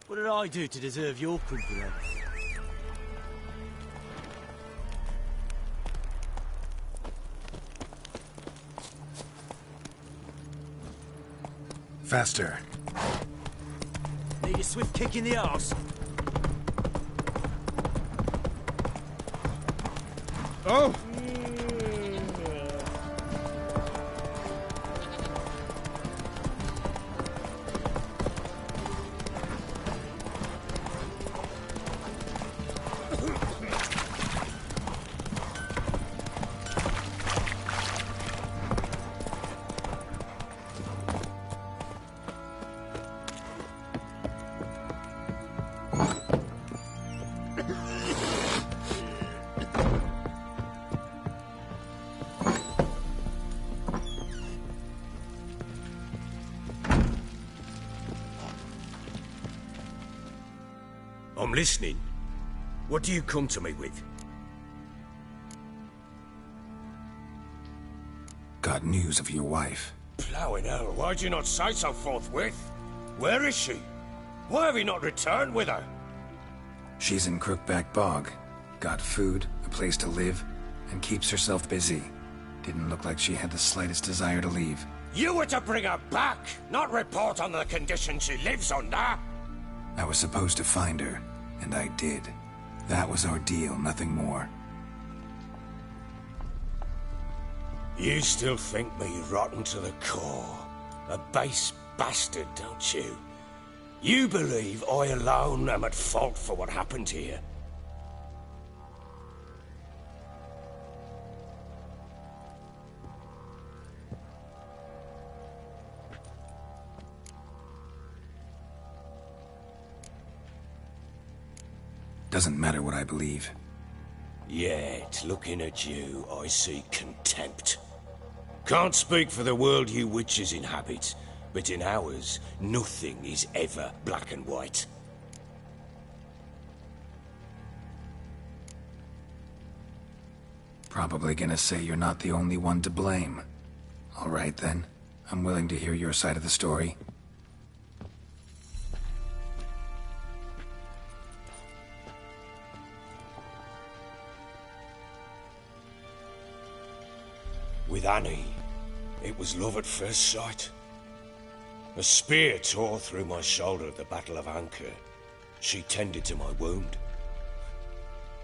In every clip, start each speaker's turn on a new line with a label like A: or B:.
A: What did I do to deserve your company?
B: Faster.
A: Need a swift kick in the arse.
B: Oh!
C: I'm listening. What do you come to me with?
B: Got news of your wife.
C: Plowing hell, why'd you not say so forthwith? Where is she? Why have you not returned with her?
B: She's in Crookback Bog. Got food, a place to live, and keeps herself busy. Didn't look like she had the slightest desire to leave.
C: You were to bring her back, not report on the conditions she lives under.
B: I was supposed to find her, and I did. That was our deal, nothing more.
C: You still think me rotten to the core. A base bastard, don't you? You believe I alone am at fault for what happened here.
B: Doesn't matter what I believe.
C: Yet, looking at you, I see contempt. Can't speak for the world you witches inhabit, but in ours, nothing is ever black and white.
B: Probably gonna say you're not the only one to blame. All right then, I'm willing to hear your side of the story.
C: With Annie, it was love at first sight. A spear tore through my shoulder at the Battle of Anchor. She tended to my wound.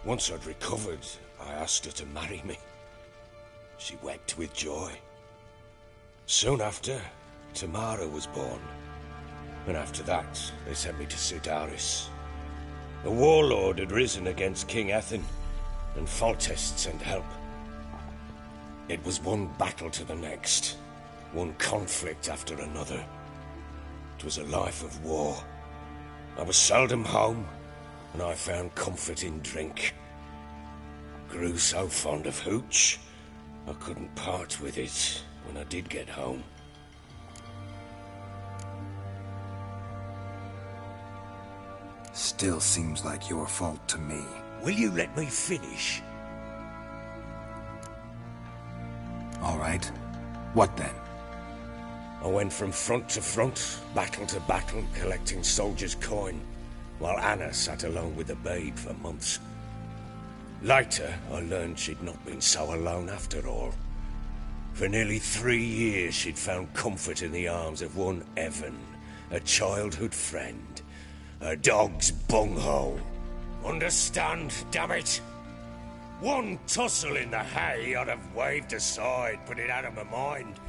C: Once I'd recovered, I asked her to marry me. She wept with joy. Soon after, Tamara was born. And after that, they sent me to Sidaris. A warlord had risen against King Ethan, and Foltest sent help. It was one battle to the next, one conflict after another. It was a life of war. I was seldom home, and I found comfort in drink. Grew so fond of hooch, I couldn't part with it when I did get home.
B: Still seems like your fault to me.
C: Will you let me finish?
B: All right. What then?
C: I went from front to front, battle to battle, collecting soldiers' coin, while Anna sat alone with the babe for months. Later, I learned she'd not been so alone after all. For nearly 3 years, she'd found comfort in the arms of one Evan, a childhood friend, a dog's bunghole. Understand, damn it? One tussle in the hay I'd have waved aside, put it out of my mind.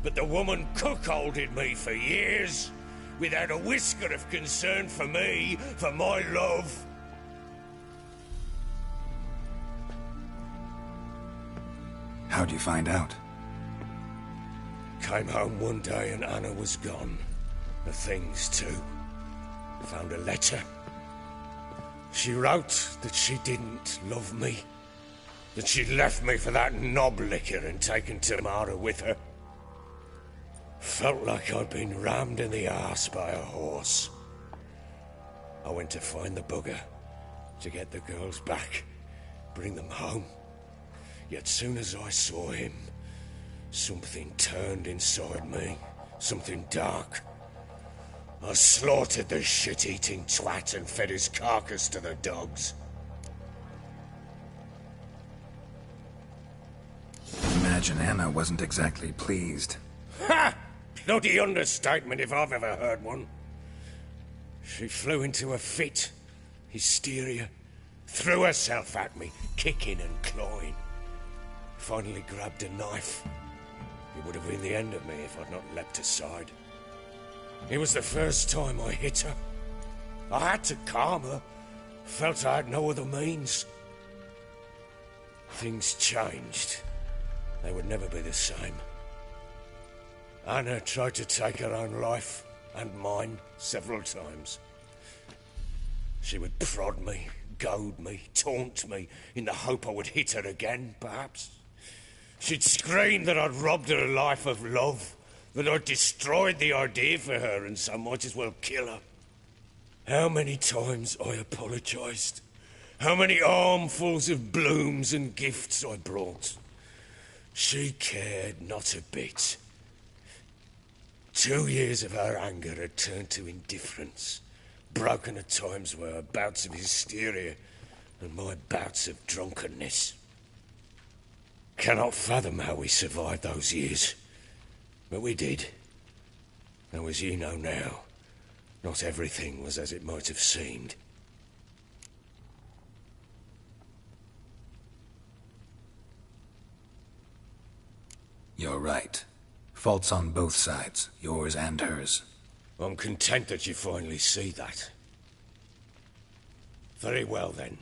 C: But the woman cuckolded me for years, without a whisker of concern for me, for my love.
B: How'd you find out?
C: Came home one day and Anna was gone. The things too. Found a letter. She wrote that she didn't love me. That she'd left me for that knob licker and taken Tamara with her. Felt like I'd been rammed in the arse by a horse. I went to find the bugger, to get the girls back, bring them home. Yet soon as I saw him, something turned inside me, something dark. I slaughtered the shit-eating twat and fed his carcass to the dogs.
B: Imagine Anna wasn't exactly pleased.
C: Ha! Bloody understatement if I've ever heard one. She flew into a fit. Hysteria. Threw herself at me, kicking and clawing. Finally grabbed a knife. It would have been the end of me if I'd not leapt aside. It was the first time I hit her. I had to calm her. Felt I had no other means. Things changed. They would never be the same. Anna tried to take her own life, and mine, several times. She would prod me, goad me, taunt me, in the hope I would hit her again, perhaps. She'd scream that I'd robbed her life of love, that I'd destroyed the idea for her and so might as well kill her. How many times I apologized. How many armfuls of blooms and gifts I brought. She cared not a bit. 2 years of her anger had turned to indifference, broken at times by her bouts of hysteria and my bouts of drunkenness. Cannot fathom how we survived those years, but we did. Though as you know now, not everything was as it might have seemed.
B: You're right. Faults on both sides, yours and hers.
C: I'm content that you finally see that. Very well then.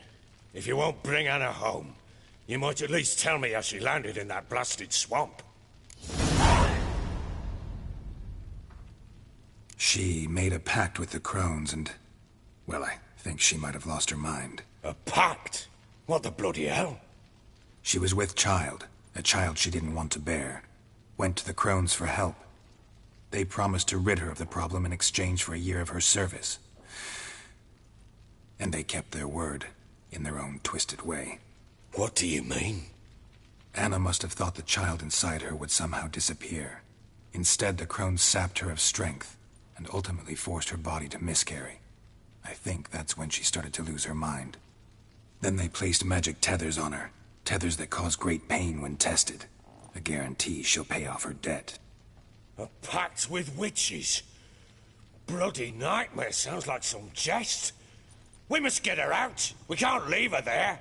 C: If you won't bring Anna home, you might at least tell me how she landed in that blasted swamp.
B: She made a pact with the crones and... well, I think she might have lost her mind.
C: A pact? What the bloody hell?
B: She was with child, a child she didn't want to bear. Went to the crones for help. They promised to rid her of the problem in exchange for a year of her service. And they kept their word, in their own twisted way.
C: What do you mean?
B: Anna must have thought the child inside her would somehow disappear. Instead, the crones sapped her of strength, and ultimately forced her body to miscarry. I think that's when she started to lose her mind. Then they placed magic tethers on her, tethers that cause great pain when tested. A guarantee she'll pay off her debt.
C: A pact with witches? Bloody nightmare, sounds like some jest. We must get her out. We can't leave her there.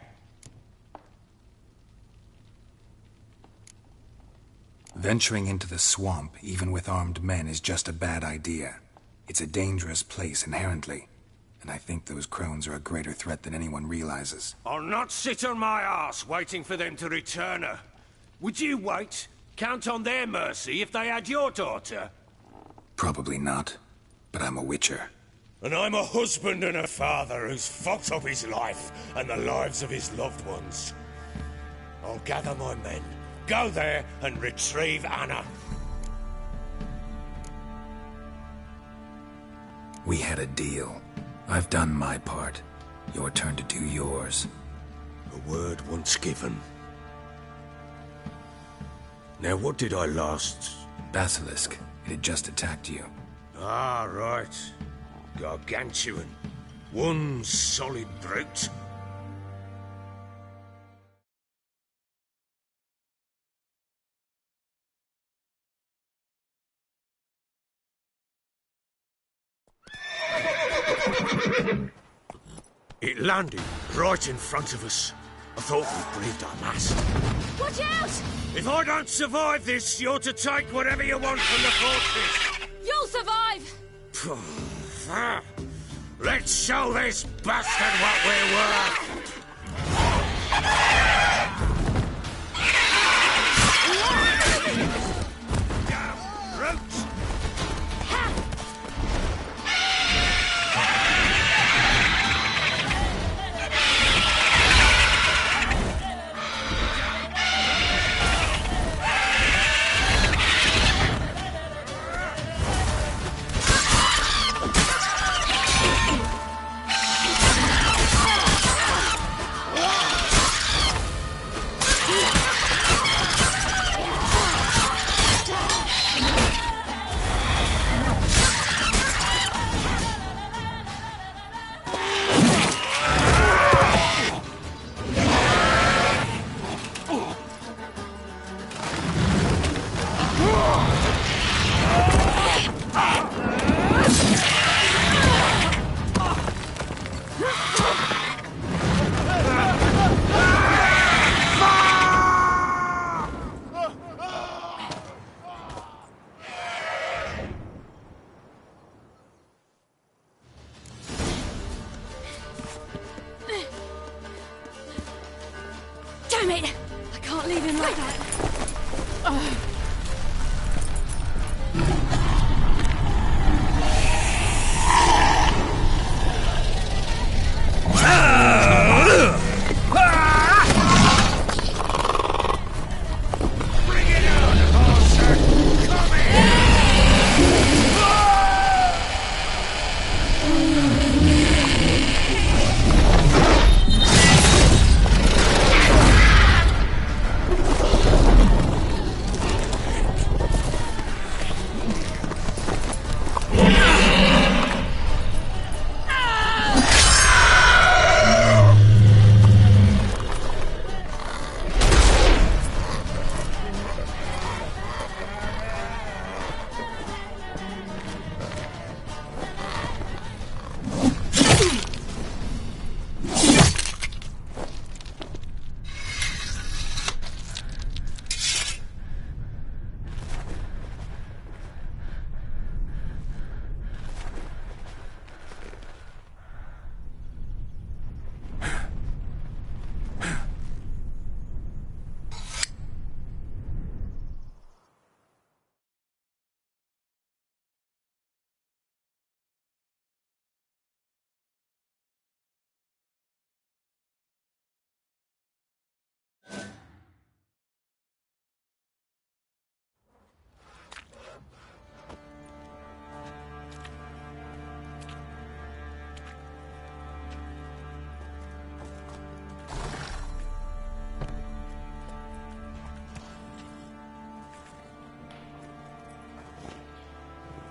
B: Venturing into the swamp, even with armed men, is just a bad idea. It's a dangerous place inherently, and I think those crones are a greater threat than anyone realizes.
C: I'll not sit on my arse waiting for them to return her. Would you wait? Count on their mercy if they had your daughter?
B: Probably not, but I'm a witcher.
C: And I'm a husband and a father who's fucked up his life and the lives of his loved ones. I'll gather my men, go there and retrieve Anna.
B: We had a deal. I've done my part. Your turn to do yours.
C: A word once given. Now what did I last...
B: Basilisk. It had just attacked you.
C: Ah, right. Gargantuan. One solid brute. It landed right in front of us. I thought we breathed our last.
D: Watch out!
C: If I don't survive this, you're to take whatever you want from the fortress.
D: You'll survive!
C: Let's show this bastard what we're worth! Damn brutes!
D: Damn it! I can't leave him like that.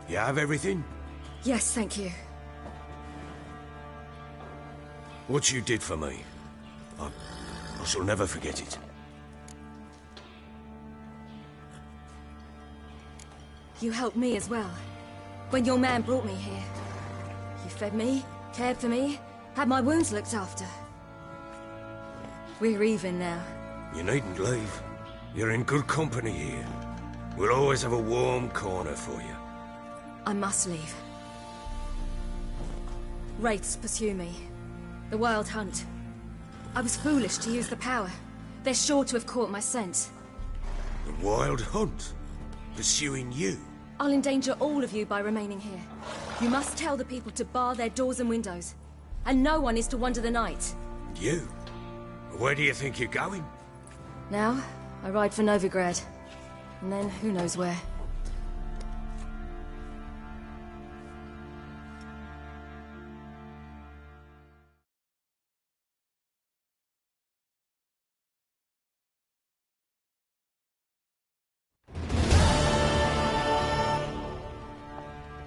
C: You have everything?
D: Yes, thank you.
C: What you did for me, I shall never forget it.
D: You helped me as well. When your man brought me here. You fed me, cared for me, had my wounds looked after. We're even now.
C: You needn't leave. You're in good company here. We'll always have a warm corner for you.
D: I must leave. Wraiths pursue me. The Wild Hunt. I was foolish to use the power. They're sure to have caught my scent.
C: The Wild Hunt? Pursuing you?
D: I'll endanger all of you by remaining here. You must tell the people to bar their doors and windows. And no one is to wander the night.
C: You? Where do you think you're going?
D: Now, I ride for Novigrad. And then who knows where.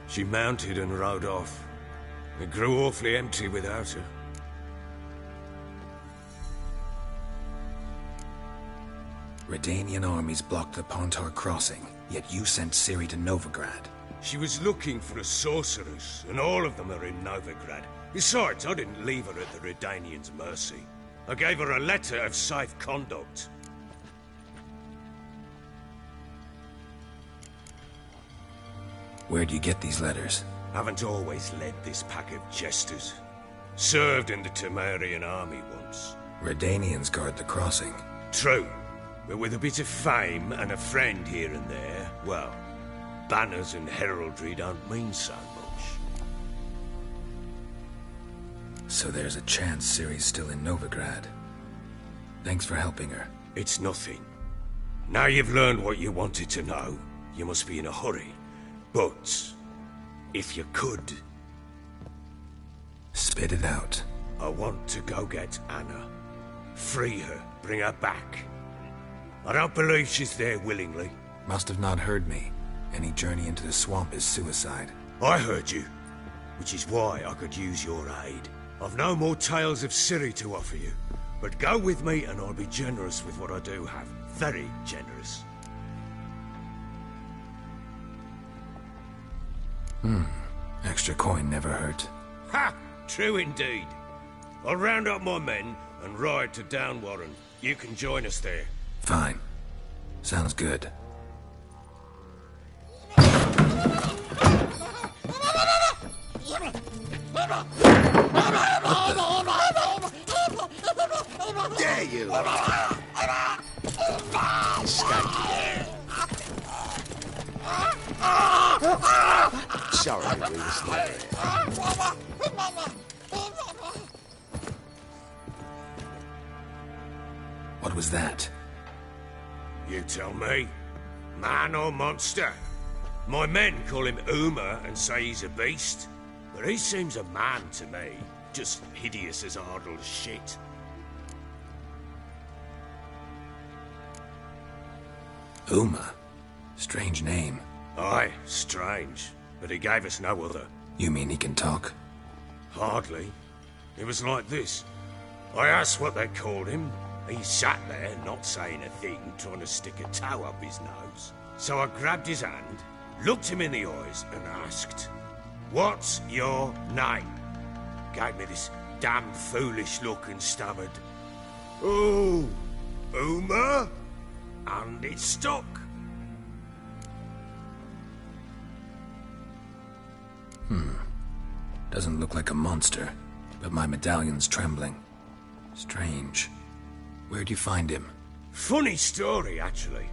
C: She mounted and rode off. It grew awfully empty without her.
B: Redanian armies blocked the Pontar crossing, yet you sent Ciri to Novigrad.
C: She was looking for a sorceress, and all of them are in Novigrad. Besides, I didn't leave her at the Redanians' mercy. I gave her a letter of safe conduct.
B: Where'd you get these letters?
C: Haven't always led this pack of jesters. Served in the Temerian army once.
B: Redanians guard the crossing.
C: True, but with a bit of fame and a friend here and there, well, banners and heraldry don't mean so much.
B: So there's a chance Ciri's still in Novigrad. Thanks for helping her.
C: It's nothing. Now you've learned what you wanted to know, you must be in a hurry. But, if you could...
B: Spit it out.
C: I want to go get Anna. Free her, bring her back. I don't believe she's there willingly.
B: Must have not heard me. Any journey into the swamp is suicide.
C: I heard you, which is why I could use your aid. I've no more tales of Ciri to offer you, but go with me and I'll be generous with what I do have. Very generous.
B: Extra coin never hurt.
C: Ha! True indeed. I'll round up my men and ride to Downwarren. You can join us there.
B: Fine. Sounds good.
C: Dare you! Sorry, we were still there.
B: What was that?
C: You tell me. Man or monster? My men call him Uma and say he's a beast. But he seems a man to me. Just hideous as Ardle as shit.
B: Uma? Strange name.
C: Aye, strange. But he gave us no other.
B: You mean he can talk?
C: Hardly. It was like this. I asked what they called him. He sat there, not saying a thing, trying to stick a toe up his nose. So I grabbed his hand, looked him in the eyes, and asked, "What's your name?" Gave me this damn foolish look and stammered, "Oh, Uma?" And it stuck.
B: Doesn't look like a monster, but my medallion's trembling. Strange. Where'd you find him?
C: Funny story, actually.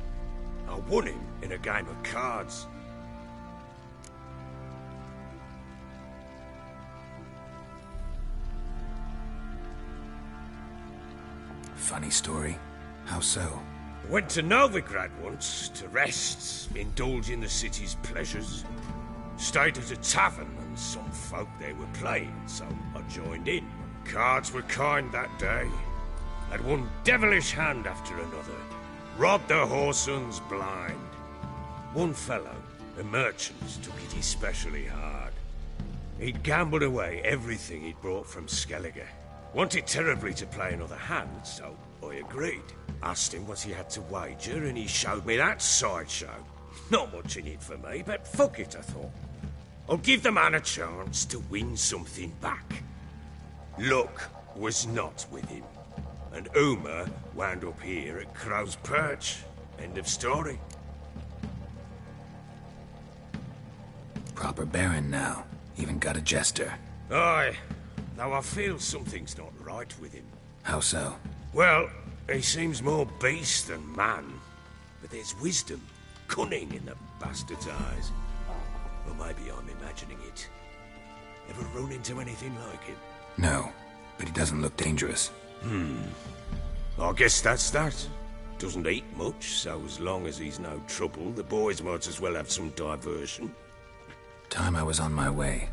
C: I won him in a game of cards.
B: Funny story. How so?
C: Went to Novigrad once to rest, indulge in the city's pleasures. Stayed at a tavern and some folk there were playing, so I joined in. Cards were kind that day. Had one devilish hand after another. Robbed the whoresons blind. One fellow, a merchant, took it especially hard. He'd gambled away everything he'd brought from Skellige. Wanted terribly to play another hand, so I agreed. Asked him what he had to wager, and he showed me that sideshow. Not much in it for me, but fuck it, I thought. I'll give the man a chance to win something back. Luck was not with him, and Uma wound up here at Crow's Perch. End of story.
B: Proper baron now. Even got a jester.
C: Aye, though I feel something's not right with him.
B: How so?
C: Well, he seems more beast than man, but there's wisdom, cunning in the bastard's eyes. Or maybe I'm imagining it. Ever run into anything like him?
B: No, but he doesn't look dangerous.
C: I guess that's that. Doesn't eat much, so as long as he's no trouble, the boys might as well have some diversion.
B: Time I was on my way.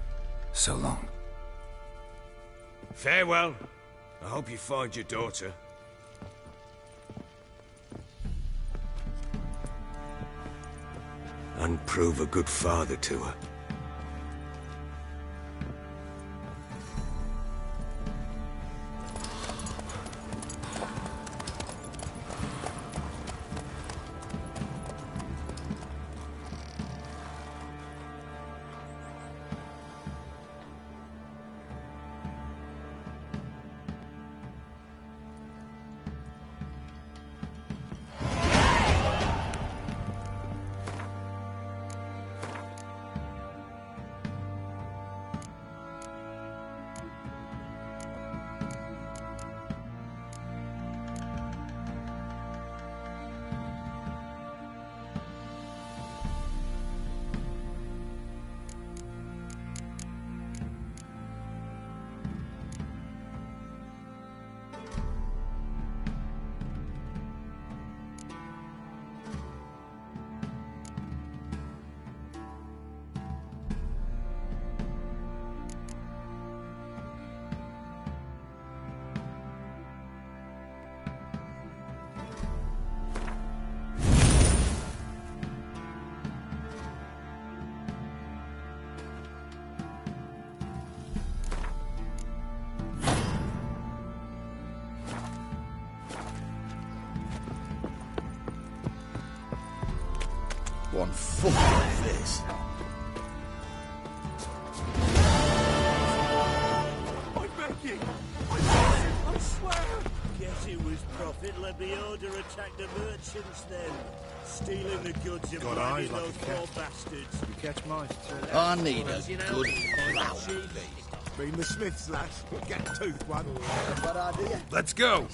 B: So long.
C: Farewell. I hope you find your daughter. And prove a good father to her.
E: One fuck like this.
A: I'm begging! I swear! Guess it was profit let the order attack the merchants then. Stealing the goods and
E: Got eyes
A: bribing
E: like
A: those
E: a cat.
A: poor bastards.
E: You catch mice.
F: I need a good round.
E: Been the Smiths, lass. Get tooth one.
F: Bad idea.
E: Let's go.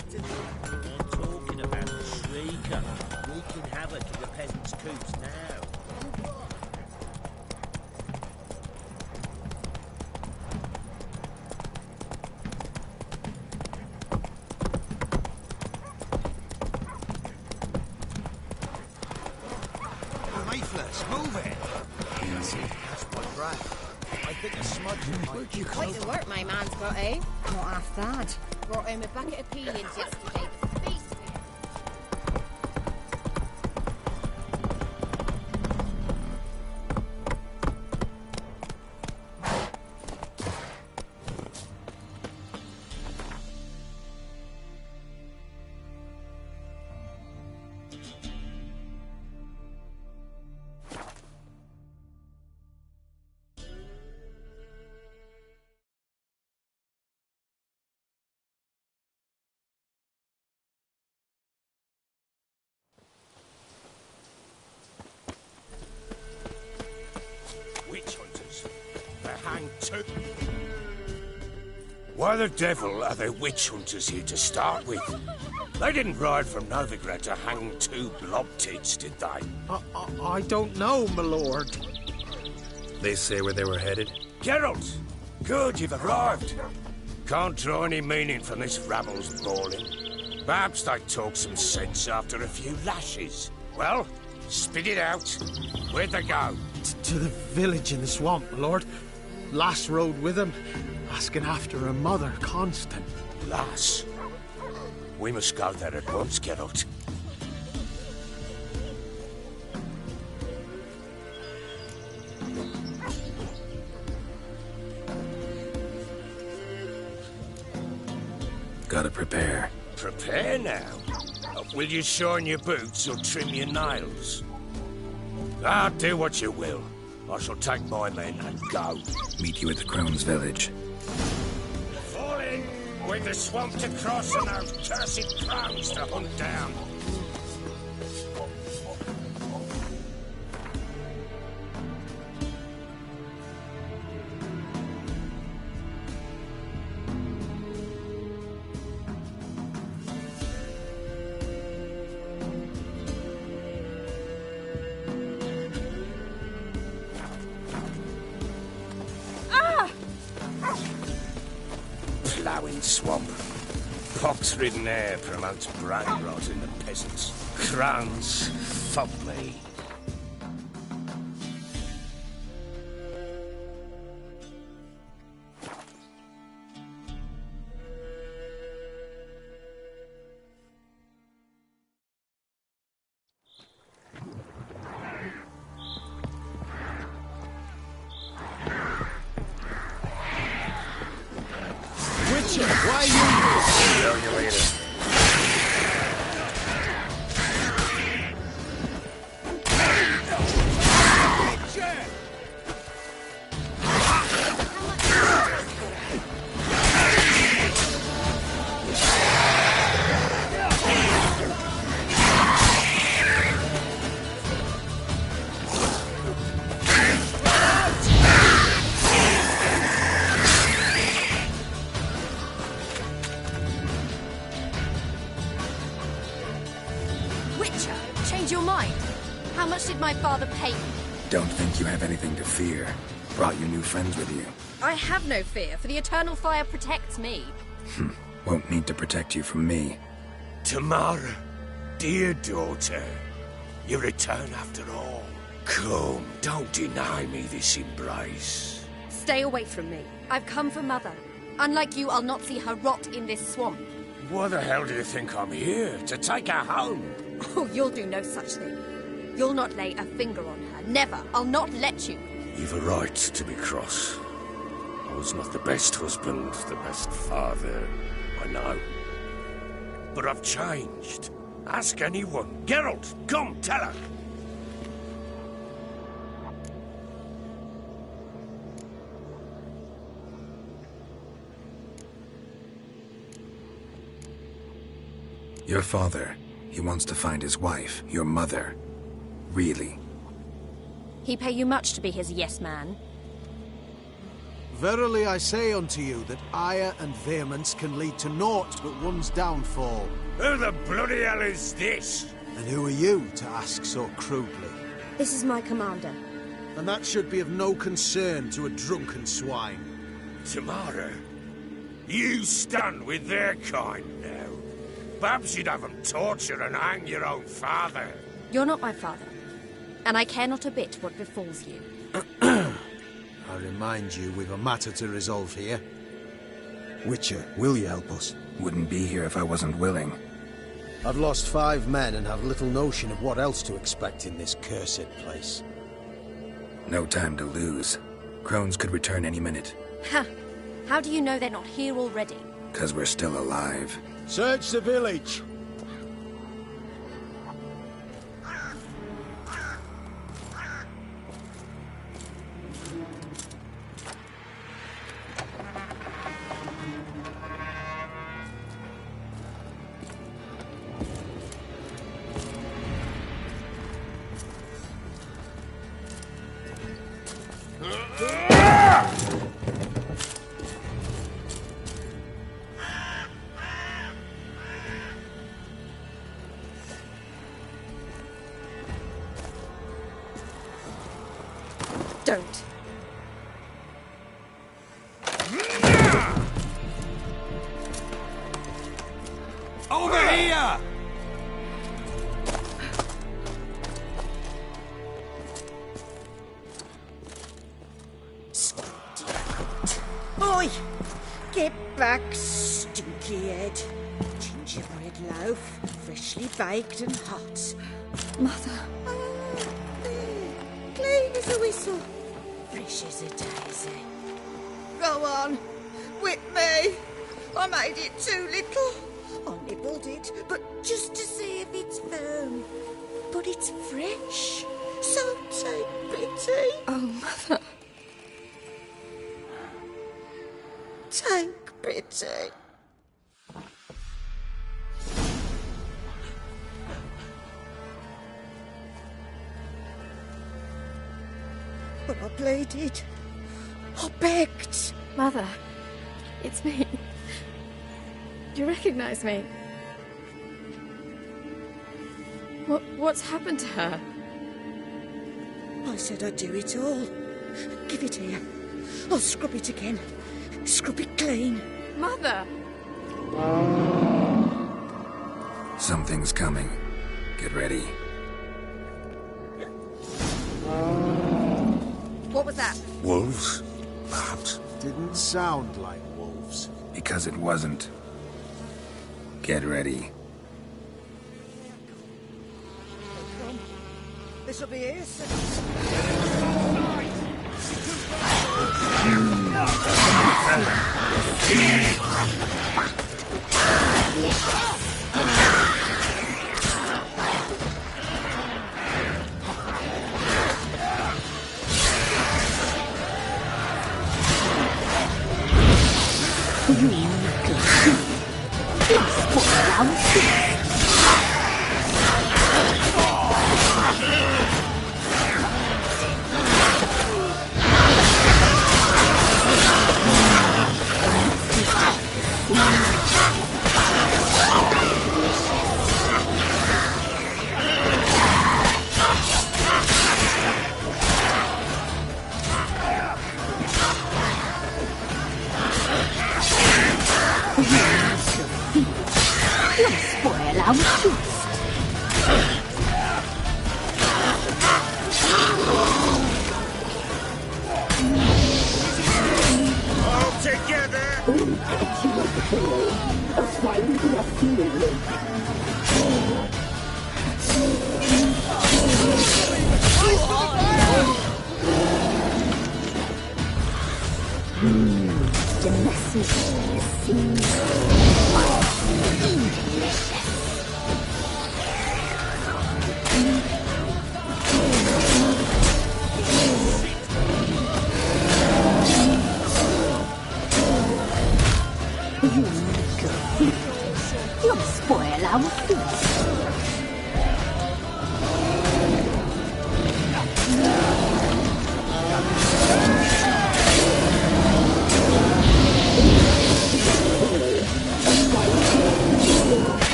A: I'm talking about Eureka! Wreaking havoc in the peasants' coops now.
E: Leaflets, move it! That's my breath. I think a smudge might you
G: Quite the work my man's got, eh? Not half bad. Brought home a bucket of peelings yesterday. Feasting.
C: Witch hunters. They're hanged too. Why the devil are there witch hunters here to start with? They didn't ride from Novigrad to hang two blob tits, did they?
H: I don't know, my lord.
B: They say where they were headed?
C: Geralt! Good, you've arrived. Can't draw any meaning from this rabble's bawling. Perhaps they talk some sense after a few lashes. Well, spit it out. Where'd they go?
H: To the village in the swamp, my lord. Lass rode with him, asking after her mother, Constant.
C: Lass. We must go there at once, Geralt.
B: Gotta prepare.
C: Prepare now. Will you shine your boots or trim your nails? Do what you will. I shall take my men and go.
B: Meet you at the Crone's village.
C: Fall in! With the swamp to cross and those cursed crows to hunt down. Ploughing swamp. Pox-ridden air promotes brain rot in the peasants. Crowns, fuck me.
E: Why you?
C: Tell you later.
D: Change your mind? How much did my father pay you?
B: Don't think you have anything to fear. Brought your new friends with you.
D: I have no fear, for the eternal fire protects me.
B: Won't need to protect you from me.
C: Tamara, dear daughter, you return after all. Come, don't deny me this embrace.
D: Stay away from me. I've come for Mother. Unlike you, I'll not see her rot in this swamp.
C: Why the hell do you think I'm here? To take her home?
D: Oh, you'll do no such thing. You'll not lay a finger on her. Never. I'll not let you.
C: You've a right to be cross. I was not the best husband, the best father, I know. But I've changed. Ask anyone. Geralt, come, tell her.
B: Your father, he wants to find his wife, your mother. Really?
D: He pay you much to be his yes man?
E: Verily I say unto you that ire and vehemence can lead to naught but one's downfall.
C: Who the bloody hell is this?
E: And who are you to ask so crudely?
D: This is my commander.
E: And that should be of no concern to a drunken swine.
C: Tomorrow? You stand with their kind now. Perhaps you'd have them torture and hang your own father.
D: You're not my father, and I care not a bit what befalls you.
E: I remind you, we've a matter to resolve here. Witcher, will you help us?
B: Wouldn't be here if I wasn't willing.
E: I've lost 5 men and have little notion of what else to expect in this cursed place.
B: No time to lose. Crones could return any minute.
D: Ha! How do you know they're not here already?
B: 'Cause we're still alive.
E: Search the village!
D: Don't.
C: Over here!
I: Oi! Get back, stinky head. Gingerbread loaf, freshly baked and hot.
D: Mother.
I: Clean as a whistle. Fresh as a daisy. Go on. Whip me. I made it too little. I nibbled it, but just to see if it's firm. But it's fresh. So take pity.
D: Oh, Mother.
I: Take pity. But I pleaded. I begged.
D: Mother. It's me. Do you recognize me? What's happened to her?
I: I said I'd do it all. Give it here. I'll scrub it again. Scrub it clean.
D: Mother!
B: Something's coming. Get ready.
D: What was that?
C: Wolves? Perhaps.
E: Didn't sound like wolves.
B: Because it wasn't. Get ready.
I: This'll be here soon.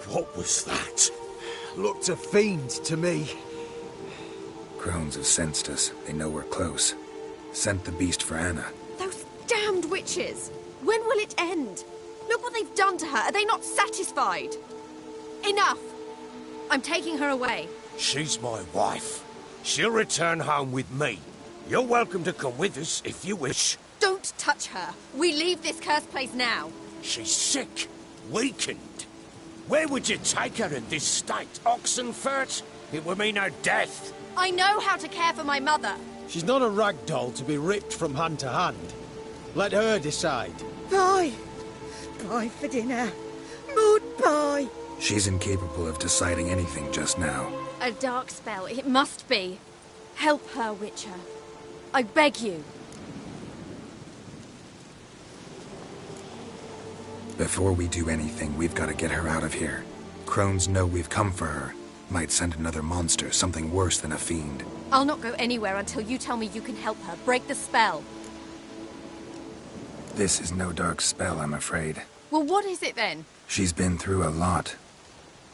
C: What was that?
E: Looked a fiend to me.
B: Crones have sensed us. They know we're close. Sent the beast for Anna.
D: Those damned witches! When will it end? Look what they've done to her. Are they not satisfied? Enough! I'm taking her away.
C: She's my wife. She'll return home with me. You're welcome to come with us if you wish.
D: Don't touch her. We leave this cursed place now.
C: She's sick, weakened. Where would you take her in this state? Oxenfurt? It would mean her death.
D: I know how to care for my mother.
E: She's not a rag doll to be ripped from hand to hand. Let her decide.
I: Pie. Pie for dinner. Mud pie.
B: She's incapable of deciding anything just now.
D: A dark spell, it must be. Help her, Witcher. I beg you.
B: Before we do anything, we've got to get her out of here. Crones know we've come for her. Might send another monster, something worse than a fiend.
D: I'll not go anywhere until you tell me you can help her. Break the spell.
B: This is no dark spell, I'm afraid.
D: Well, what is it then?
B: She's been through a lot.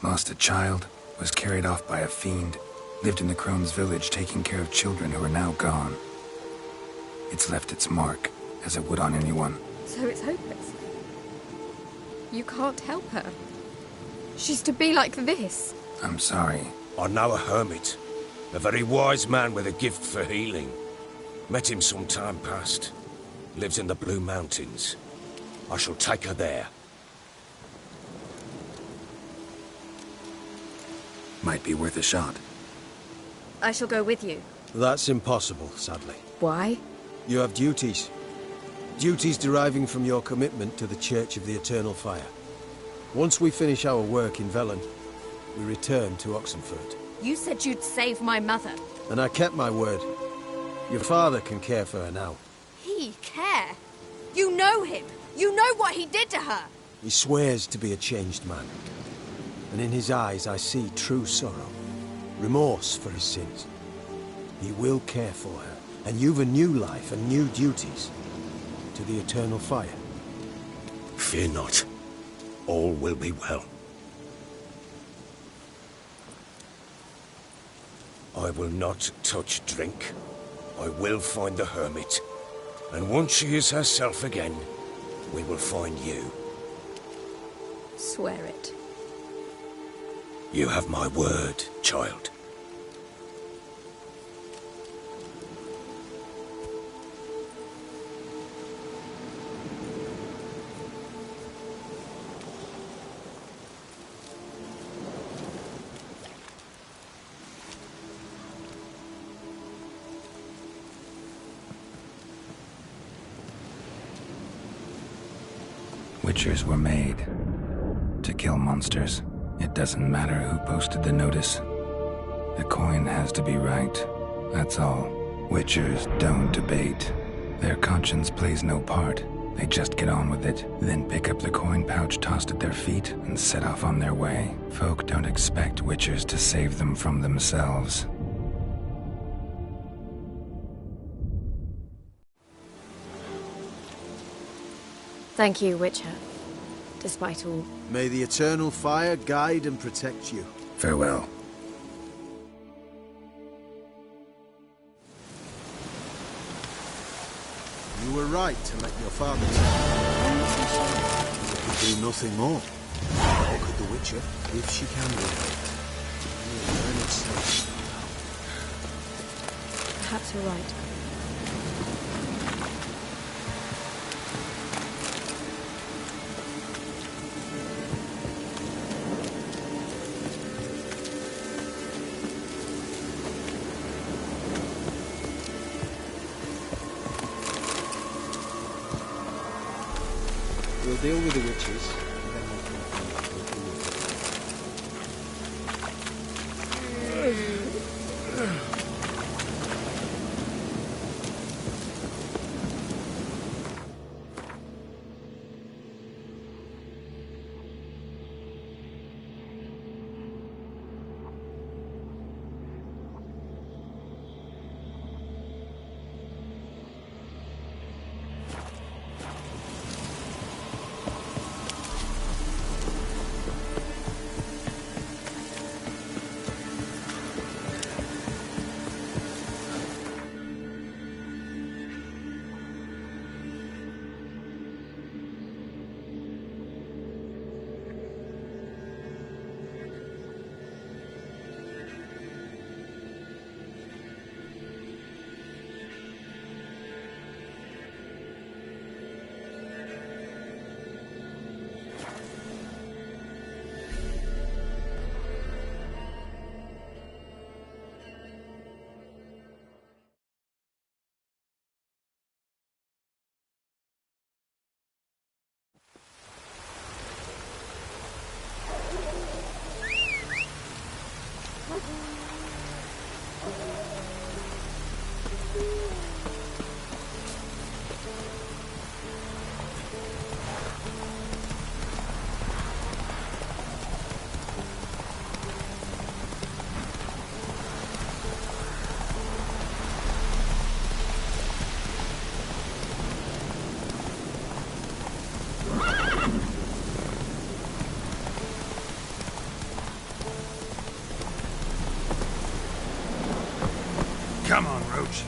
B: Lost a child, was carried off by a fiend, lived in the Crone's village taking care of children who are now gone. It's left its mark, as it would on anyone.
D: So it's hopeless. You can't help her. She's to be like this.
B: I'm sorry.
C: I know a hermit. A very wise man with a gift for healing. Met him some time past. Lives in the Blue Mountains. I shall take her there.
B: Might be worth a shot.
D: I shall go with you.
E: That's impossible, sadly.
D: Why?
E: You have duties. Duties deriving from your commitment to the Church of the Eternal Fire. Once we finish our work in Velen, we return to Oxenfurt.
D: You said you'd save my mother.
E: And I kept my word. Your father can care for her now.
D: He care? You know him. You know what he did to her.
E: He swears to be a changed man. And in his eyes I see true sorrow. Remorse for his sins. He will care for her. And you've a new life and new duties. To the Eternal Fire.
C: Fear not. All will be well. I will not touch drink. I will find the hermit. And once she is herself again, we will find you.
D: Swear it.
C: You have my word, child.
B: Witchers were made to kill monsters. It doesn't matter who posted the notice. The coin has to be right. That's all. Witchers don't debate. Their conscience plays no part. They just get on with it, then pick up the coin pouch tossed at their feet and set off on their way. Folk don't expect witchers to save them from themselves.
D: Thank you, Witcher. Despite all.
E: May the Eternal Fire guide and protect you.
B: Farewell.
E: You were right to let your father take. He could do nothing more. Or could the Witcher, if she can do it?
D: Perhaps you're right.
E: We'll deal with the witches, and then we'll
C: yours.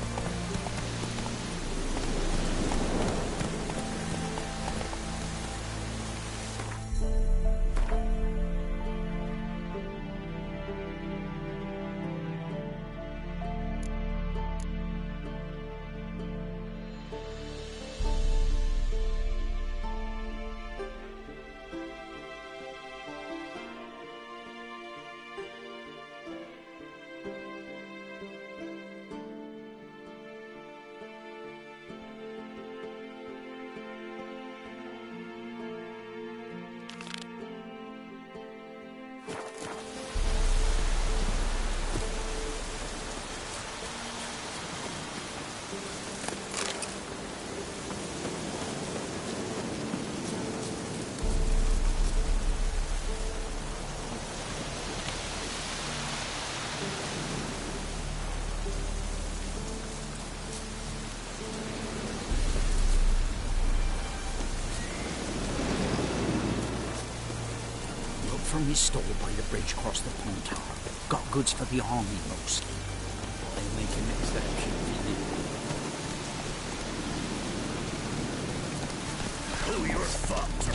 F: From his stall by the bridge across the pond tower. Got goods for the army mostly. They make an exception,
A: Oh, you're fucked.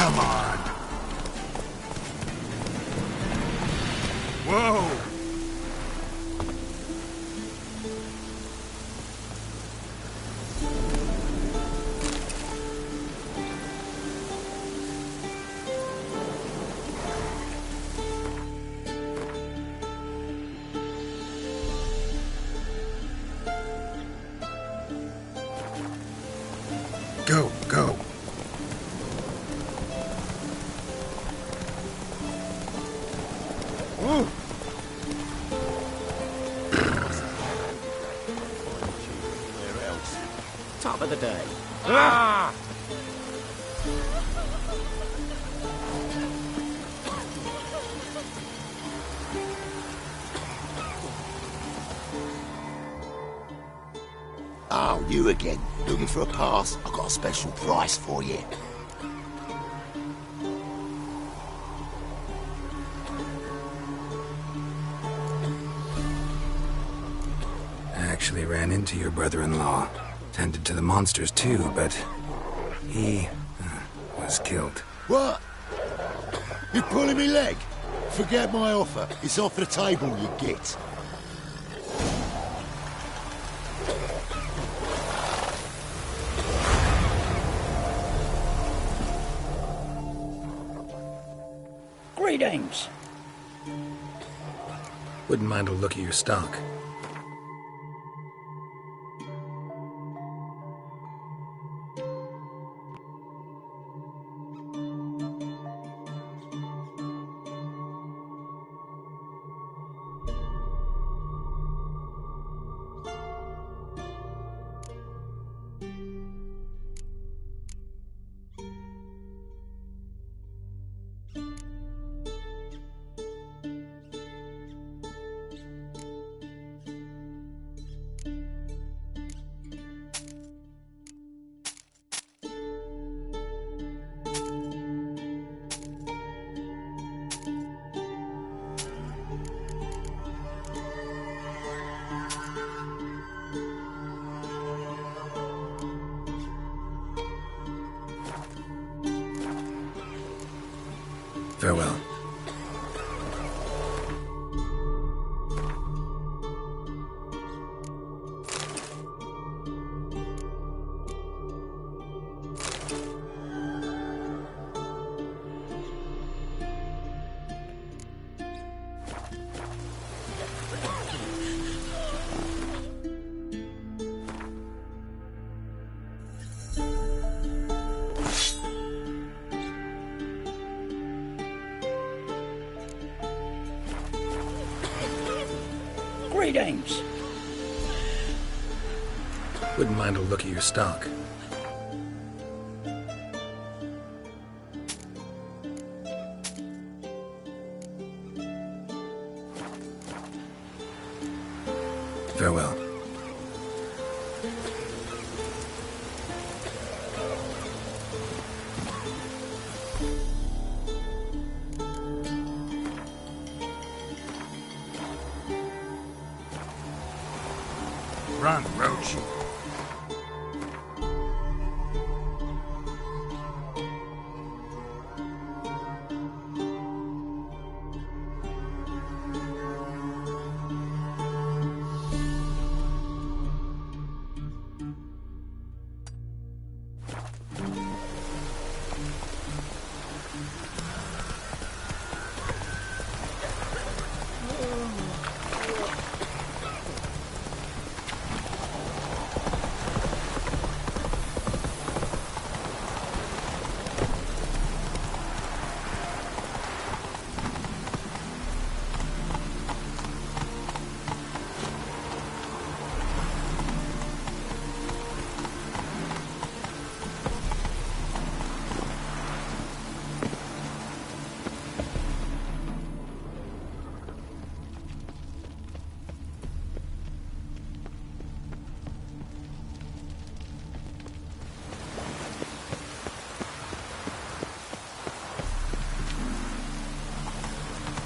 A: Come on!
B: Come on. Whoa! Go, go. Whoa.
F: Top of the day. Ah!
J: Oh, you again. Looking for a pass? I've got a special price for you.
B: I actually ran into your brother-in-law. Tended to the monsters too, but he was killed.
J: What? You're pulling me leg? Forget my offer. It's off the table, you git.
F: Greetings.
B: Wouldn't mind a look at your stock. Farewell.
F: Greetings.
B: Wouldn't mind a look at your stock. Farewell.
K: Run, Roach.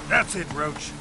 K: That's it, Roach.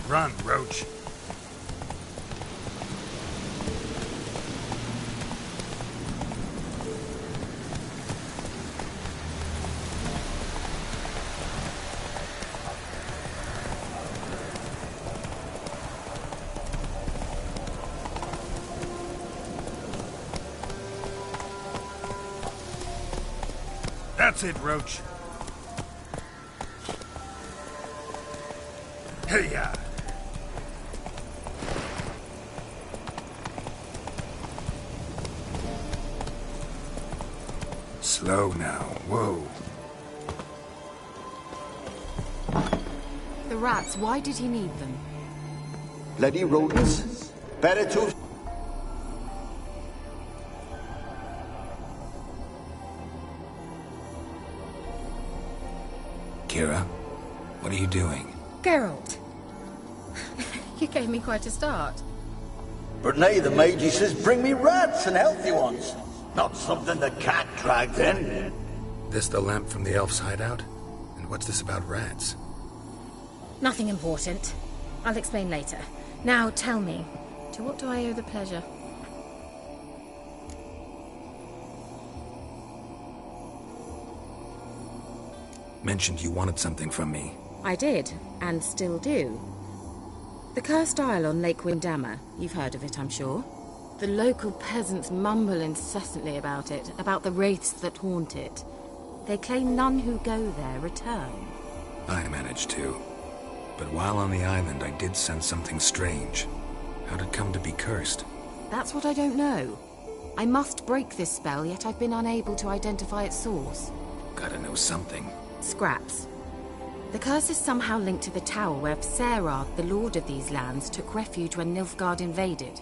K: Run, Roach. That's it, Roach. Hey-ya!
B: Slow now. Whoa.
D: The rats, why did he need them?
L: Bloody rodents. Better to...
B: Kira, what are you doing?
G: Geralt. You gave me quite a start.
L: But now the Magi says bring me rats and healthy ones. Not something the cat dragged in.
B: This the lamp from the elf's hideout? And what's this about rats?
G: Nothing important. I'll explain later. Now tell me, to what do I owe the pleasure?
B: Mentioned you wanted something from me.
G: I did, and still do. The Cursed Isle on Lake Windammer. You've heard of it, I'm sure. The local peasants mumble incessantly about it, about the wraiths that haunt it. They claim none who go there return.
B: I managed to. But while on the island, I did sense something strange. How'd it come to be cursed?
G: That's what I don't know. I must break this spell, yet I've been unable to identify its source.
B: Gotta know something.
G: Scraps. The curse is somehow linked to the tower where Serad, the lord of these lands, took refuge when Nilfgaard invaded.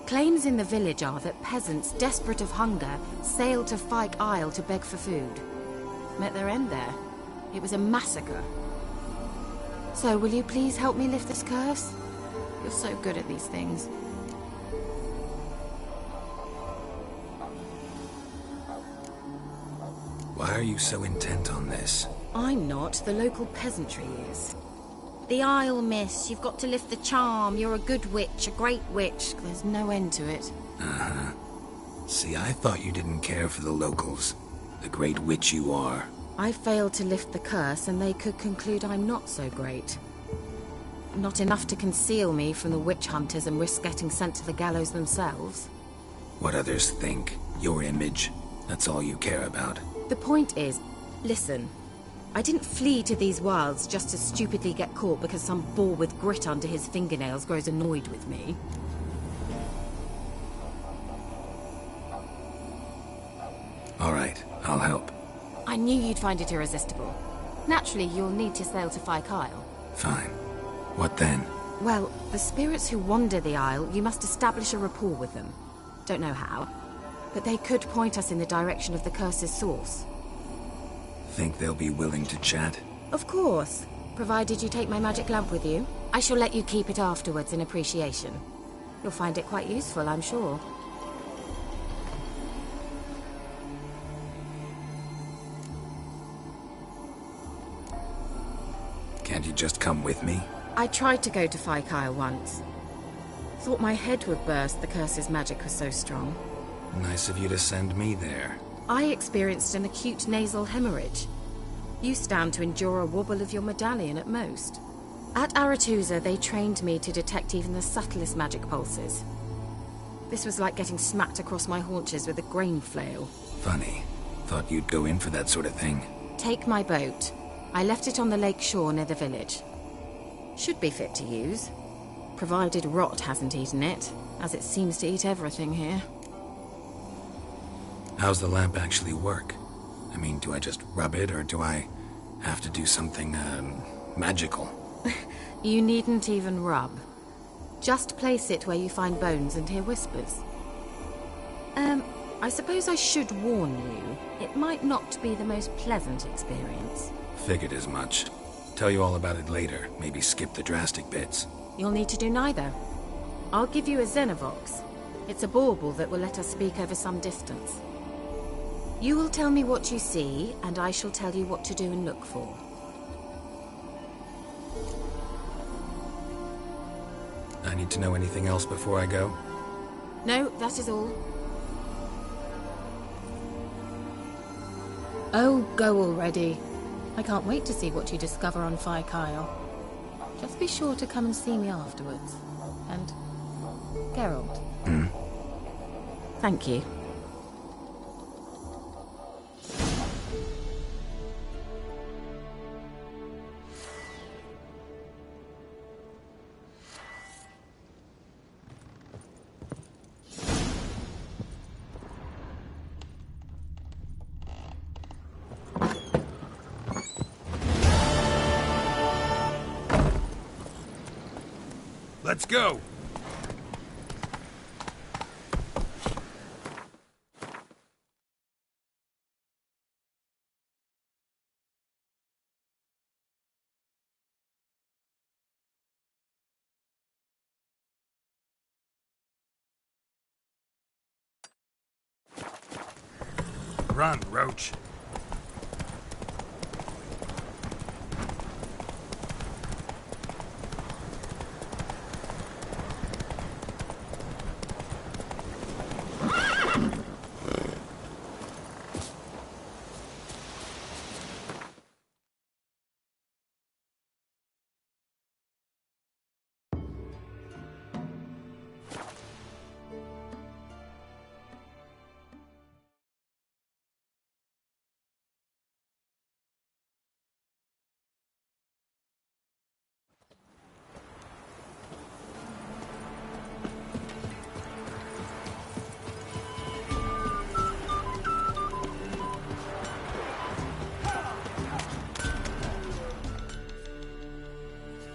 G: Claims in the village are that peasants, desperate of hunger, sailed to Fyke Isle to beg for food. Met their end there. It was a massacre. So, will you please help me lift this curse? You're so good at these things.
B: Why are you so intent on this?
G: I'm not. The local peasantry is. The Isle, miss. You've got to lift the charm. You're a good witch, a great witch. There's no end to it.
B: Uh-huh. See, I thought you didn't care for the locals. The great witch you are.
G: I failed to lift the curse, and they could conclude I'm not so great. Not enough to conceal me from the witch hunters and risk getting sent to the gallows themselves.
B: What others think, your image, that's all you care about.
G: The point is, listen, I didn't flee to these wilds just to stupidly get caught because some boar with grit under his fingernails grows annoyed with me.
B: All right, I'll help.
G: I knew you'd find it irresistible. Naturally, you'll need to sail to Fyke Isle.
B: Fine. What then?
G: Well, the spirits who wander the Isle, you must establish a rapport with them. Don't know how, but they could point us in the direction of the curse's source.
B: Think they'll be willing to chat?
G: Of course, provided you take my magic lamp with you. I shall let you keep it afterwards in appreciation. You'll find it quite useful, I'm sure.
B: Can't you just come with me?
G: I tried to go to Fyke Isle once. Thought my head would burst, the curse's magic was so strong.
B: Nice of you to send me there.
G: I experienced an acute nasal hemorrhage. You stand to endure a wobble of your medallion at most. At Arylias, they trained me to detect even the subtlest magic pulses. This was like getting smacked across my haunches with a grain flail.
B: Funny. Thought you'd go in for that sort of thing.
G: Take my boat. I left it on the lake shore near the village. Should be fit to use. Provided rot hasn't eaten it, as it seems to eat everything here.
B: How's the lamp actually work? I mean, do I just rub it, or do I have to do something, magical?
G: You needn't even rub. Just place it where you find bones and hear whispers. I suppose I should warn you, it might not be the most pleasant experience.
B: Figured as much. Tell you all about it later, maybe skip the drastic bits.
G: You'll need to do neither. I'll give you a Xenovox. It's a bauble that will let us speak over some distance. You will tell me what you see, and I shall tell you what to do and look for.
B: I need to know anything else before I go?
G: No, that is all. Oh, go already. I can't wait to see what you discover on Phi Kyle. Just be sure to come and see me afterwards. And Geralt. Thank you.
K: Let's go! Run, Roach.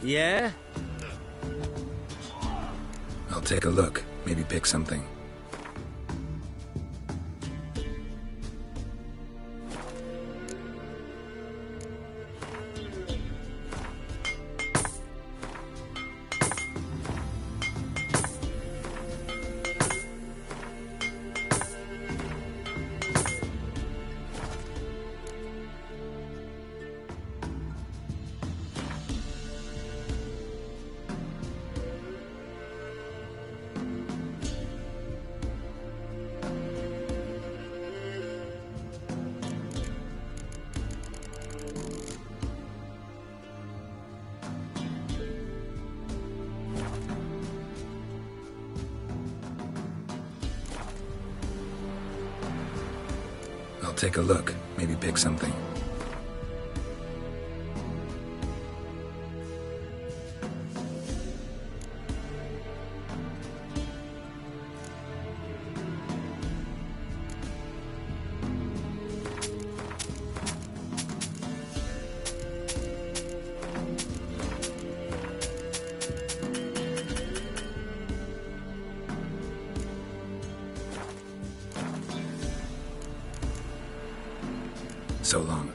M: Yeah?
B: I'll take a look. Maybe pick something. I'll take a look. Maybe pick something. So long.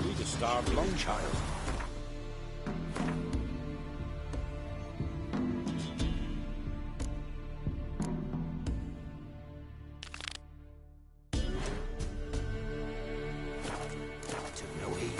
C: Lead a starved long child. Took no heed.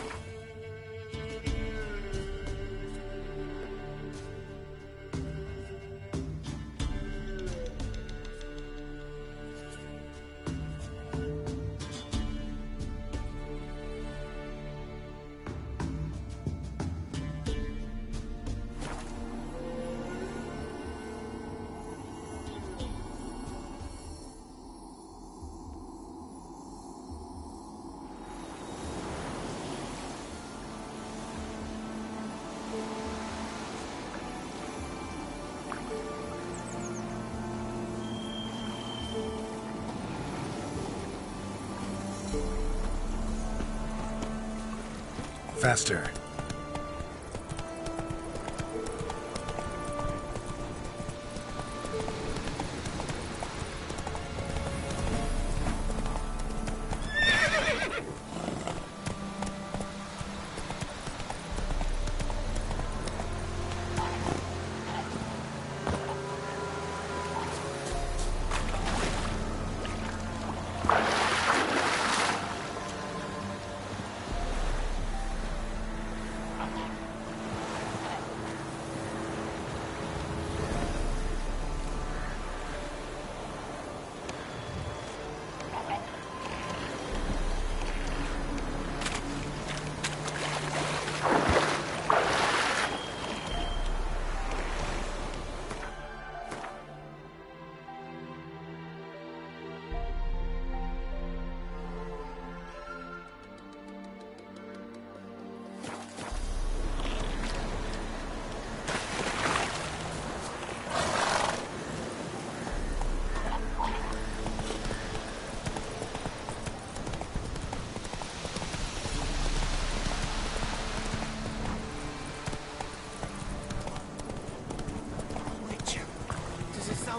B: Faster.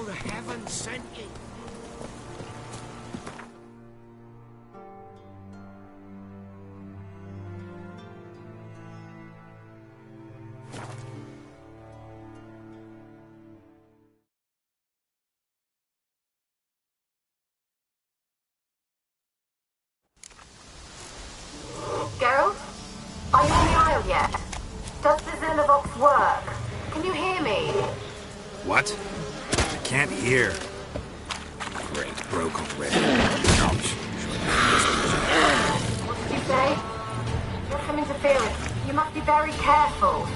A: The heavens sent you.
G: Geralt? Are you on the Isle yet? Does the Xenovox work? Can you hear me?
B: What? I can't hear. Great, broke already. Ouch.
G: What did you say? There's some interference. You must be very careful.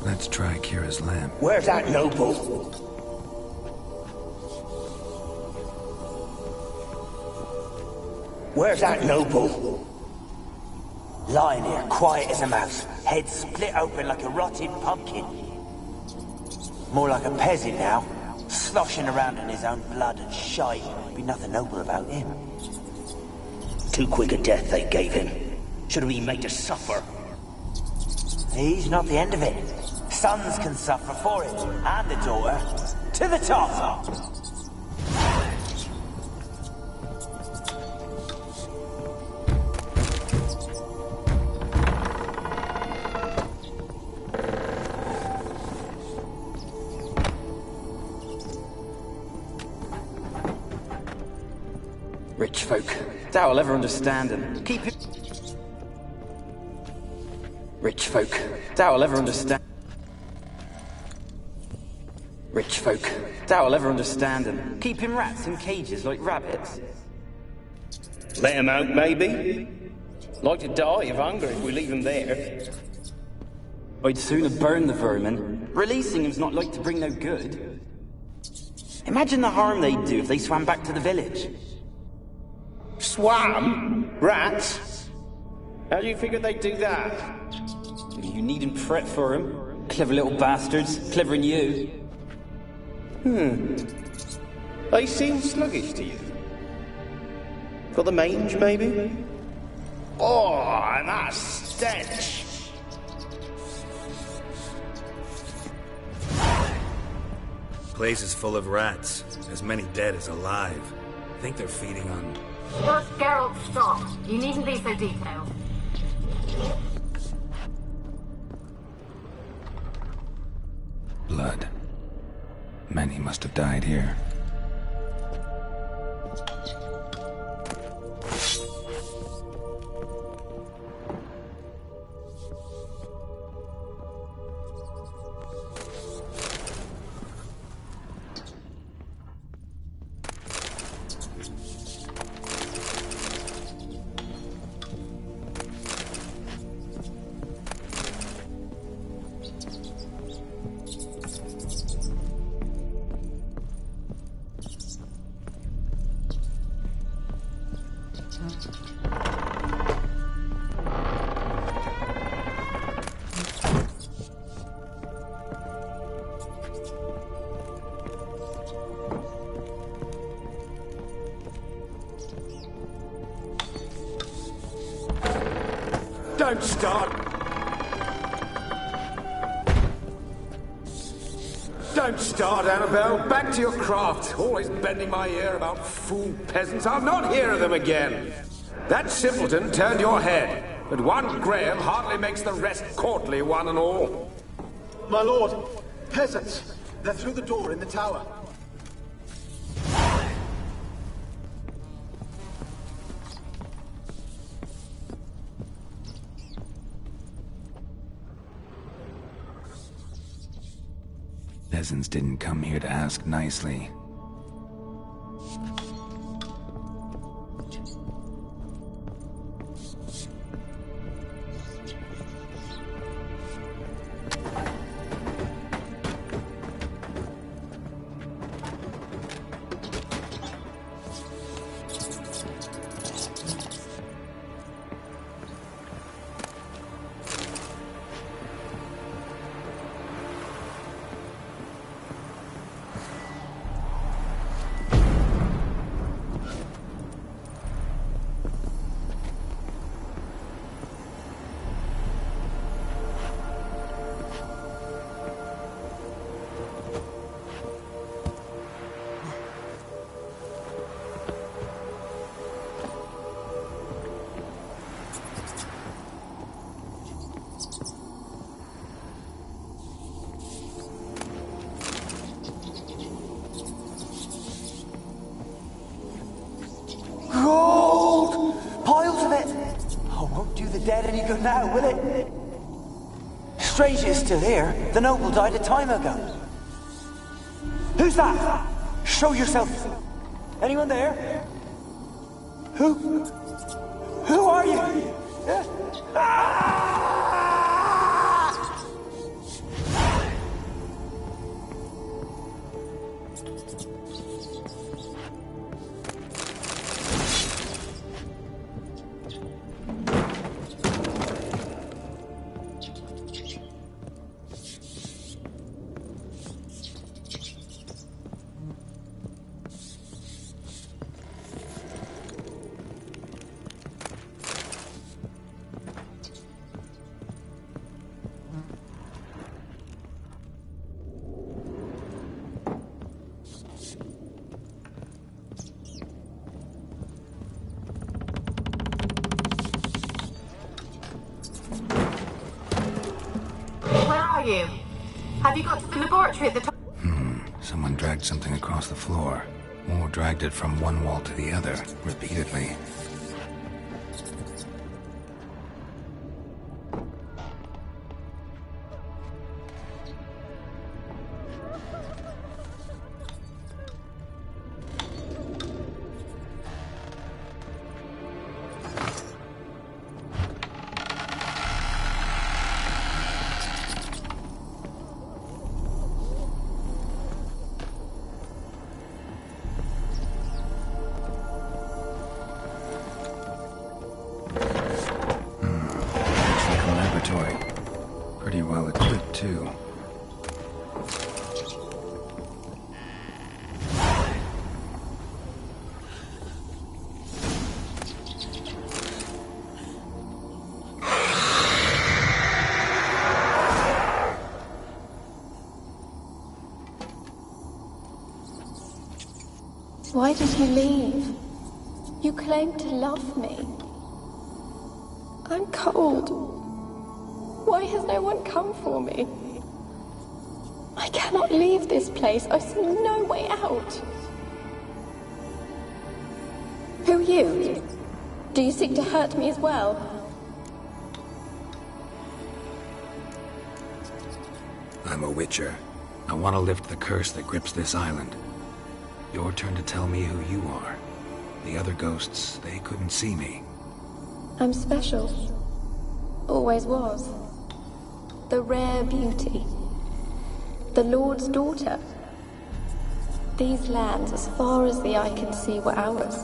B: Let's try Kira's lamp.
L: Where's that noble? Where's that noble? Lying here, quiet as a mouse, head split open like a rotted pumpkin. More like a peasant now, sloshing around in his own blood and shite. Be nothing noble about him. Too quick a death they gave him. Should have been made to suffer. He's not the end of it. Sons can suffer for it, and the daughter. To the top!
F: Rich folk. Doubt I'll ever understand them. Keep it. Rich folk. Doubt I'll ever understand. Rich folk. Doubt I'll ever understand them. Keeping rats in cages like rabbits.
C: Let him out, maybe? Like to die of hunger if we leave him there.
F: I'd sooner burn the vermin. Releasing him's not like to bring no good. Imagine the harm they'd do if they swam back to the village.
C: Swam? Rats? How do you figure they'd do that?
F: You needn't fret for him. Clever little bastards. Clever than you.
C: They seem sluggish to you. Got the mange, maybe? Oh, and that stench!
B: Place is full of rats. As many dead as alive. I think they're feeding on...
G: Just Geralt, stop. You needn't be so detailed.
B: blood. Many must have died here.
M: Don't start! Don't start, Annabelle. Back to your craft. Always bending my ear about fool peasants. I'll not hear of them again. That simpleton turned your head, but one Graham hardly makes the rest courtly, one and all.
E: My lord, peasants. They're through the door in the tower.
B: Peasants didn't come here to ask nicely.
L: Any good now, will it? Strange it's still here. The noble died a time ago. Who's that? Show yourself. Anyone there? Who are you? Ah!
G: Have you got to the laboratory at the top?
B: Someone dragged something across the floor. Or dragged it from one wall to the other, repeatedly. Pretty well equipped, too.
N: Why did you leave? You claimed to love me. I'm cold. Why has no one come for me? I cannot leave this place. I see no way out. Who are you? Do you seek to hurt me as well?
B: I'm a witcher. I want to lift the curse that grips this island. Your turn to tell me who you are. The other ghosts, they couldn't see me.
N: I'm special. Always was. The rare beauty. The Lord's daughter. These lands, as far as the eye can see, were ours.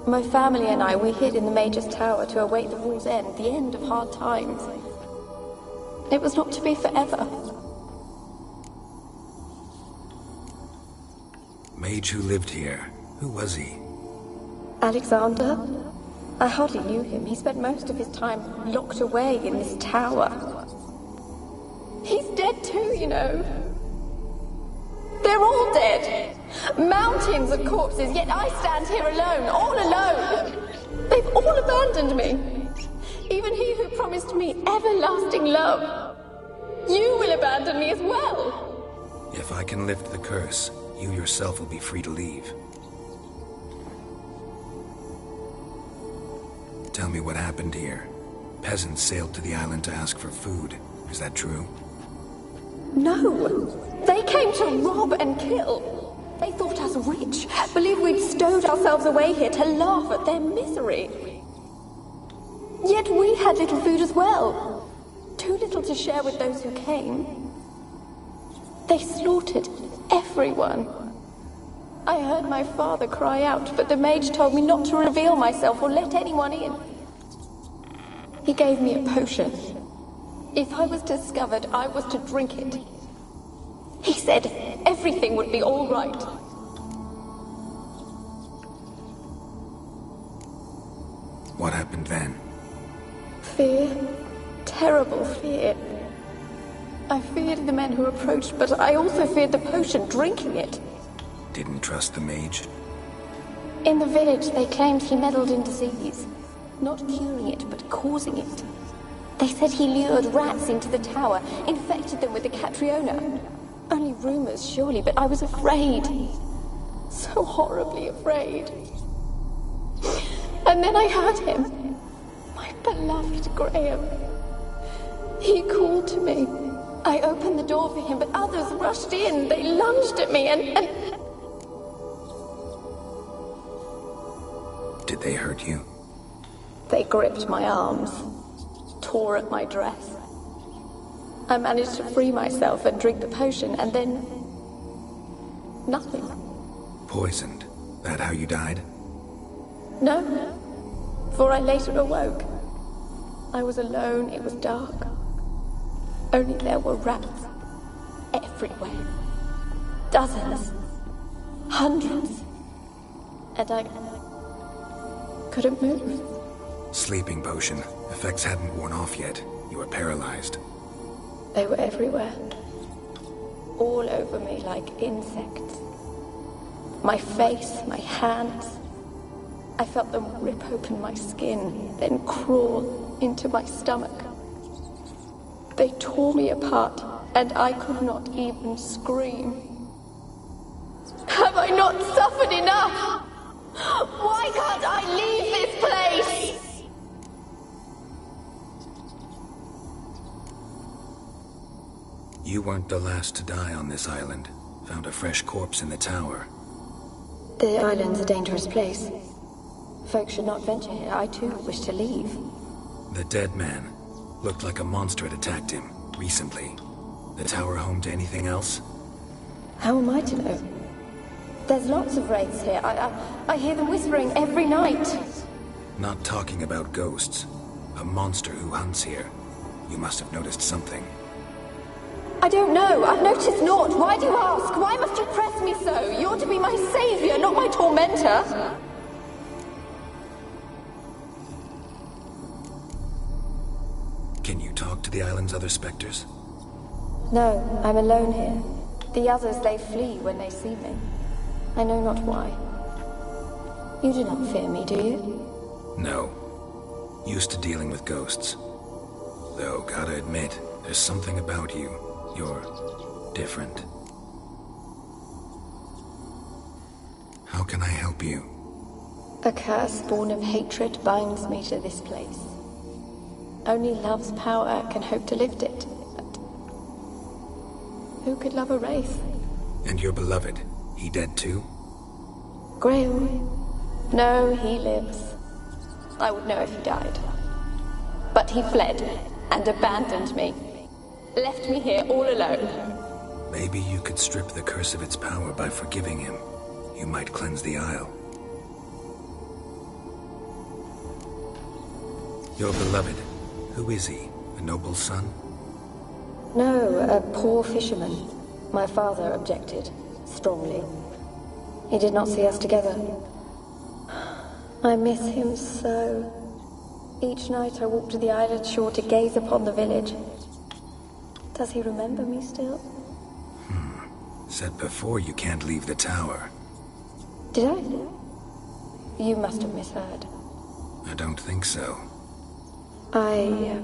N: My family and I, we hid in the Major's Tower to await the war's end, the end of hard times. It was not to be forever.
B: Mage who lived here. Who was he?
N: Alexander? I hardly knew him. He spent most of his time locked away in this tower. He's dead too, you know. They're all dead. Mountains of corpses, yet I stand here alone, all alone. They've all abandoned me. Even he who promised me everlasting love. You will abandon me as well.
B: If I can lift the curse, you yourself will be free to leave. Tell me what happened here. Peasants sailed to the island to ask for food. Is that true?
N: No. They came to rob and kill. They thought us rich, believed we'd stowed ourselves away here to laugh at their misery. Yet we had little food as well. Too little to share with those who came. They slaughtered everyone. I heard my father cry out, but the mage told me not to reveal myself or let anyone in. He gave me a potion. If I was discovered, I was to drink it. He said everything would be all right.
B: What happened then?
N: Fear. Terrible fear. I feared the men who approached, but I also feared the potion, drinking it.
B: Didn't trust the mage?
N: In the village, they claimed he meddled in disease. Not curing it, but causing it. They said he lured rats into the tower, infected them with the Catriona. Only rumors, surely, but I was afraid. So horribly afraid. And then I heard him. My beloved Graham. He called to me. I opened the door for him, but others rushed in. They lunged at me and...
B: Did they hurt you?
N: They gripped my arms, tore at my dress. I managed to free myself and drink the potion, and then... nothing.
B: Poisoned? That how you died?
N: No, for I later awoke. I was alone, it was dark. Only there were rats everywhere. Dozens. Hundreds. And I couldn't move.
B: Sleeping potion. Effects hadn't worn off yet. You were paralyzed.
N: They were everywhere. All over me like insects. My face, my hands. I felt them rip open my skin, then crawl into my stomach. They tore me apart, and I could not even scream. Have I not suffered enough? Why can't I leave this place?
B: You weren't the last to die on this island. Found a fresh corpse in the tower.
N: The island's a dangerous place. Folks should not venture here. I too wish to leave.
B: The dead man. Looked like a monster had attacked him, recently. The tower home to anything else?
N: How am I to know? There's lots of wraiths here. I hear them whispering every night.
B: Not talking about ghosts. A monster who hunts here. You must have noticed something.
N: I don't know. I've noticed naught. Why do you ask? Why must you press me so? You're to be my savior, not my tormentor.
B: Can you talk to the island's other specters?
N: No, I'm alone here. The others, they flee when they see me. I know not why. You do not fear me, do you?
B: No. Used to dealing with ghosts. Though, gotta admit, there's something about you. You're different. How can I help you?
N: A curse born of hatred binds me to this place. Only love's power can hope to lift it. But who could love a wraith?
B: And your beloved, he dead too?
N: Graham? No, he lives. I would know if he died. But he fled and abandoned me. Left me here all alone.
B: Maybe you could strip the curse of its power by forgiving him. You might cleanse the Isle. Your beloved. Who is he? A noble son?
N: No, a poor fisherman. My father objected, strongly. He did not see us together. I miss him so. Each night I walk to the island shore to gaze upon the village. Does he remember me still?
B: Said before you can't leave the tower.
N: Did I? You must have misheard.
B: I don't think so.
N: I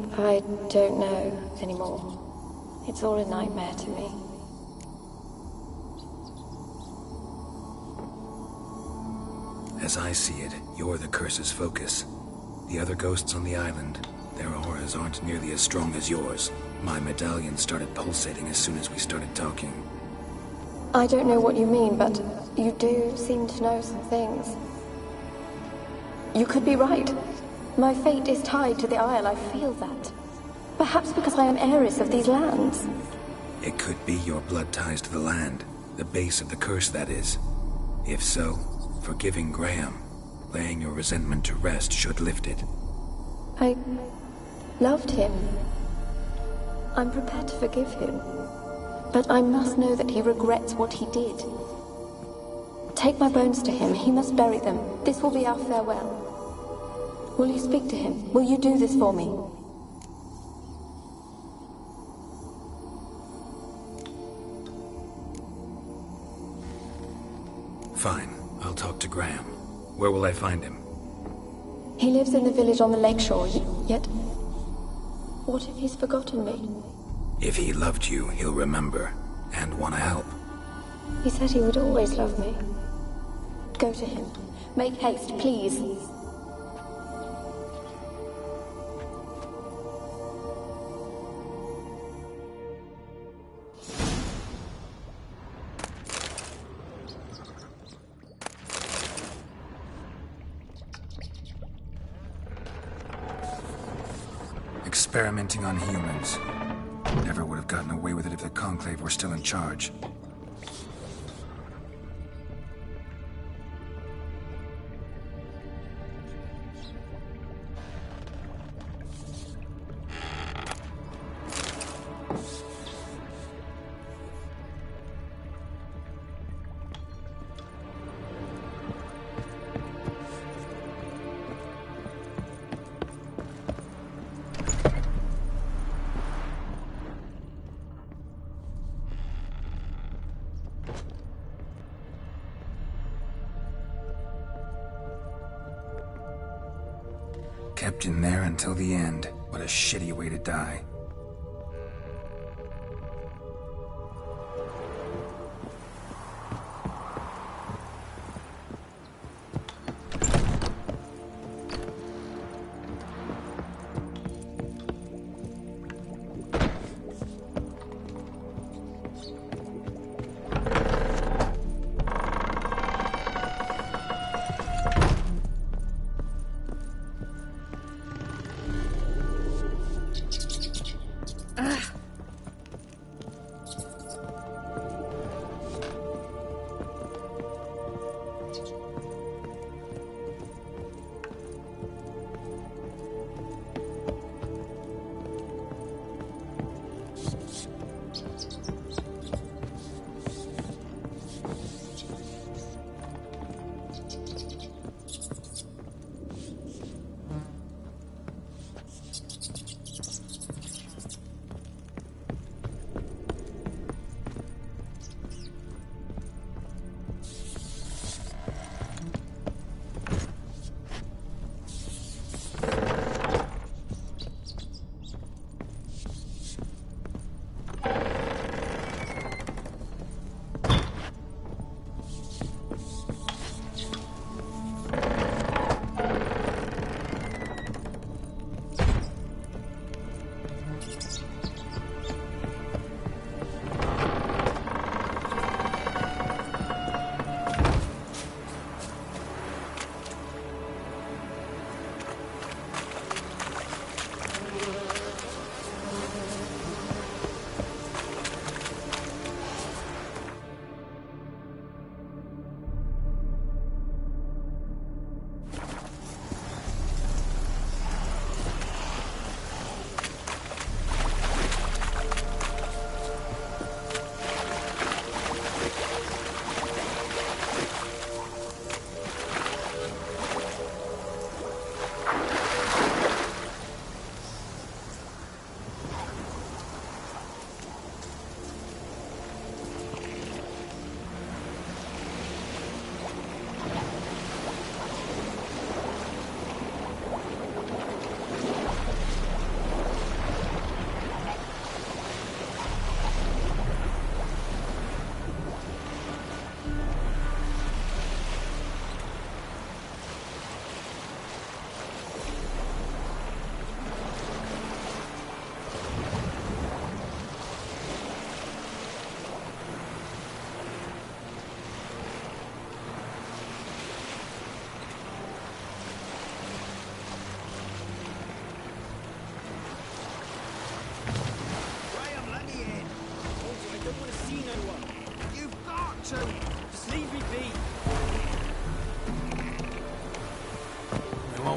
N: don't know anymore. It's all a nightmare to me.
B: As I see it, you're the curse's focus. The other ghosts on the island, their auras aren't nearly as strong as yours. My medallion started pulsating as soon as we started talking.
N: I don't know what you mean, but you do seem to know some things. You could be right. My fate is tied to the Isle, I feel that. Perhaps because I am heiress of these lands.
B: It could be your blood ties to the land, the base of the curse, that is. If so, forgiving Graham, laying your resentment to rest should lift it.
N: I loved him. I'm prepared to forgive him. But I must know that he regrets what he did. Take my bones to him. He must bury them. This will be our farewell. Will you speak to him? Will you do this for me?
B: Fine. I'll talk to Graham. Where will I find him?
N: He lives in the village on the lakeshore, yet... What if he's forgotten me?
B: If he loved you, he'll remember, and want to help.
N: He said he would always love me. Go to him. Make haste, please.
B: Experimenting on humans. Never would have gotten away with it if the Conclave were still in charge. Kept in there until the end. What a shitty way to die.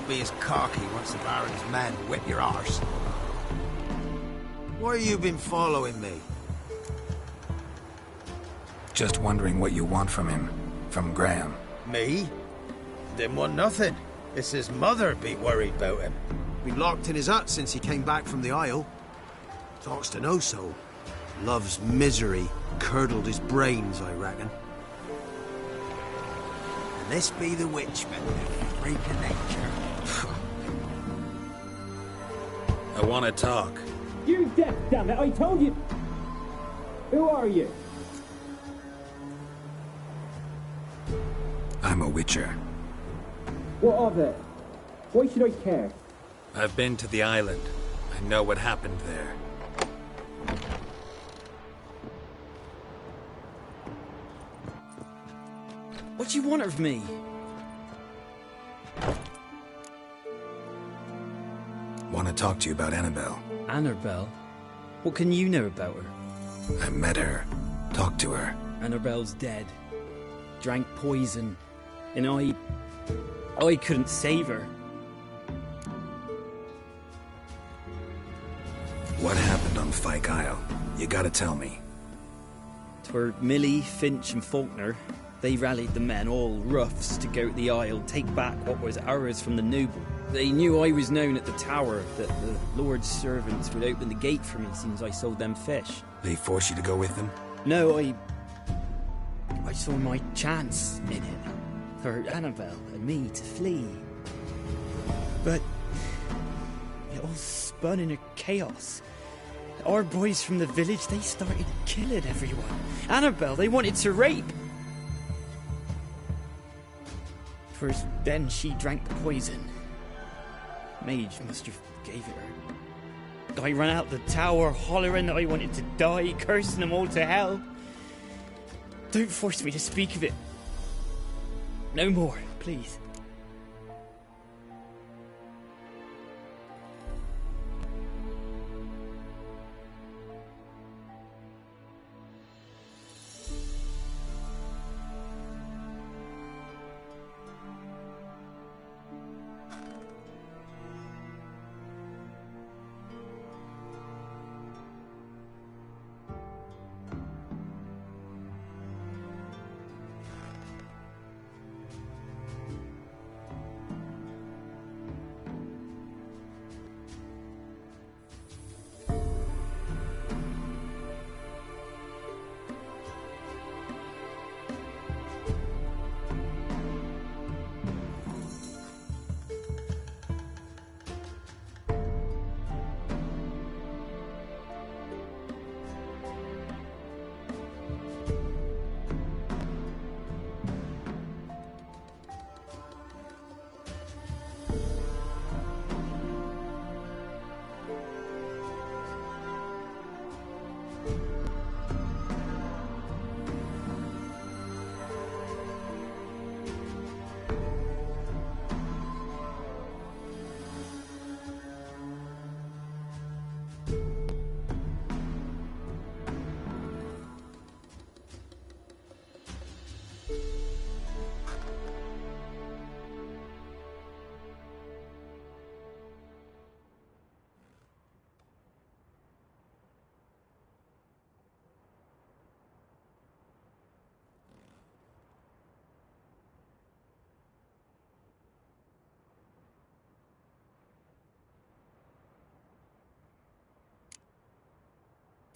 E: be as cocky once the Baron's men whip your arse. Why have you been following me?
B: Just wondering what you want from him. From Graham.
E: Me? Didn't want nothing. It's his mother be worried about him. Been locked in his hut since he came back from the Isle. Talks to no soul. Love's misery curdled his brains, I reckon. And this be the witchman, freak of nature.
B: I want to talk.
O: You're deaf, damn it! I told you! Who are you?
B: I'm a witcher.
O: What of it? Why should I care?
B: I've been to the island. I know what happened there.
P: What do you want of me?
B: Want to talk to you about Annabelle.
P: Annabelle? What can you know about her?
B: I met her. Talked to her.
P: Annabelle's dead. Drank poison. And I couldn't save her.
B: What happened on Fyke Isle? You gotta tell me.
P: Twere Millie, Finch and Faulkner. They rallied the men, all roughs, to go to the Isle, take back what was ours from the noble. They knew I was known at the tower, that the Lord's servants would open the gate for me since I sold them fish.
B: They force you to go with them?
P: No, I saw my chance in it. For Annabelle and me to flee. But it all spun in a chaos. Our boys from the village, they started killing everyone. Annabelle, they wanted to rape. First, then she drank the poison. Mage must have gave it her. I ran out the tower, hollering that I wanted to die, cursing them all to hell. Don't force me to speak of it. No more, please.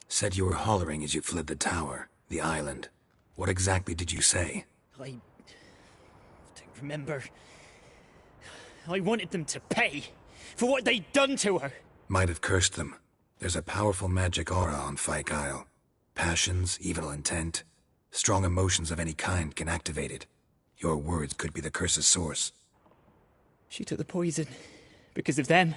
B: Said you were hollering as you fled the tower, the island. What exactly did you say?
P: I don't remember. I wanted them to pay for what they'd done to her.
B: Might have cursed them. There's a powerful magic aura on Fyke Isle. Passions, evil intent, strong emotions of any kind can activate it. Your words could be the curse's source.
P: She took the poison because of them.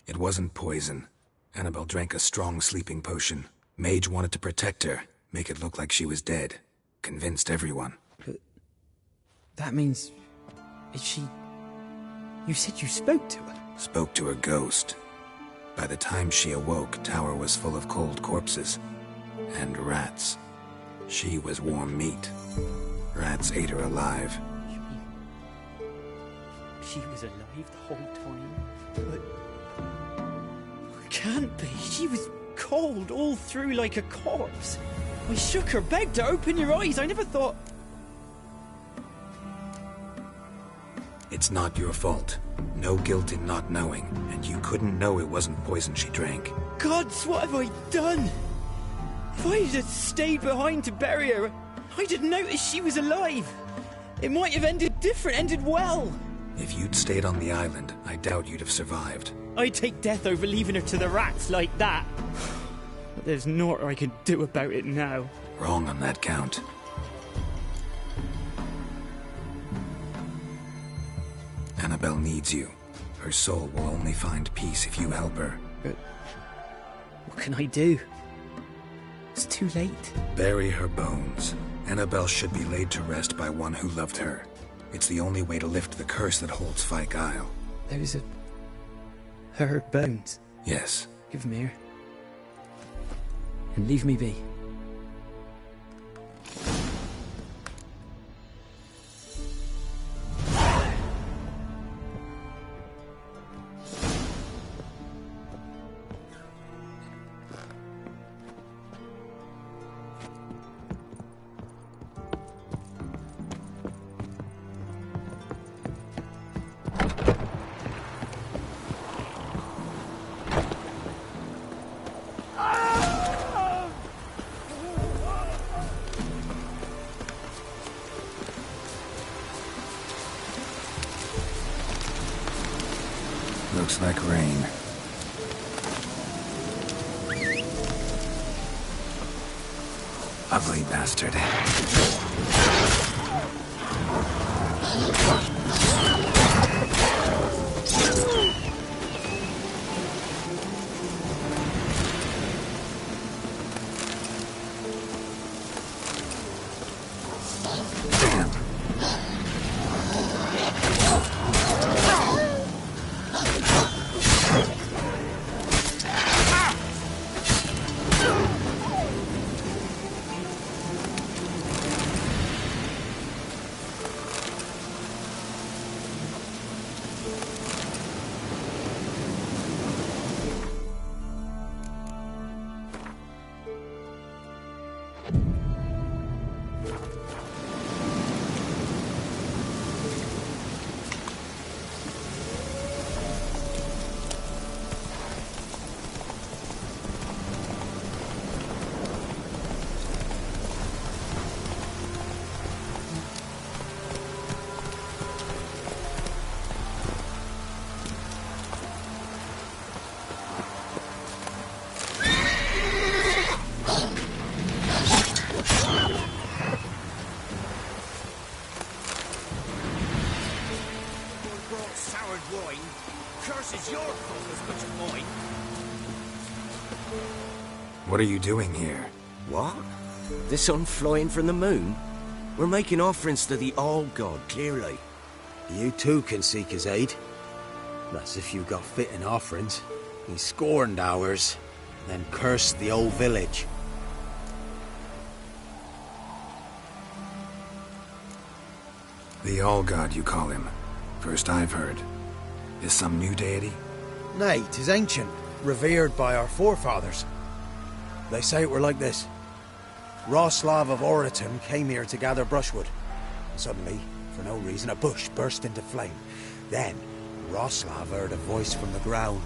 B: It wasn't poison. Annabelle drank a strong sleeping potion. Mage wanted to protect her, make it look like she was dead. Convinced everyone.
P: But that means... is she... You said you spoke to her?
B: Spoke to her ghost. By the time she awoke, Tower was full of cold corpses. And rats. She was warm meat. Rats ate her alive.
P: She was alive the whole time? But... Can't be. She was cold all through like a corpse. I shook her, begged her, open your eyes. I never thought...
B: It's not your fault. No guilt in not knowing, and you couldn't know it wasn't poison she drank.
P: Gods, what have I done? If I had stayed behind to bury her, I'd have noticed she was alive. It might have ended different, ended well.
B: If you'd stayed on the island, I doubt you'd have survived.
P: I'd take death over leaving her to the rats like that. But there's naught I can do about it now.
B: Wrong on that count. Annabelle needs you. Her soul will only find peace if you help her.
P: But what can I do? It's too late.
B: Bury her bones. Annabelle should be laid to rest by one who loved her. It's the only way to lift the curse that holds Fyke Isle.
P: There's her bones.
B: Yes.
P: Give them here. And leave me be.
B: Looks like rain. Ugly bastard. What are you doing here?
C: What? The sun flying from the moon? We're making offerings to the All-God, clearly.
E: You too can seek his aid. That's if you got fitting offerings. He scorned ours, then cursed the old village.
B: The All-God, you call him. First I've heard. Is some new deity?
E: Nay, 'tis ancient, revered by our forefathers. They say it were like this. Roslav of Oriton came here to gather brushwood. Suddenly, for no reason, a bush burst into flame. Then, Roslav heard a voice from the ground,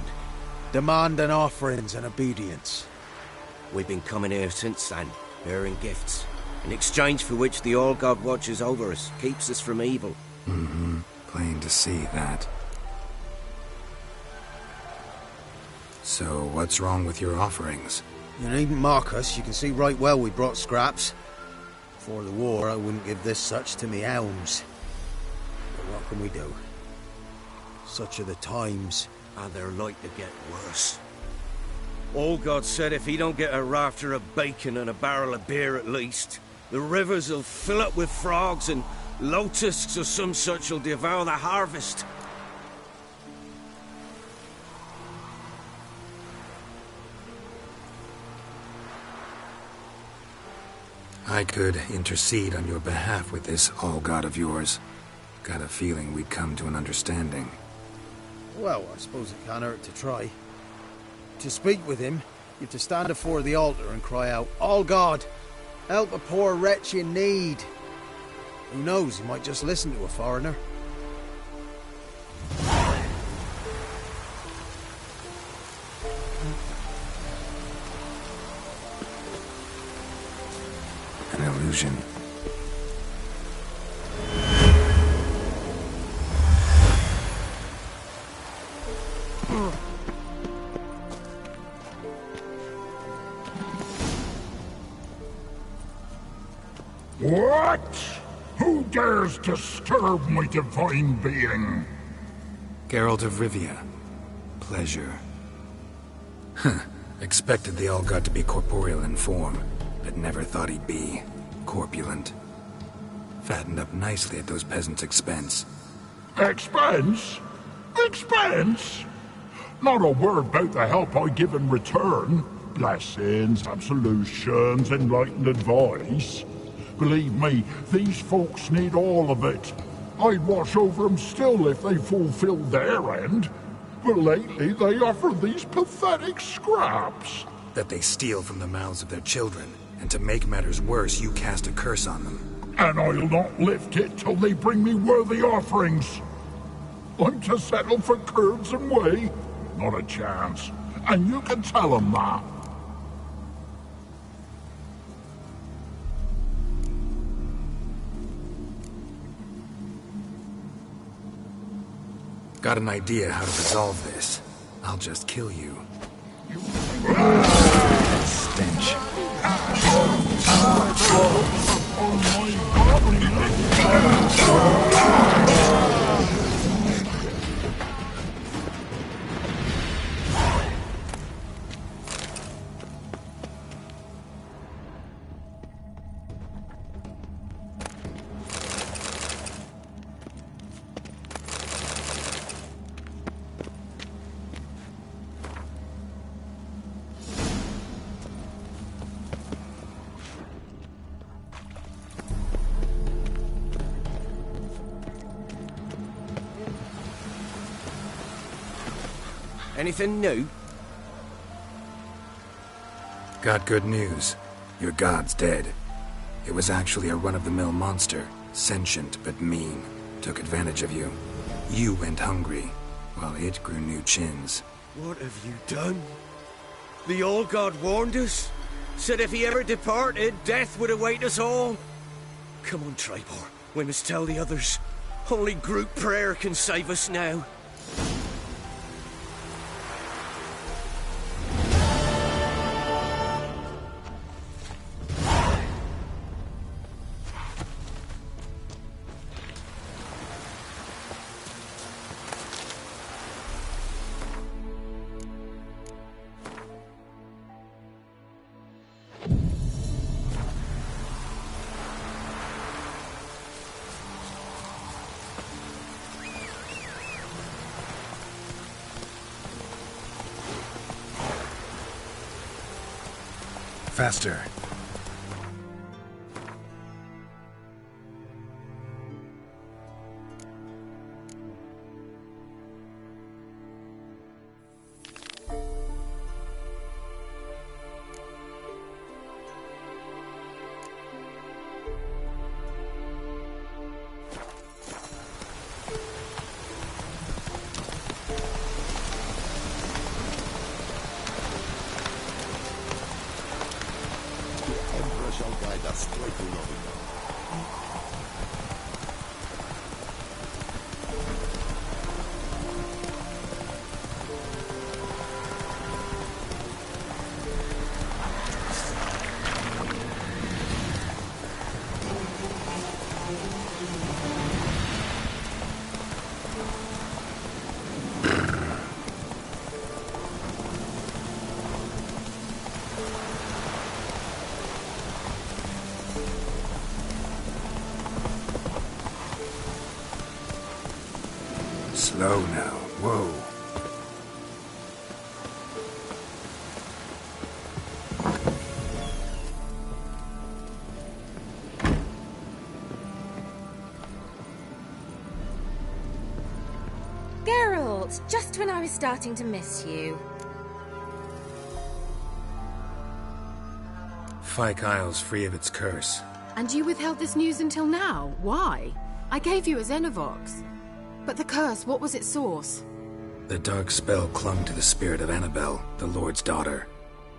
E: demanding offerings and obedience.
C: We've been coming here since then, bearing gifts, in exchange for which the All-God watches over us, keeps us from evil.
B: Mm-hmm. Plain to see that. So, what's wrong with your offerings?
E: You needn't mock us, you can see right well we brought scraps. Before the war, I wouldn't give this such to me elms. But what can we do? Such are the times.
C: And they're like to get worse. All-God said if he don't get a rafter of bacon and a barrel of beer at least, the rivers will fill up with frogs and locusts or some such will devour the harvest.
B: I could intercede on your behalf with this all-god of yours. Got a feeling we'd come to an understanding.
E: Well, I suppose it can't hurt to try. To speak with him, you have to stand before the altar and cry out, "All God, help a poor wretch in need." Who knows, he might just listen to a foreigner.
B: An illusion.
Q: What? Who dares disturb my divine being?
B: Geralt of Rivia. Pleasure. Expected the all-god to be corporeal in form, but never thought he'd be corpulent. Fattened up nicely at those peasants' expense.
Q: Expense? Expense? Not a word about the help I give in return. Blessings, absolutions, enlightened advice. Believe me, these folks need all of it. I'd watch over them still if they fulfilled their end. But lately they offer these pathetic scraps.
B: That they steal from the mouths of their children, and to make matters worse, you cast a curse on them.
Q: And I'll not lift it till they bring me worthy offerings. I'm to settle for curds and whey? Not a chance. And you can tell them that.
B: Got an idea how to resolve this. I'll just kill you. Stench.
E: Anything new?
B: Got good news. Your god's dead. It was actually a run-of-the-mill monster, sentient but mean. Took advantage of you. You went hungry, while it grew new chins.
E: What have you done? The All God warned us. Said if he ever departed, death would await us all. Come on, Tribor. We must tell the others. Only group prayer can save us now.
B: Faster. Slow now. Whoa.
G: fault, just when I was starting to miss you.
B: Fyke Isle's free of its curse.
G: And you withheld this news until now? Why? I gave you a Xenovox. But the curse, what was its source?
B: The dark spell clung to the spirit of Annabelle, the Lord's daughter.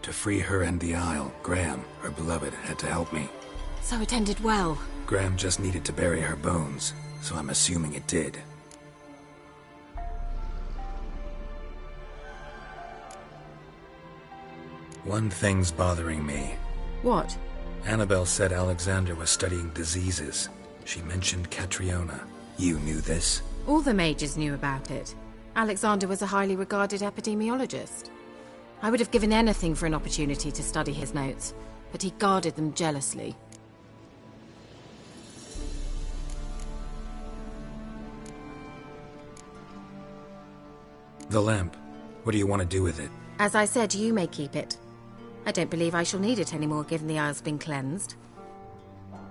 B: To free her and the Isle, Graham, her beloved, had to help me.
G: So it ended well.
B: Graham just needed to bury her bones, so I'm assuming it did. One thing's bothering me.
G: What?
B: Annabelle said Alexander was studying diseases. She mentioned Catriona. You knew this?
G: All the mages knew about it. Alexander was a highly regarded epidemiologist. I would have given anything for an opportunity to study his notes, but he guarded them jealously.
B: The lamp. What do you want to do with it?
G: As I said, you may keep it. I don't believe I shall need it anymore, given the Isle's been cleansed.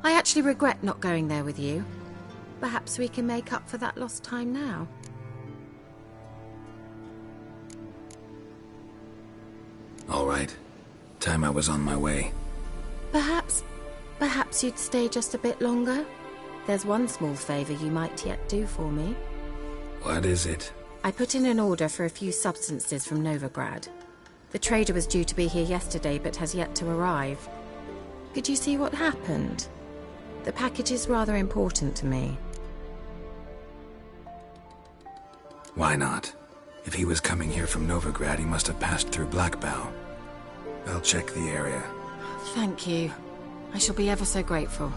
G: I actually regret not going there with you. Perhaps we can make up for that lost time now.
B: All right. Time I was on my way.
G: Perhaps you'd stay just a bit longer? There's one small favor you might yet do for me.
B: What is it?
G: I put in an order for a few substances from Novigrad. The trader was due to be here yesterday, but has yet to arrive. Could you see what happened? The package is rather important to me.
B: Why not? If he was coming here from Novigrad, he must have passed through Blackbow. I'll check the area.
G: Thank you. I shall be ever so grateful.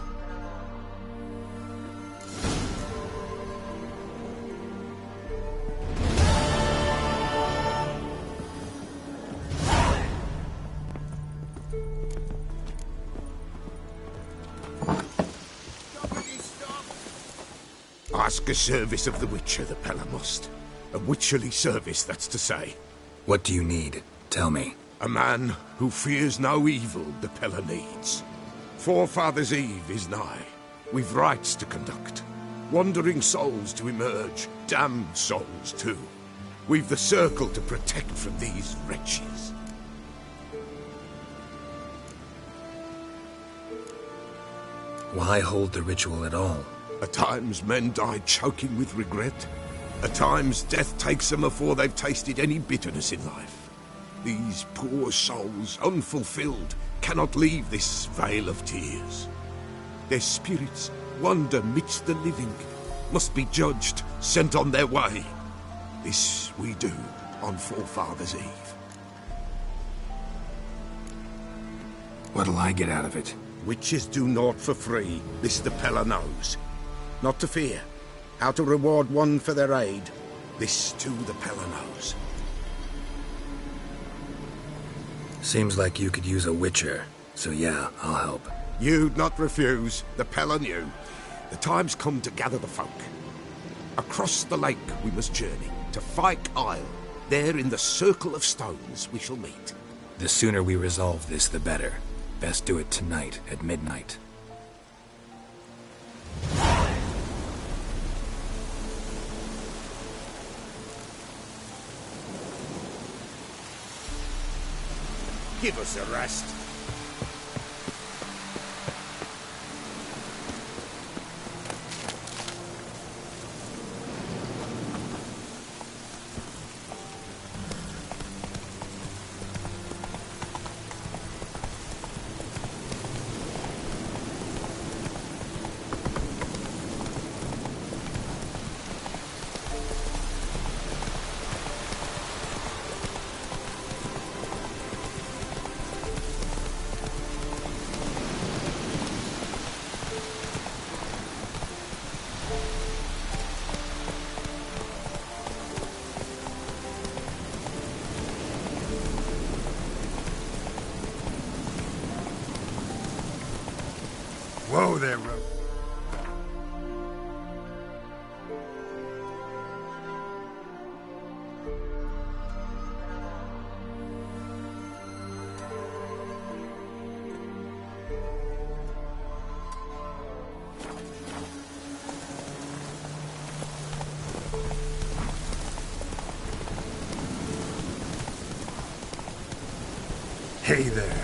J: Ask a service of the Witcher, the Pella must. A witcherly service, that's to say.
B: What do you need? Tell me.
J: A man who fears no evil the Pella needs. Forefathers' Eve is nigh. We've rites to conduct. Wandering souls to emerge. Damned souls, too. We've the circle to protect from these wretches.
B: Why hold the ritual at all?
J: At times men die choking with regret. At times death takes them before they've tasted any bitterness in life. These poor souls, unfulfilled, cannot leave this vale of tears. Their spirits wander midst the living, must be judged, sent on their way. This we do on Forefathers' Eve.
B: What'll I get out of it?
J: Witches do naught for free, this the Pella knows. Not to fear. How to reward one for their aid, this too the Pella knows.
B: Seems like you could use a witcher, so yeah, I'll help.
J: You'd not refuse, the Pella knew. The time's come to gather the folk. Across the lake we must journey, to Fyke Isle. There in the circle of stones we shall meet.
B: The sooner we resolve this, the better. Best do it tonight at midnight.
J: Give us a rest.
K: Whoa there, Roach.
B: Hey there.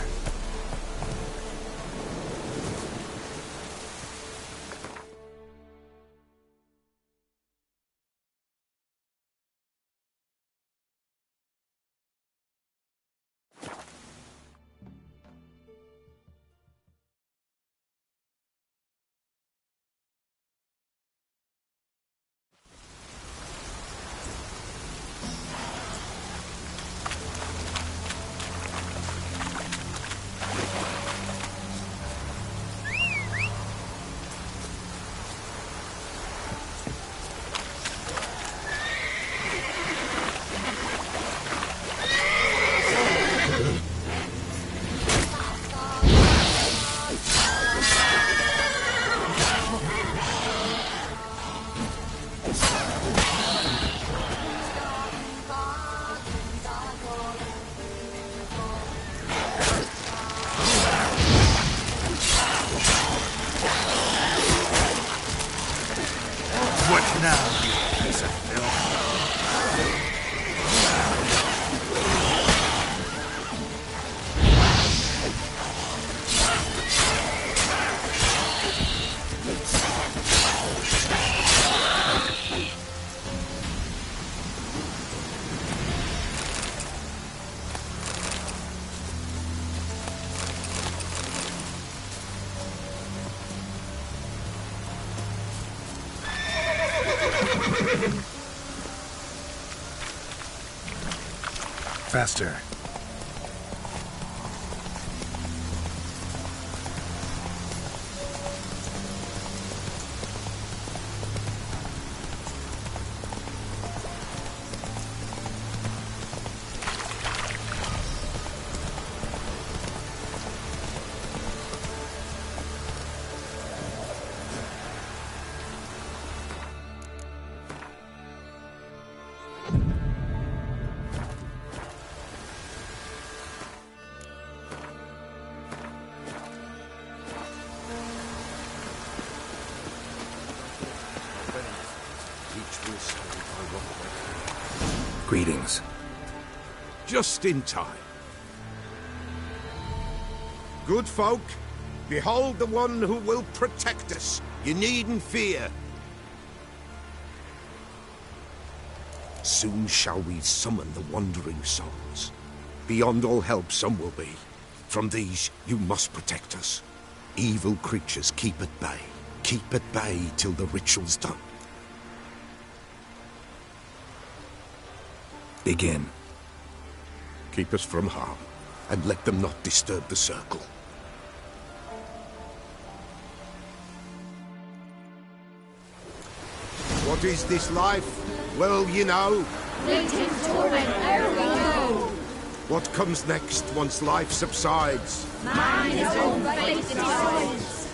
K: What now, you piece of filth?
B: Faster. Greetings.
J: Just in time. Good folk, behold the one who will protect us. You needn't fear. Soon shall we summon the wandering souls. Beyond all help some will be. From these you must protect us. Evil creatures keep at bay. Keep at bay till the ritual's done.
B: Begin.
J: Keep us from harm, and let them not disturb the circle. What is this life? Well, you know.
N: Fleeting torment, ere we go.
J: What comes next once life subsides?
N: Man his own fate decides.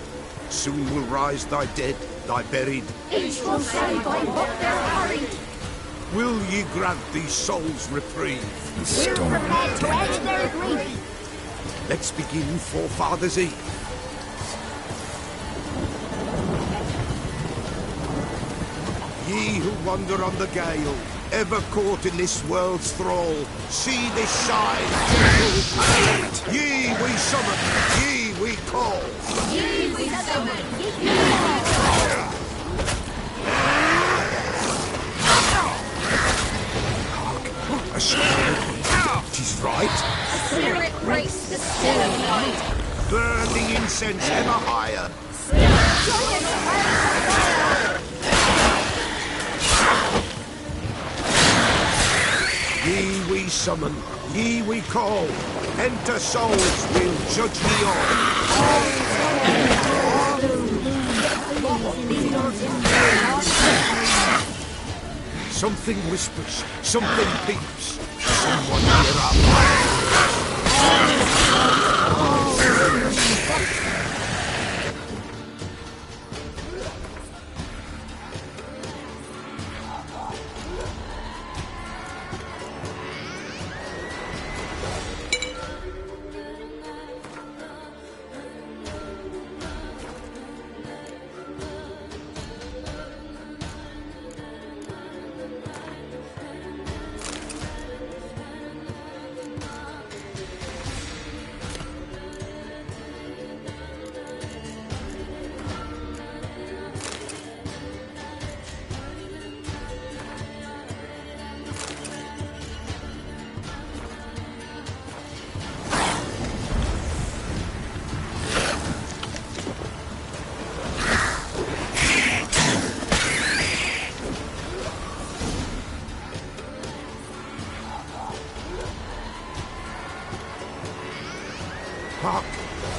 J: Soon will rise thy dead, thy buried.
N: Each will say by what they're harried.
J: Will ye grant these souls reprieve?
N: We're prepared to end their grief.
J: Let's begin Forefathers' Eve. Ye who wander on the gale, ever caught in this world's thrall, see this sign. Ye we summon, ye we call.
N: Ye we summon, ye we call.
J: A spirit. 'Tis right.
N: A spirit breaks the still night.
J: Burn the incense ever higher. Ye we summon, ye we call. Enter souls, we'll judge ye all. Something whispers, something peeps. Someone hear our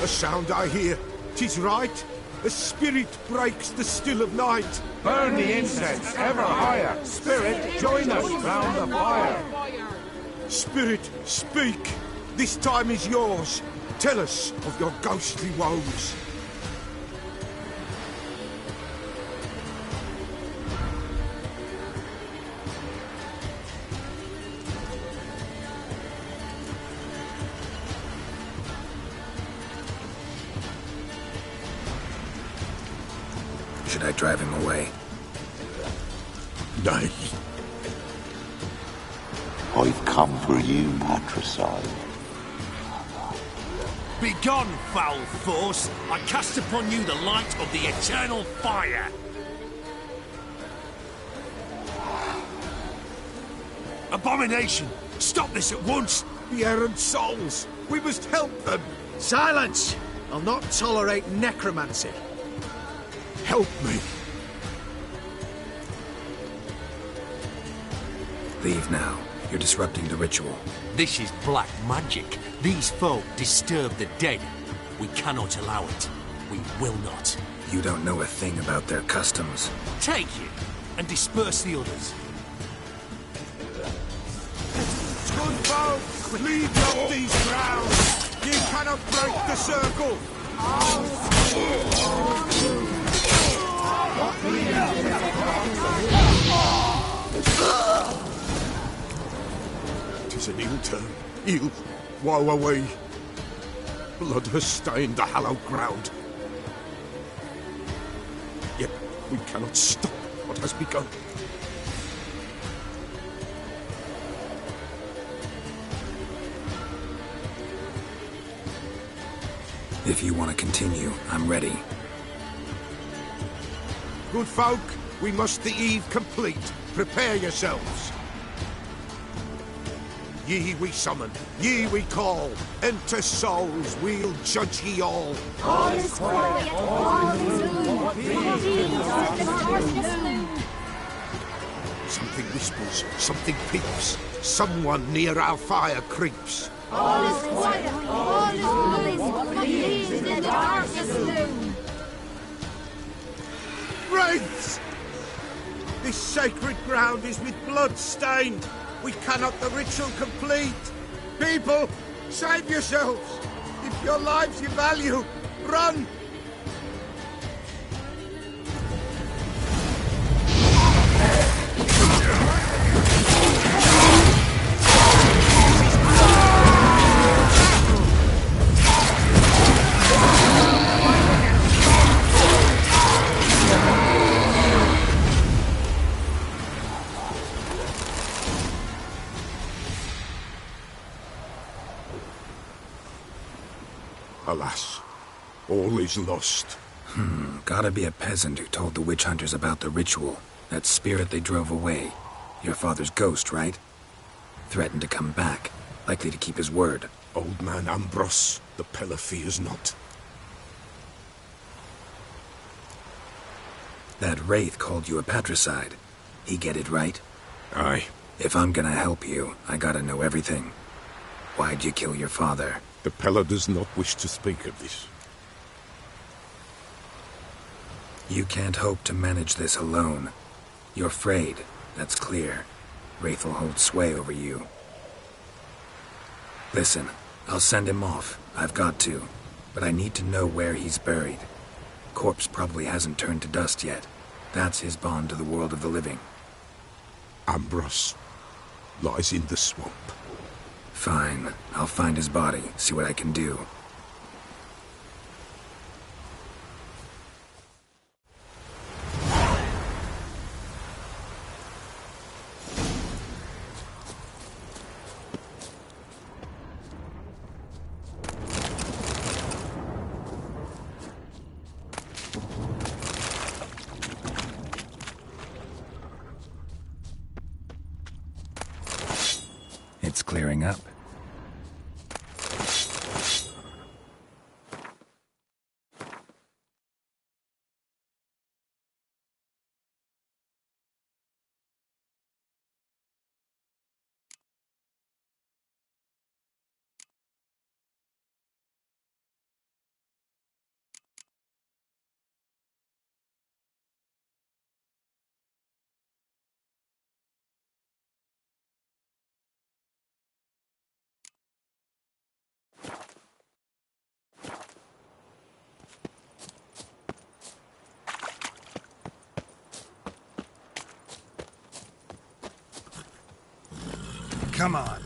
J: a sound I hear. 'Tis right. A spirit breaks the still of night.
M: Burn the incense ever higher. Spirit, join us round the fire.
J: Spirit, speak. This time is yours. Tell us of your ghostly woes.
B: Should I drive him away?
J: Nay.
R: I've come for you, patricide.
A: Begone, foul force! I cast upon you the light of the eternal fire! Abomination! Stop this at once!
J: The errant souls! We must help them!
H: Silence! I'll not tolerate necromancy.
J: Help me!
B: Leave now. You're disrupting the ritual.
A: This is black magic. These folk disturb the dead. We cannot allow it. We will not.
B: You don't know a thing about their customs.
A: Take it and disperse the others.
J: Good folk, leave not these grounds! You cannot break the circle! Tis an ill turn. Ill. Woe away. Blood has stained the hallowed ground. Yet we cannot stop what has begun.
B: If you want to continue, I'm ready.
J: Good folk, we must the eve complete. Prepare yourselves. Ye we summon, ye we call. Enter souls, we'll judge ye all.
I: All is quiet, all is
J: Something whispers, something peeps. Someone near our fire creeps.
I: all is quiet, all is bliss, in the darkest gloom.
J: Wraiths! This sacred ground is with blood stained. We cannot the ritual complete. People, save yourselves. If your lives you value, run. Alas, all is lost.
B: Gotta be a peasant who told the witch hunters about the ritual. That spirit they drove away. Your father's ghost, right? Threatened to come back. Likely to keep his word.
J: Old man Ambrose, the Pella fears not.
B: That wraith called you a patricide. He get it right?
J: Aye.
B: If I'm gonna help you, I gotta know everything. Why'd you kill your father?
J: The Pella does not wish to speak of this.
B: You can't hope to manage this alone. You're afraid, that's clear. Wraith will hold sway over you. Listen, I'll send him off. I've got to. But I need to know where he's buried. Corpse probably hasn't turned to dust yet. That's his bond to the world of the living.
J: Ambrose lies in the swamp.
B: Fine. I'll find his body, see what I can do. It's clearing up.
K: Come on.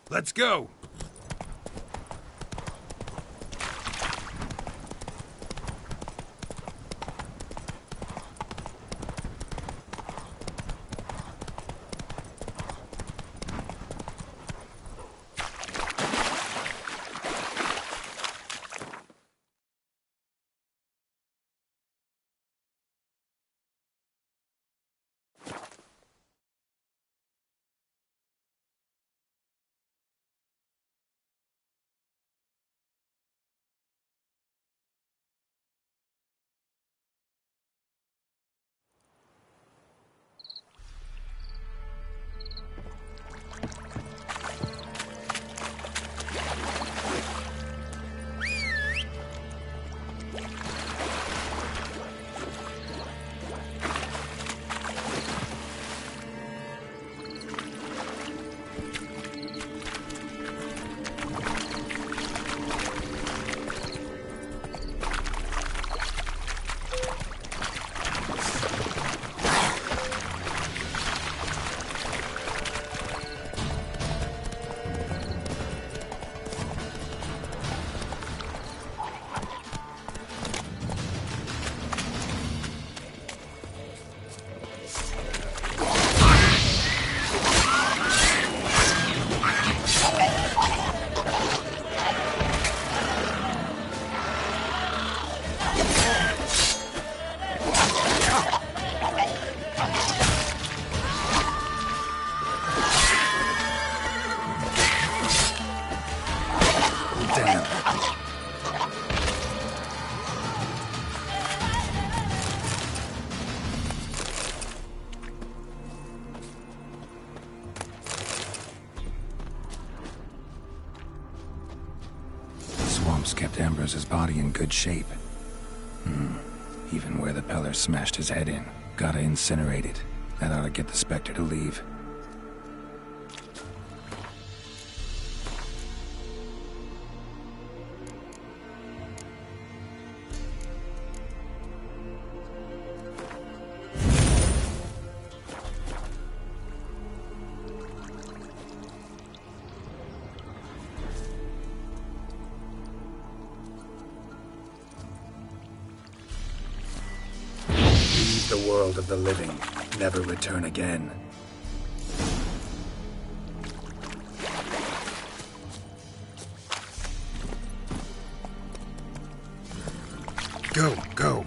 K: Let's go.
B: Kept Ambrose's body in good shape. Even where the Peller smashed his head in. Gotta incinerate it. That ought to get the Spectre to leave. The world of the living, never return again.
K: Go, go.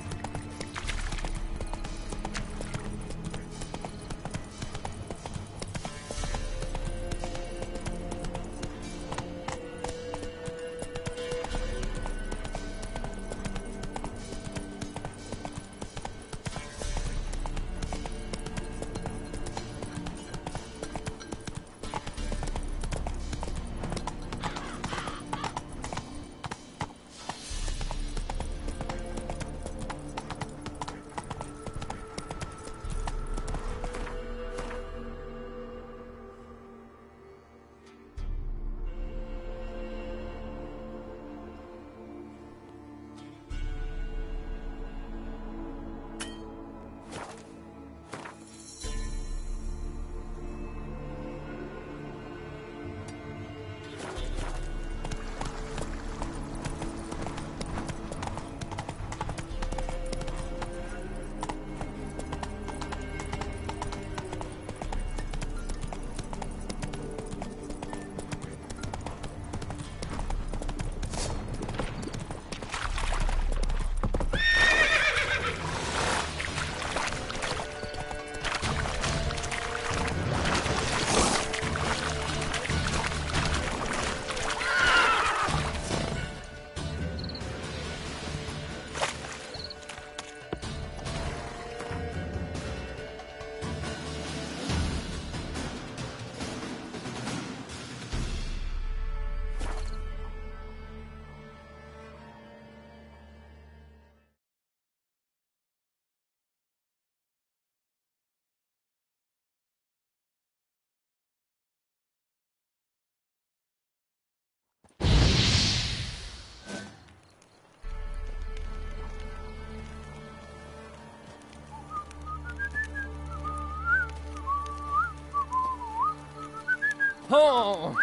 S: Oh.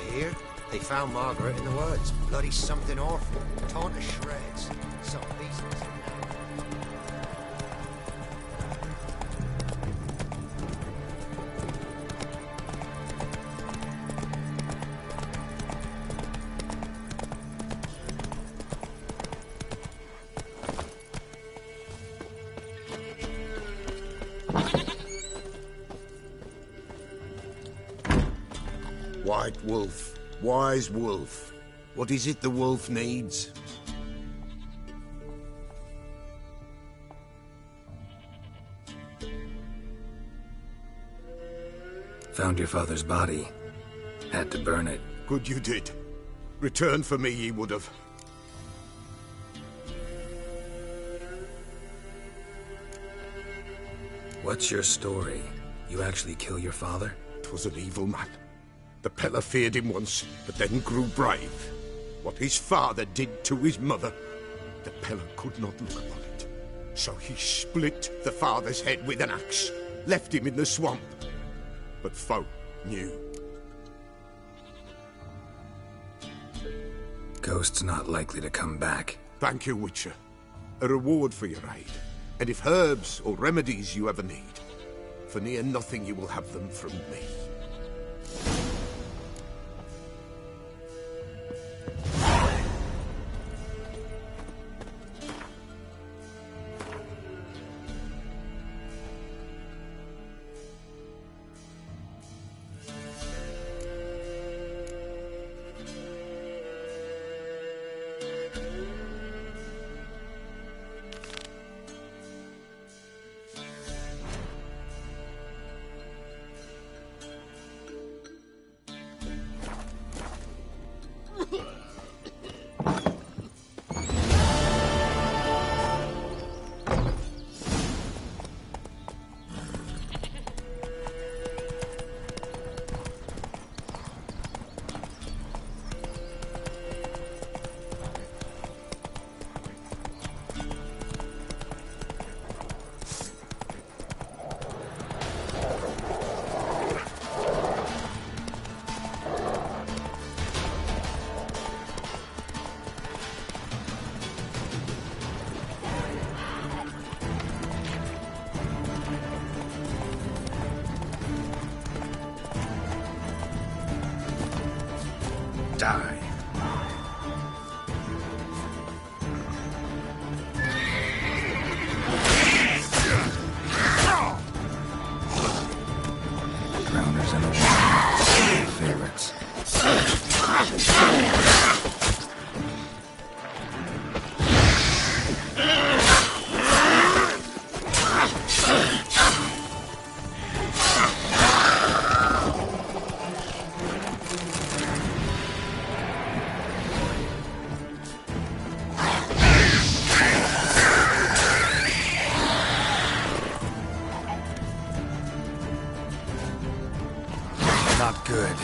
T: Here, they found Margaret in the woods. Bloody something awful. Torn to shreds. Some pieces.
J: White wolf, wise wolf. What is it the wolf needs?
B: Found your father's body. Had to burn it.
J: Good you did. Return for me ye would have.
B: What's your story? You actually kill your father?
J: 'Twas an evil man. The Peller feared him once, but then grew brave. What his father did to his mother, the Peller could not look upon it. So he split the father's head with an axe, left him in the swamp. But folk knew.
B: Ghost's not likely to come back.
J: Thank you, Witcher. A reward for your aid. And if herbs or remedies you ever need, for near nothing you will have them from me.
B: Die. Grounders and favorites. Not good.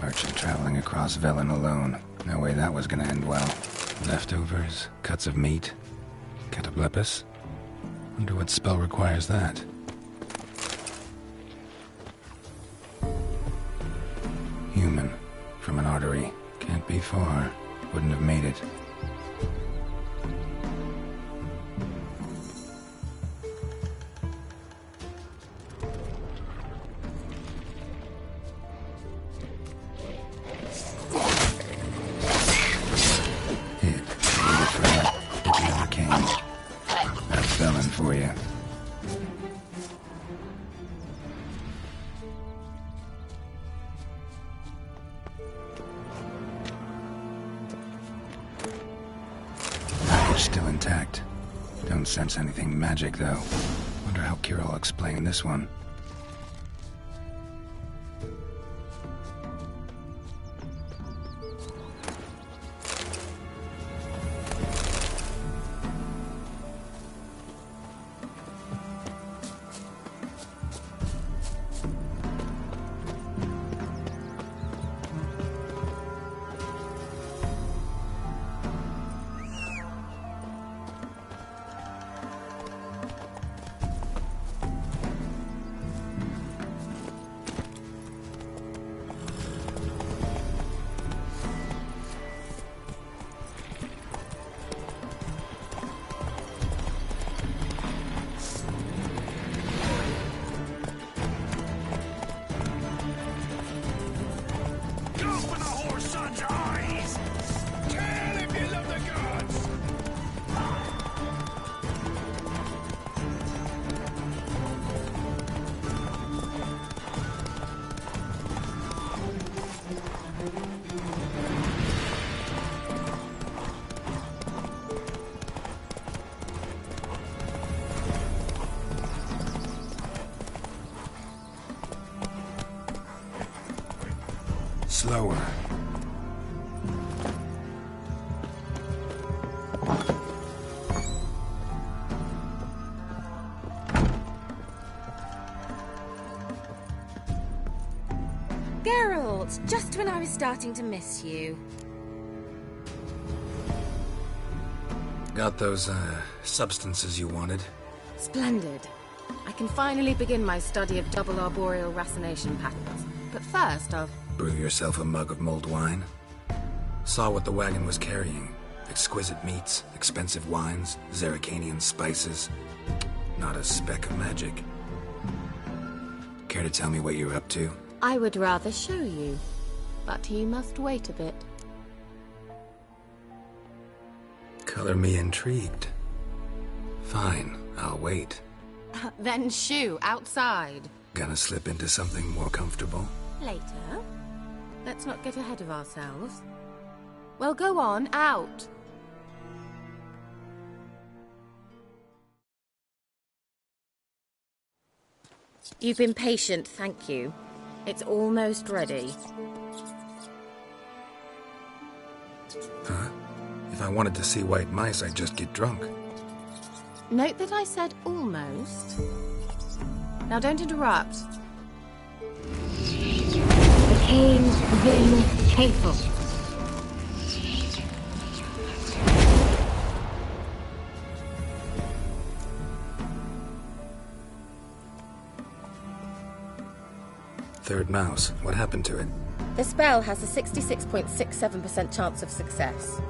B: Merchant traveling across Velen alone. No way that was gonna end well. Leftovers, cuts of meat, cataplepis. Wonder what spell requires that. Human, from an artery. Can't be far. Wouldn't have made it. For you. Package still intact. Don't sense anything magic, though. Wonder how Kira will explain this one. Slower.
G: Geralt, just when I was starting to miss you.
B: Got those, substances you wanted?
G: Splendid. I can finally begin my study of double arboreal racination patterns. But first, I'll...
B: Brew yourself a mug of mulled wine? Saw what the wagon was carrying. Exquisite meats, expensive wines, Zerrikanian spices. Not a speck of magic. Care to tell me what you're up to?
G: I would rather show you, but you must wait a bit.
B: Color me intrigued. Fine, I'll wait.
G: Then shoo, outside.
B: Gonna slip into something more comfortable?
G: Later. Let's not get ahead of ourselves. Well, go on, out. You've been patient, thank you. It's almost ready.
B: Huh? If I wanted to see white mice, I'd just get drunk.
G: Note that I said almost. Now don't interrupt.
N: Became very faithful.
B: Third mouse. What happened to it?
G: The spell has a 66.67% chance of success.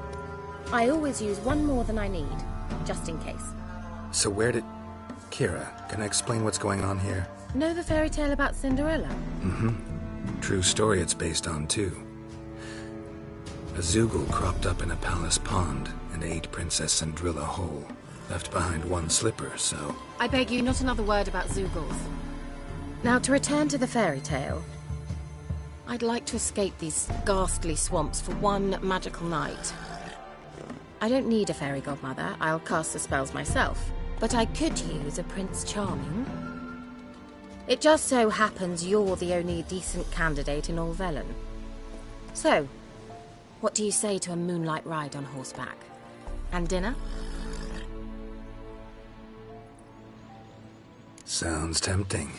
G: I always use one more than I need, just in case.
B: So where did... Kira, can I explain what's going on here?
G: Know the fairy tale about Cinderella?
B: Mm-hmm. True story it's based on, too. A Zoogle cropped up in a palace pond and ate Princess Cinderella whole. Left behind one slipper, so...
G: I beg you, not another word about Zoogles. Now, to return to the fairy tale. I'd like to escape these ghastly swamps for one magical night. I don't need a fairy godmother, I'll cast the spells myself. But I could use a Prince Charming. It just so happens you're the only decent candidate in all Velen. So, what do you say to a moonlight ride on horseback? And dinner?
B: Sounds tempting.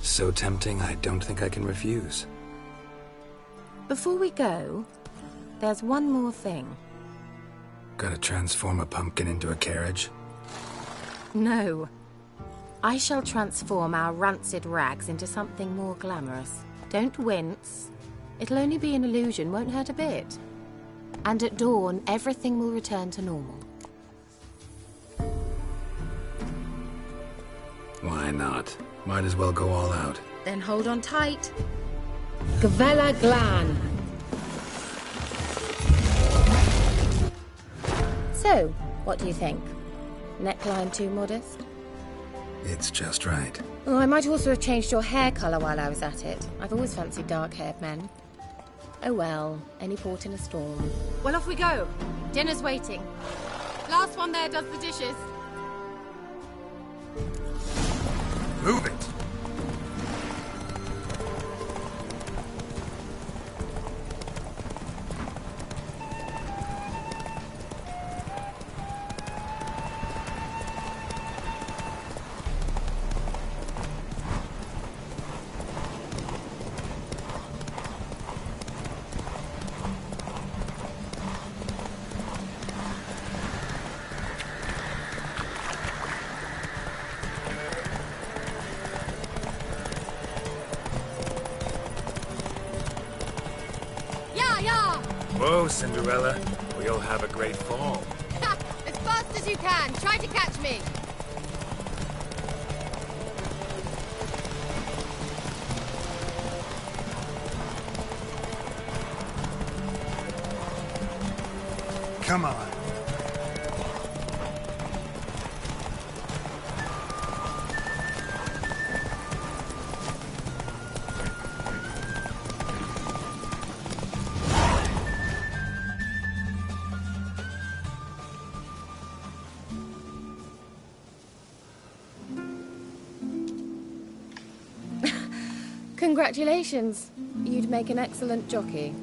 B: So tempting, I don't think I can refuse.
G: Before we go, there's one more thing.
B: Gotta transform a pumpkin into a carriage?
G: No. I shall transform our rancid rags into something more glamorous. Don't wince. It'll only be an illusion, won't hurt a bit. And at dawn, everything will return to normal.
B: Why not? Might as well go all out.
G: Then hold on tight. Gavella Glan. So, what do you think? Neckline too modest?
B: It's just right.
G: Oh, I might also have changed your hair colour while I was at it. I've always fancied dark-haired men. Oh well, any port in a storm. Well, off we go. Dinner's waiting. Last one there does the dishes.
B: Move it! Whoa, Cinderella. We'll have a great fall.
D: As fast as you can. Try to catch me.
B: Come on.
G: Congratulations. You'd make an excellent jockey.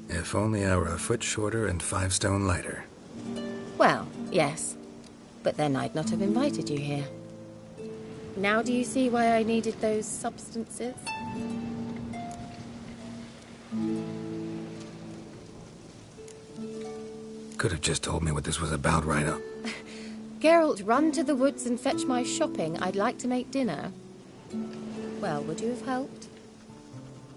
B: If only I were a foot shorter and 5 stone lighter.
G: Well, yes. But then I'd not have invited you here. Now do you see why I needed those substances?
B: Could have just told me what this was about right up.
G: Geralt, run to the woods and fetch my shopping. I'd like to make dinner. Well, would you have helped?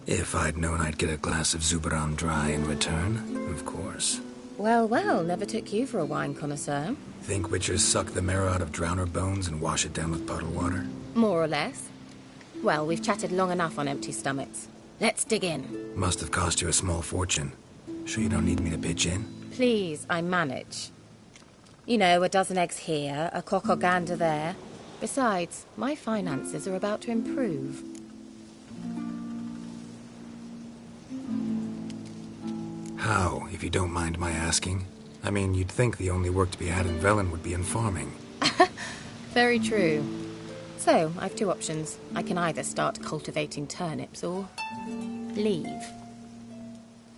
B: If I'd known I'd get a glass of Zubaram dry in return, of course.
G: Well, well, never took you for a wine connoisseur.
B: Think witchers suck the marrow out of drowner bones and wash it down with puddle water?
G: More or less. Well, we've chatted long enough on empty stomachs. Let's dig in.
B: Must have cost you a small fortune. Sure you don't need me to pitch in?
G: Please, I manage. You know, a dozen eggs here, a cock or gander there. Besides, my finances are about to improve.
B: How, if you don't mind my asking? I mean, you'd think the only work to be had in Velen would be in farming.
G: Very true. So, I've 2 options. I can either start cultivating turnips or leave.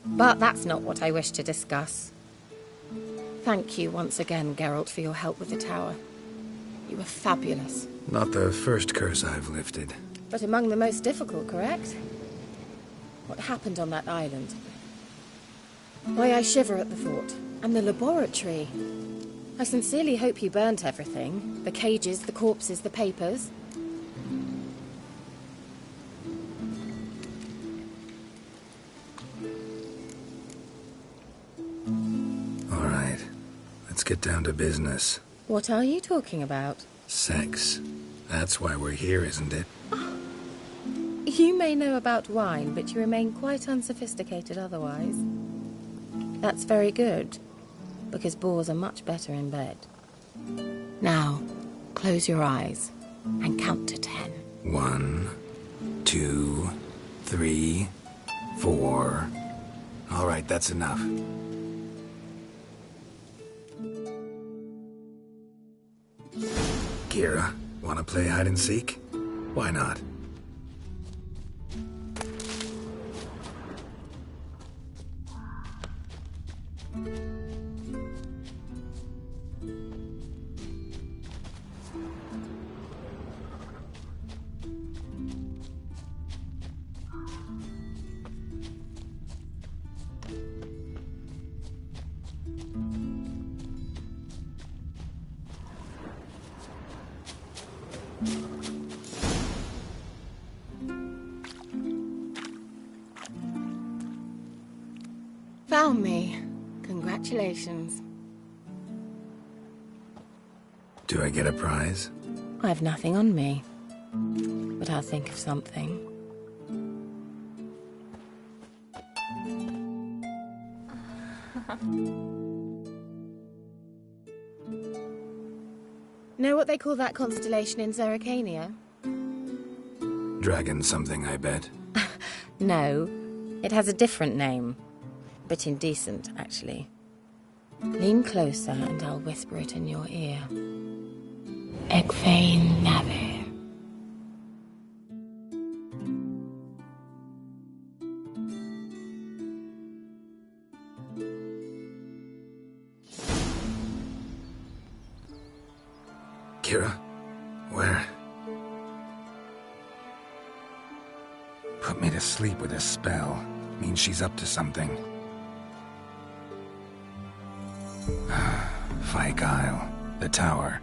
G: But that's not what I wish to discuss. Thank you once again, Geralt, for your help with the tower. You were fabulous.
B: Not the first curse I've lifted.
G: But among the most difficult, correct? What happened on that island? Why, I shiver at the thought. And the laboratory. I sincerely hope you burnt everything. The cages, the corpses, the papers.
B: All right. Let's get down to business.
G: What are you talking about?
B: Sex. That's why we're here, isn't it?
G: You may know about wine, but you remain quite unsophisticated otherwise. That's very good, because boars are much better in bed. Now, close your eyes and count to 10.
B: 1, 2, 3, 4. All right, that's enough. Kira, wanna play hide and seek? Why not?
G: found me. Congratulations.
B: Do I get a prize?
G: I've nothing on me, but I'll think of something. Know what they call that constellation in Zerrikania?
B: Dragon something, I bet.
G: No, it has a different name. Bit indecent, actually. Lean closer and I'll whisper it in your ear. Egfain Navi.
B: Kira? Where? Put me to sleep with a spell. Means she's up to something. Fyke Isle. The tower.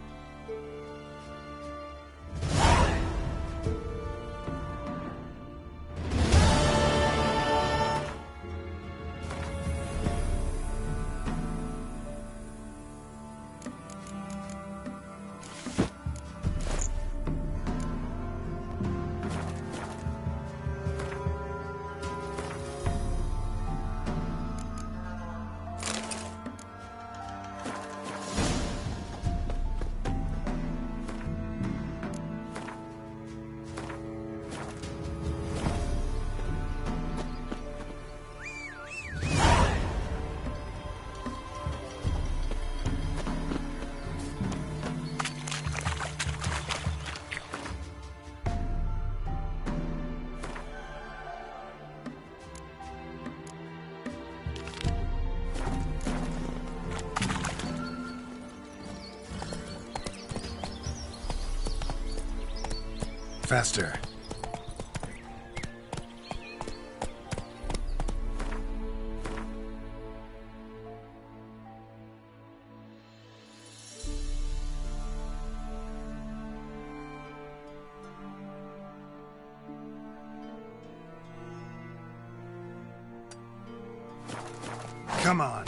B: Faster. Come on.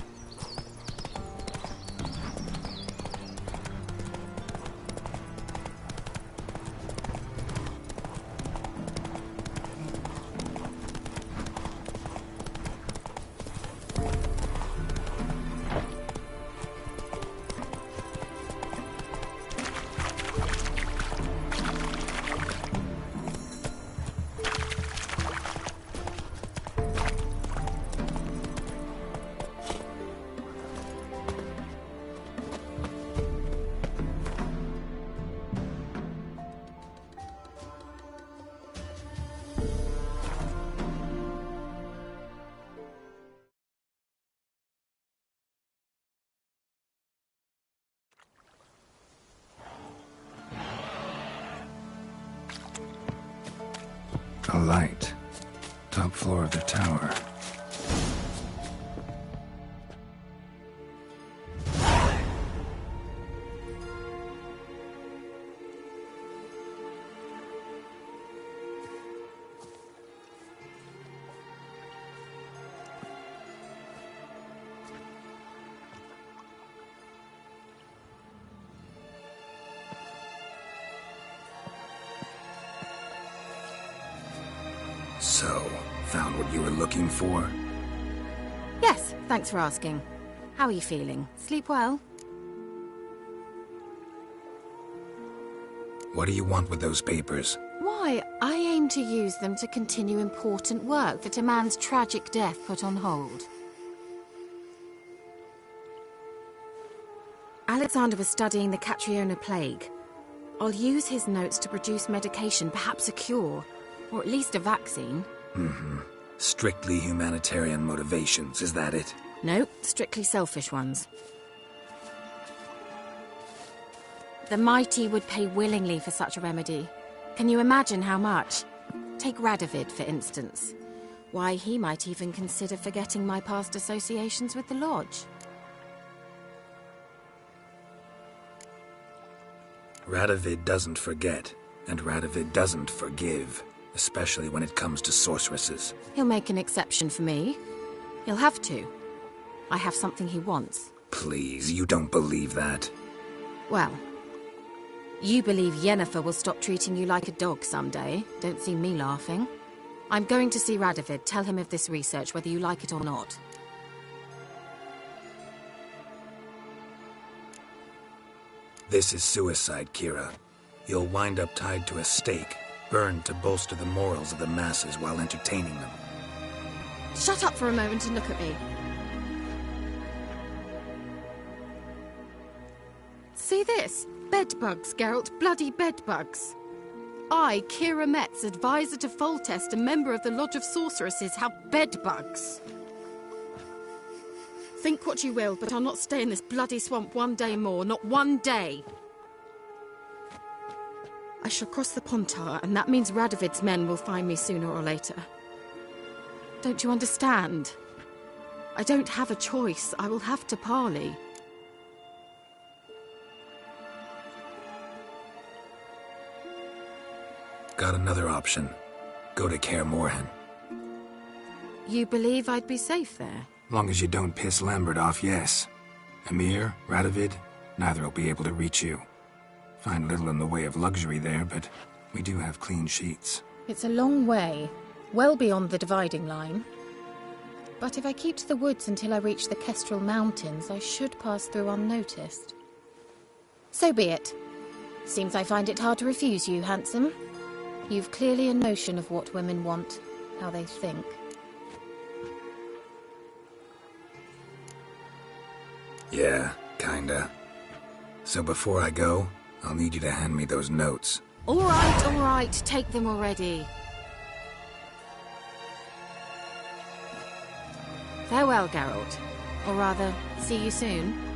B: A light. Top floor of the tower. So, found what you were looking for?
G: Yes, thanks for asking. How are you feeling? Sleep well?
B: What do you want with those papers?
G: Why, I aim to use them to continue important work that a man's tragic death put on hold. Alexander was studying the Catriona plague. I'll use his notes to produce medication, perhaps a cure. Or at least a vaccine.
B: Mm-hmm. Strictly humanitarian motivations, is that it?
G: No, strictly selfish ones. The mighty would pay willingly for such a remedy. Can you imagine how much? Take Radovid, for instance. Why, he might even consider forgetting my past associations with the Lodge.
B: Radovid doesn't forget, and Radovid doesn't forgive. Especially when it comes to sorceresses.
G: He'll make an exception for me. He'll have to. I have something he wants.
B: Please, you don't believe that.
G: Well, you believe Yennefer will stop treating you like a dog someday. Don't see me laughing. I'm going to see Radovid, tell him of this research, whether you like it or not.
B: This is suicide, Kira. You'll wind up tied to a stake, burned to bolster the morals of the masses while entertaining them.
G: Shut up for a moment and look at me. See this? Bedbugs, Geralt. Bloody bedbugs. I, Kira Metz, advisor to Foltest, a member of the Lodge of Sorceresses, have bedbugs. Think what you will, but I'll not stay in this bloody swamp one day more. Not one day. I shall cross the Pontar, and that means Radovid's men will find me sooner or later. Don't you understand? I don't have a choice. I will have to parley.
B: Got another option. Go to Kaer Morhen.
G: You believe I'd be safe there?
B: Long as you don't piss Lambert off, yes. Emir, Radovid, neither will be able to reach you. Find little in the way of luxury there, but we do have clean sheets.
G: It's a long way, well beyond the dividing line. But if I keep to the woods until I reach the Kestrel Mountains, I should pass through unnoticed. So be it. Seems I find it hard to refuse you, handsome. You've clearly a notion of what women want, how they think.
B: Yeah, kinda. So before I go, I'll need you to hand me those notes.
G: All right, take them already. Farewell, Geralt. Or rather, see you soon.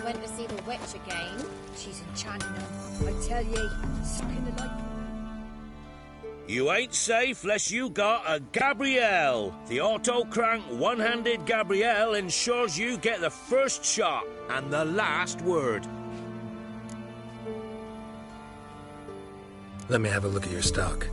S: went to see the witch again. She's enchanting them. I tell ye, sucking the life.
C: You ain't safe less you got a Gabrielle. The auto-crank one-handed Gabrielle ensures you get the first shot and the last word.
B: Let me have a look at your stock.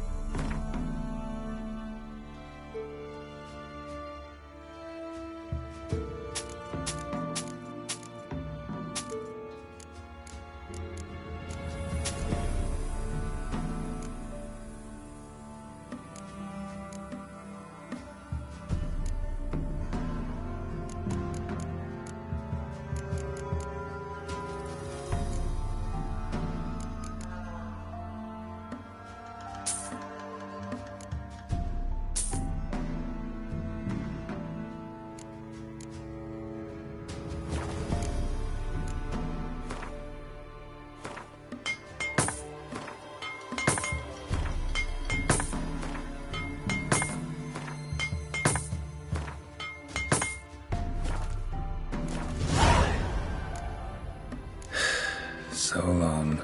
B: So long.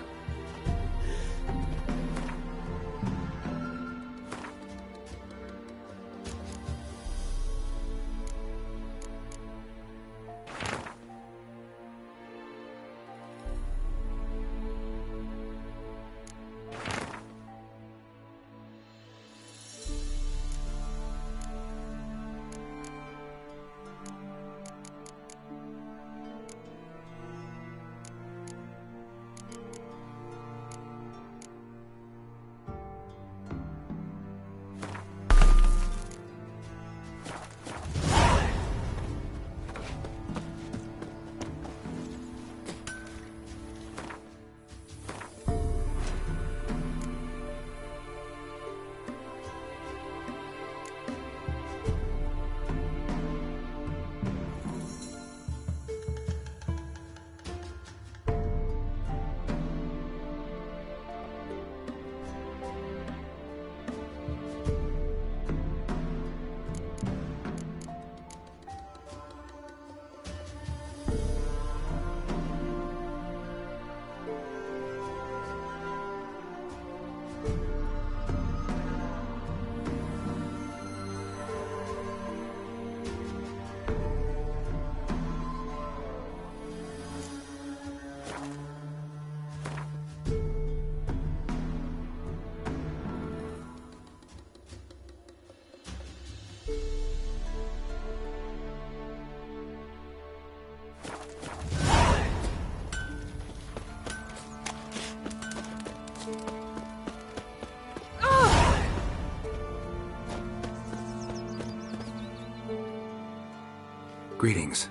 B: Greetings.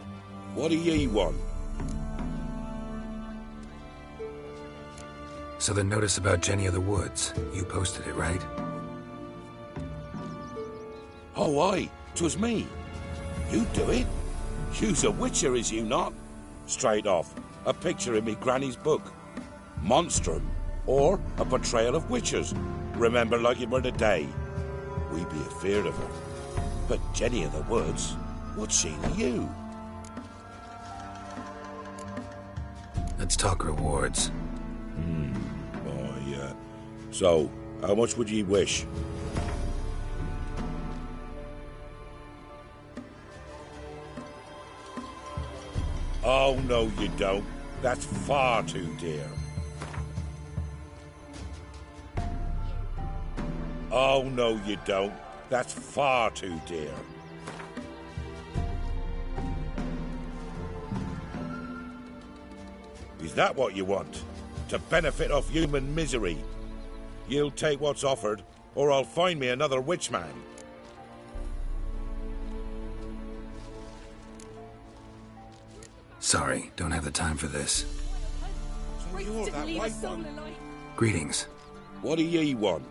C: What do ye want?
B: So the notice about Jenny of the Woods, you posted it, right?
C: Oh, aye, 'twas me. You do it? You's a witcher, is you not? Straight off, a picture in me granny's book. Monstrum, or a portrayal of witchers. Remember like it were the day. We be afeard of her. But Jenny of the Woods, what's she to you?
B: Let's talk rewards.
C: So, how much would ye wish? Oh, no you don't. That's far too dear. Oh, no you don't. That's far too dear. Is that what you want? To benefit off human misery? You'll take what's offered, or I'll find me another witchman.
B: Sorry, don't have the time for this.
C: So you're that white one.
B: Greetings.
C: What do ye want?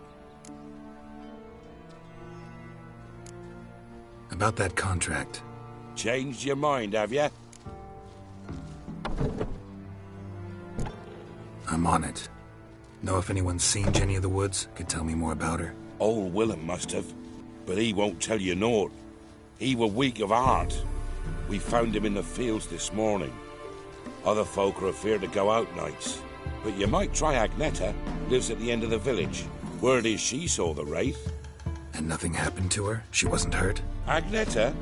B: About that contract.
C: Changed your mind, have you?
B: I'm on it. Know if anyone's seen Jenny of the Woods? Could tell me more about her?
C: Old Willem must have, but he won't tell you naught. He were weak of heart. We found him in the fields this morning. Other folk are afeard to go out nights. But you might try Agneta, lives at the end of the village. Word is she saw the wraith.
B: And nothing happened to her? She wasn't hurt?
C: Agneta?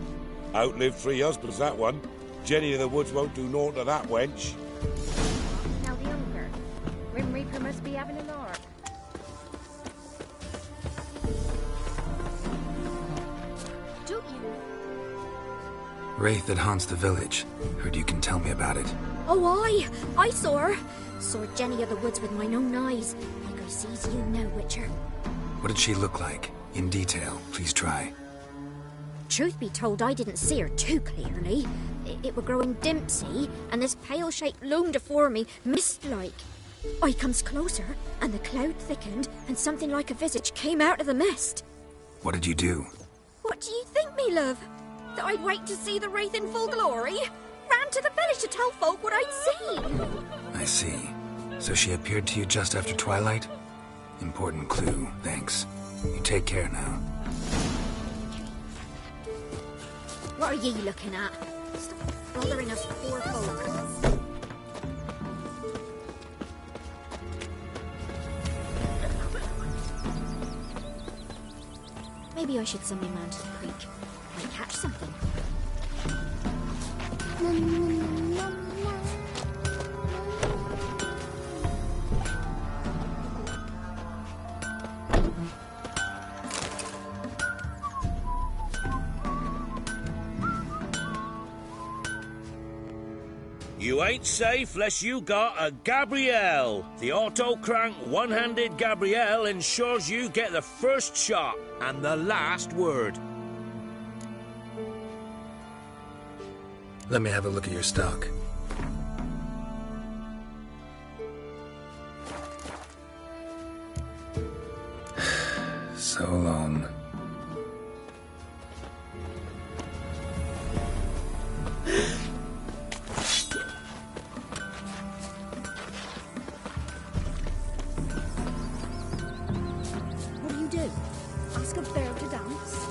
C: Outlived 3 husbands, that one. Jenny of the Woods won't do naught to that wench.
S: Now the younger. Grim Reaper must be having a lark.
D: Don't you?
B: Wraith that haunts the village. Heard you can tell me about it.
U: Oh, I saw her. Saw Jenny of the Woods with mine own eyes. Like I sees you now, Witcher.
B: What did she look like? In detail, please try.
U: Truth be told, I didn't see her too clearly. It were growing dim, see, and this pale shape loomed afore me, mist-like. I comes closer, and the cloud thickened, and something like a visage came out of the mist.
B: What did you do?
U: What do you think, me love? That I'd wait to see the wraith in full glory? Ran to the village to tell folk what I'd seen.
B: I see. So she appeared to you just after twilight? Important clue, thanks. You take care now.
U: What are ye looking at? Stop bothering us poor folk. Maybe I should send my man to the creek. Might catch something.
A: You ain't safe less you got a Gabrielle. The auto-crank one-handed Gabrielle ensures you get the first shot and the last word.
B: Let me have a look at your stock. So long.
U: What do you do? Ask a bear to dance?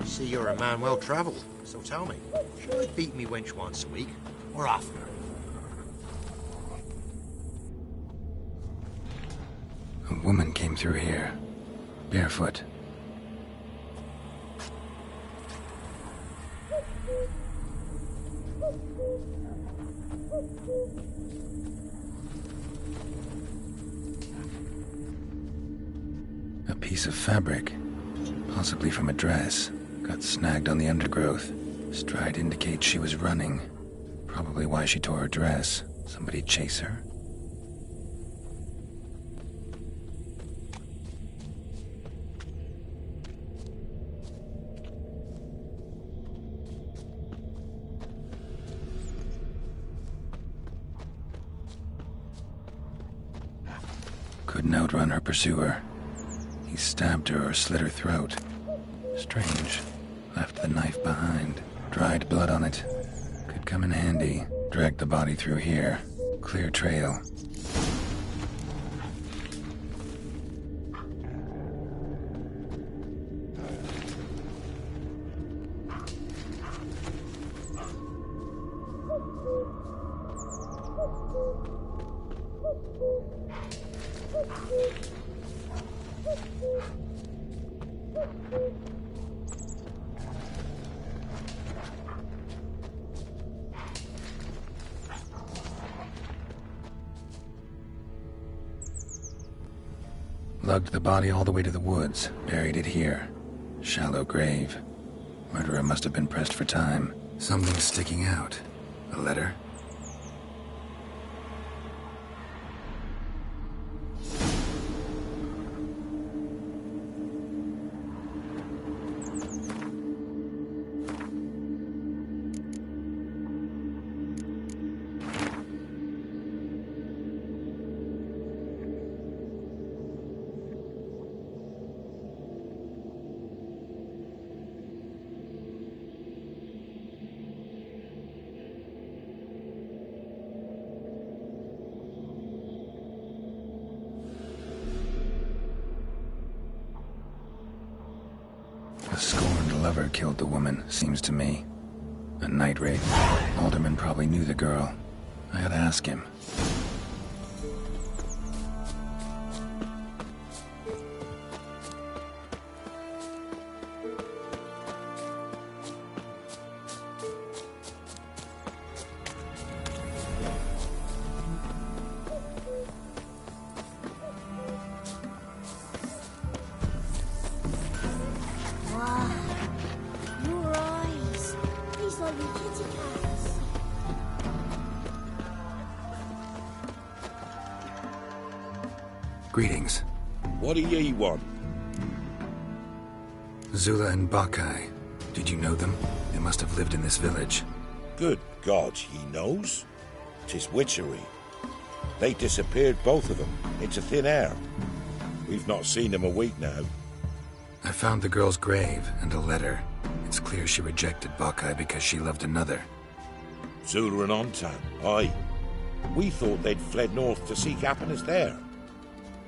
T: See, you're a man well travelled, so tell me, should I beat me wench once a week, or oftener?
B: A woman came through here, barefoot. A piece of fabric, possibly from a dress, got snagged on the undergrowth. Stride indicates she was running. Probably why she tore her dress. Somebody chase her? Couldn't outrun her pursuer. He stabbed her or slit her throat. Strange. Left the knife behind. Dried blood on it. Could come in handy. Dragged the body through here. Clear trail. Lugged the body all the way to the woods, buried it here. Shallow grave. Murderer must have been pressed for time. Something sticking out. A letter? A scorned lover killed the woman, seems to me. A night raid. Alderman probably knew the girl. I ought to ask him.
U: Wow. Your eyes. These are your kitty cats.
B: Greetings.
C: What do ye want?
B: Zula and Bakai. Did you know them? They must have lived in this village.
C: Good God, he knows. 'Tis witchery. They disappeared, both of them, into thin air. We've not seen them a week now.
B: I found the girl's grave and a letter. It's clear she rejected Bakai because she loved another.
C: Zula and Ontan, aye. We thought they'd fled north to seek happiness there.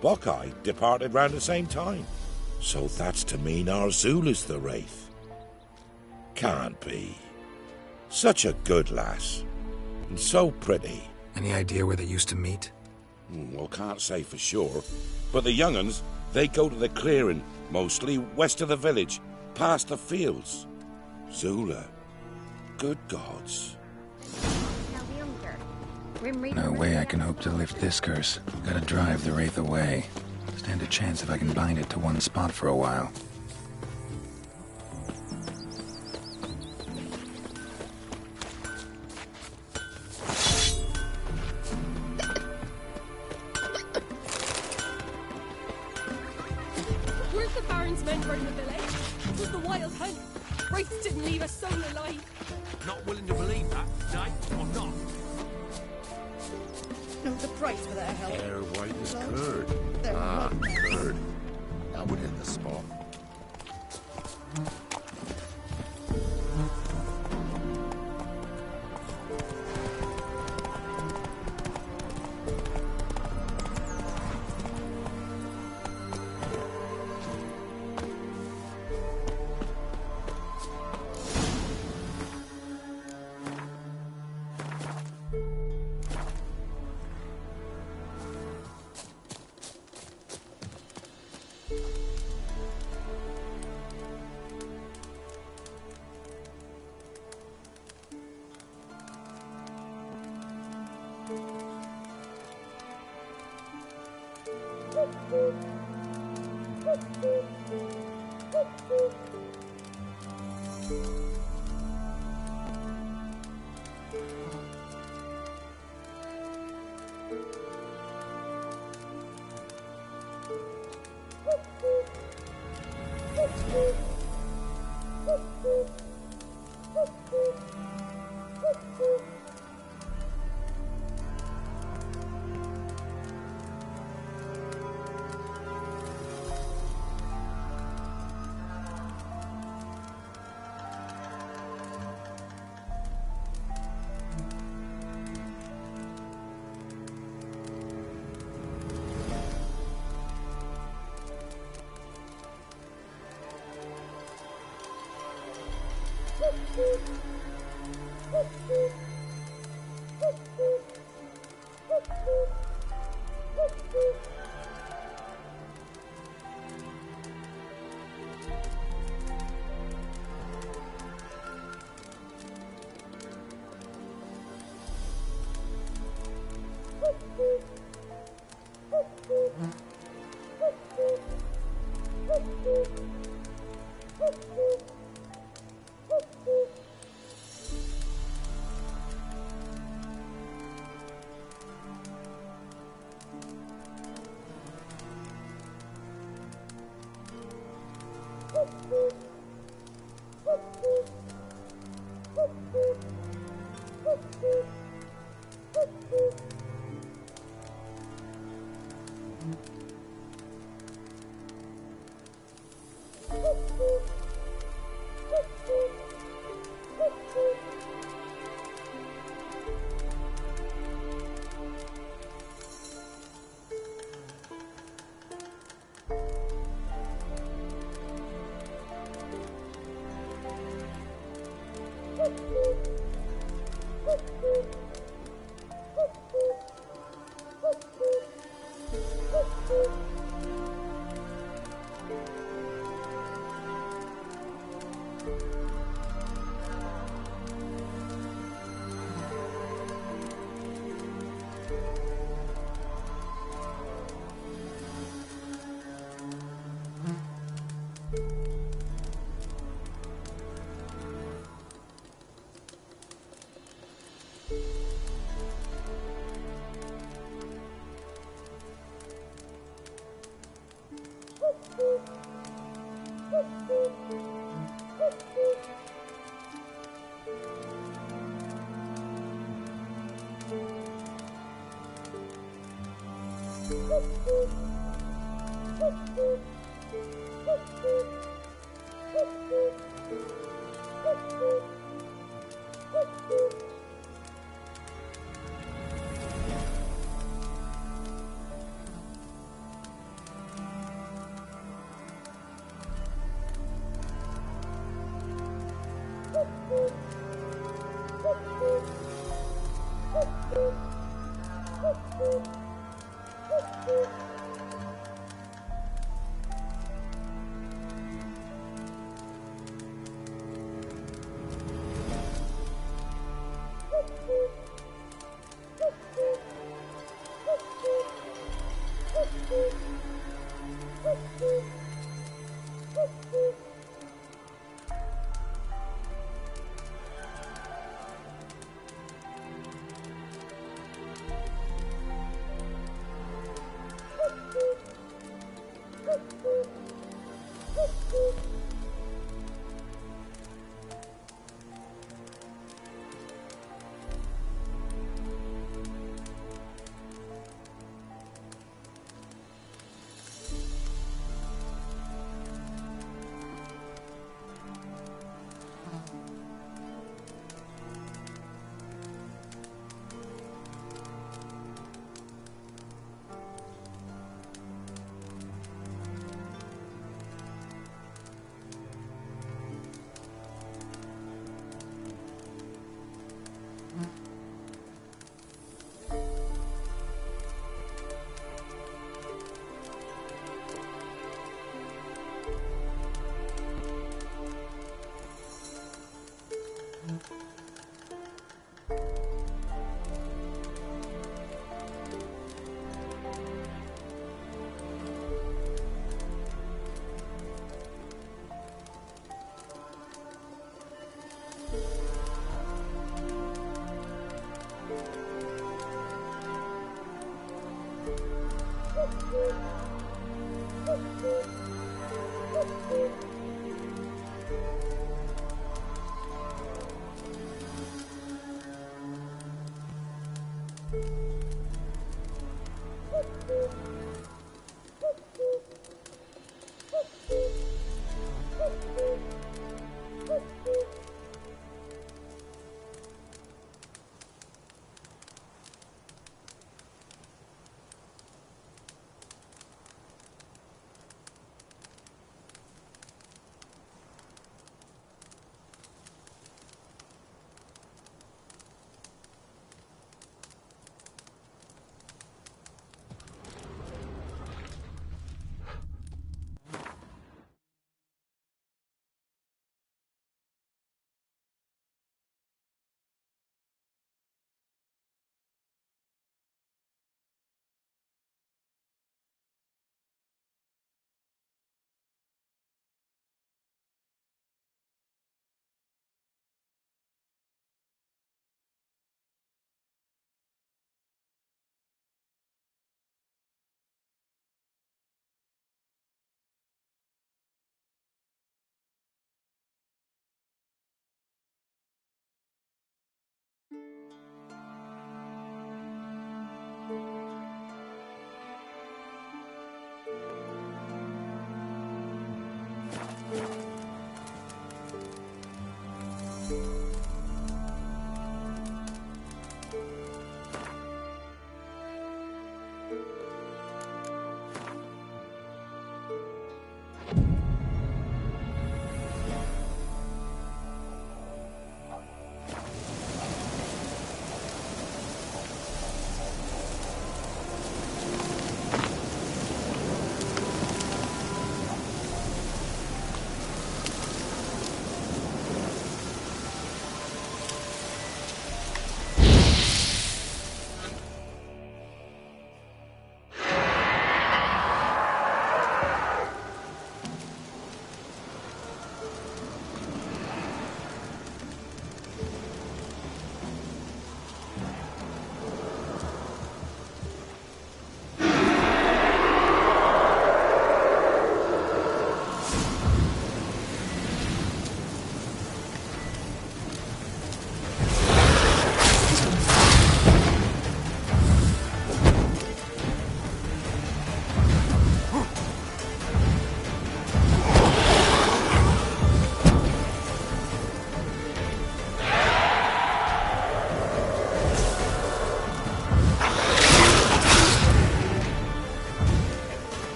C: Bakai departed round the same time. So that's to mean our Zula's the wraith. Can't be. Such a good lass. And so pretty.
B: Any idea where they used to meet?
C: Well, can't say for sure. But the young'uns, they go to the clearing, mostly west of the village, past the fields. Zula. Good gods.
B: No way I can hope to lift this curse. Gotta drive the wraith away. Stand a chance if I can bind it to one spot for a while.
F: Weren't the Baron's men running the village? It was the wild hunt. Wraiths didn't leave a soul alive.
K: Not willing to believe that, no, or not?
F: No, the price for their help.
J: They're white as curd.
F: They're
J: Curd. That would hit the spot.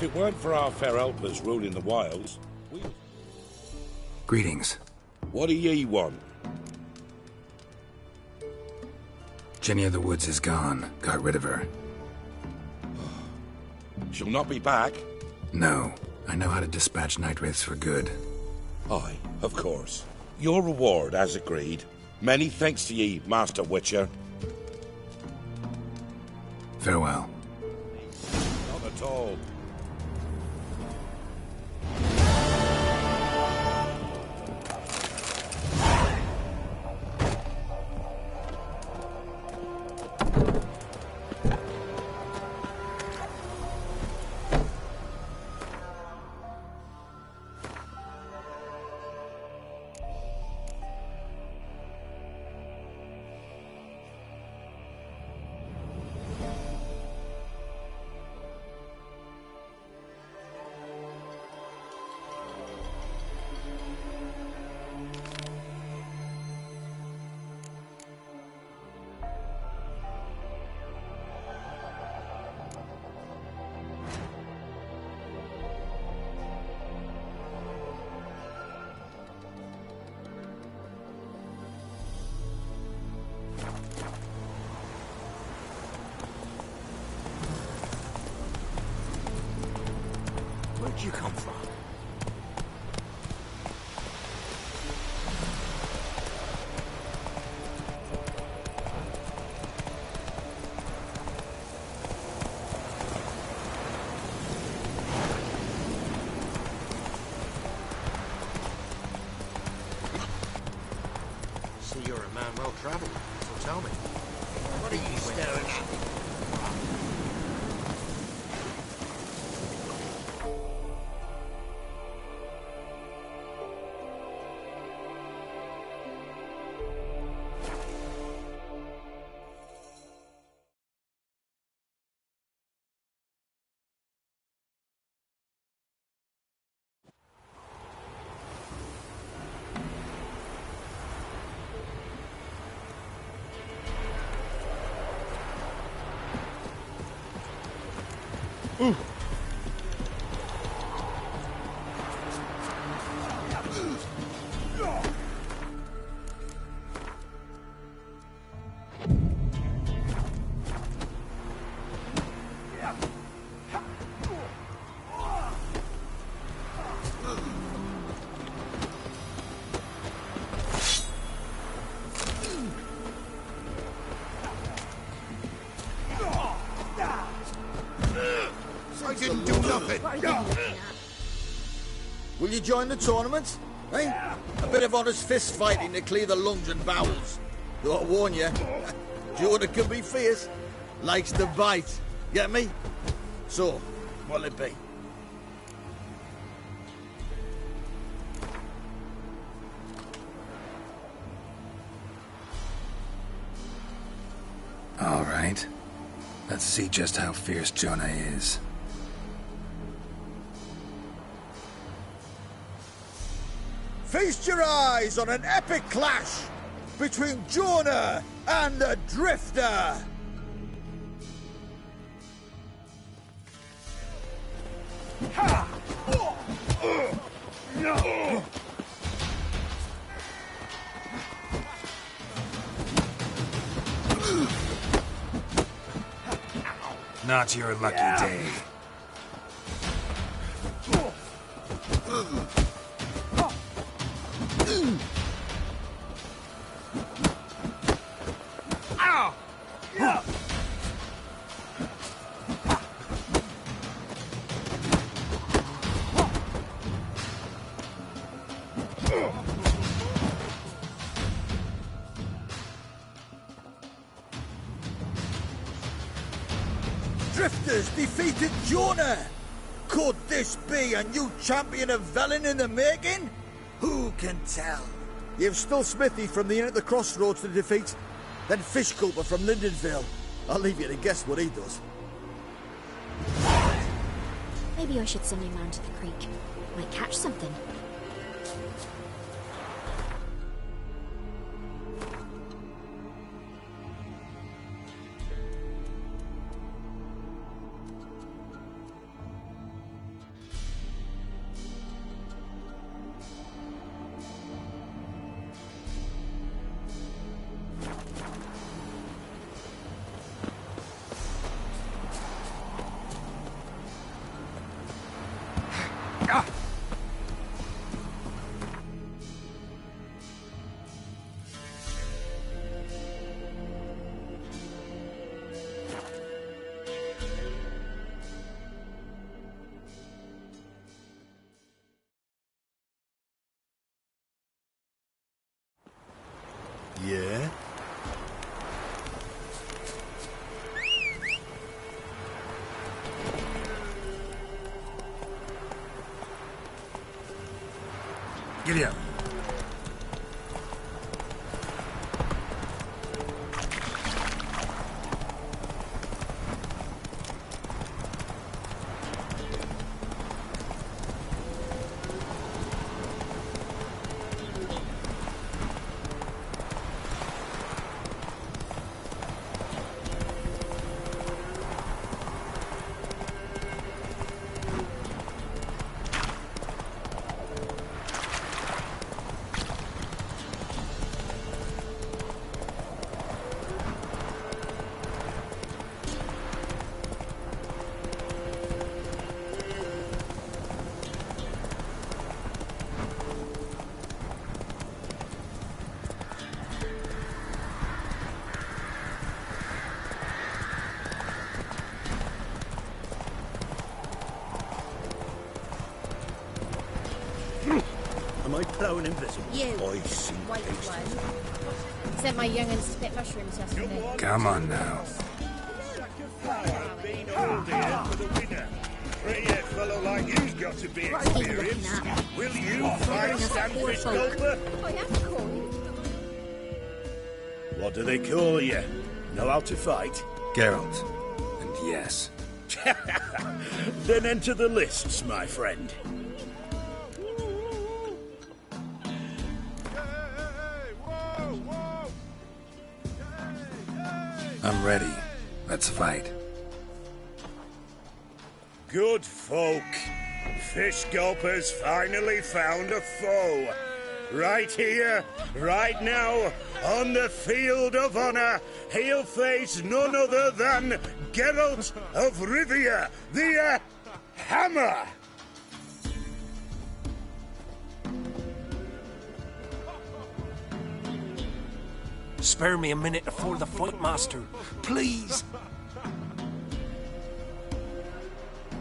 C: If it weren't for our fair helpers ruling the wilds, we...
B: Greetings.
C: What do ye want?
B: Jenny of the Woods is gone. Got rid of her.
C: She'll not be back?
B: No. I know how to dispatch night wraiths for good.
C: Aye, of course. Your reward, as agreed. Many thanks to ye, Master Witcher.
B: Farewell.
C: Not at all.
T: Where'd you come from? See, you're a man well traveled, so tell me, what are you staring at? I didn't do nothing.
K: Will you join the tournament? Eh? A bit of honest fist fighting to clear the lungs and bowels. Though I warn you, Jordan can be fierce. Likes to bite. Get me? So, what'll it be?
B: All right. Let's see just how fierce Jonah is.
K: Feast your eyes on an epic clash between Jonah and the Drifter.
B: Not your lucky day.
K: Drifters defeated Jonah! Could this be a new champion of Velen in the making? Who can tell? You've still Smithy from the Inn at the Crossroads to defeat, then Fishculper from Lindenville. I'll leave you to guess what he does.
U: Maybe I should send him round to the creek. Might catch something.
B: Giddy up.
A: Am I prone invisible?
U: You.
A: I see.
U: White one. Sent my young'uns to spit mushrooms yesterday.
B: Come on now.
A: Been all here for the winner. Pretty a fellow like you's got to be experienced. Will you fight Stanfish Gulper?
U: I am called.
A: What do they call you? Know how to fight?
B: Geralt. And yes.
A: Then enter the lists, my friend.
B: I'm ready. Let's fight.
A: Good folk. Fish Gulper's finally found a foe. Right here, right now, on the field of honor, he'll face none other than Geralt of Rivia, the Hammer.
C: Spare me a minute before the fight, master. Please.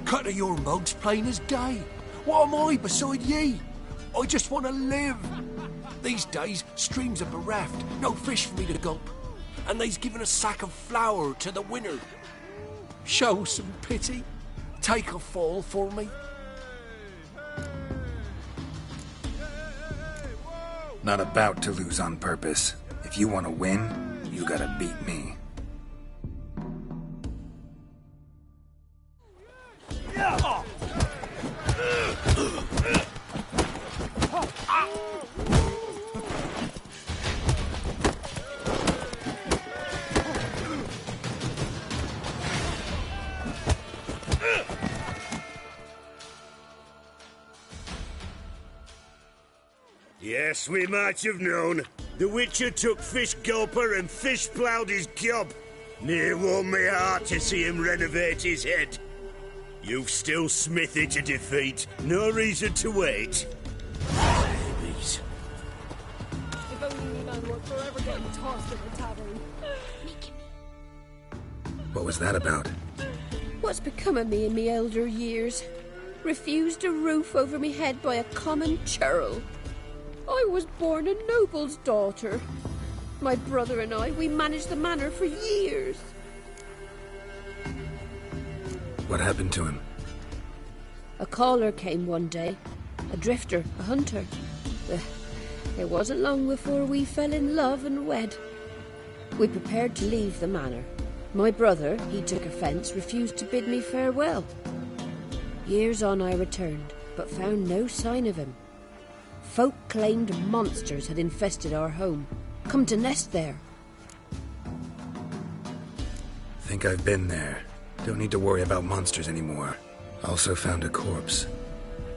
C: Cut of your mugs plain as day. What am I beside ye? I just want to live. These days, streams are bereft. No fish for me to gulp. And they's given a sack of flour to the winner. Show some pity. Take a fall for me.
B: Not about to lose on purpose. If you want to win, you gotta beat me.
A: Yes, we might have known. The Witcher took Fish Gulper and fish-ploughed his gob. Near warmed me heart to see him renovate his head. You've still Smithy to defeat. No reason to wait. Babies.
F: If only we man were forever getting tossed in the tavern.
B: What was that about?
N: What's become of me in me elder years? Refused a roof over me head by a common churl. I was born a noble's daughter. My brother and I, we managed the manor for years.
B: What happened to him?
N: A caller came one day. A drifter, a hunter. It wasn't long before we fell in love and wed. We prepared to leave the manor. My brother, he took offence, refused to bid me farewell. Years on I returned, but found no sign of him. Folk claimed monsters had infested our home, come to nest there.
B: Think I've been there. Don't need to worry about monsters anymore. Also found a corpse.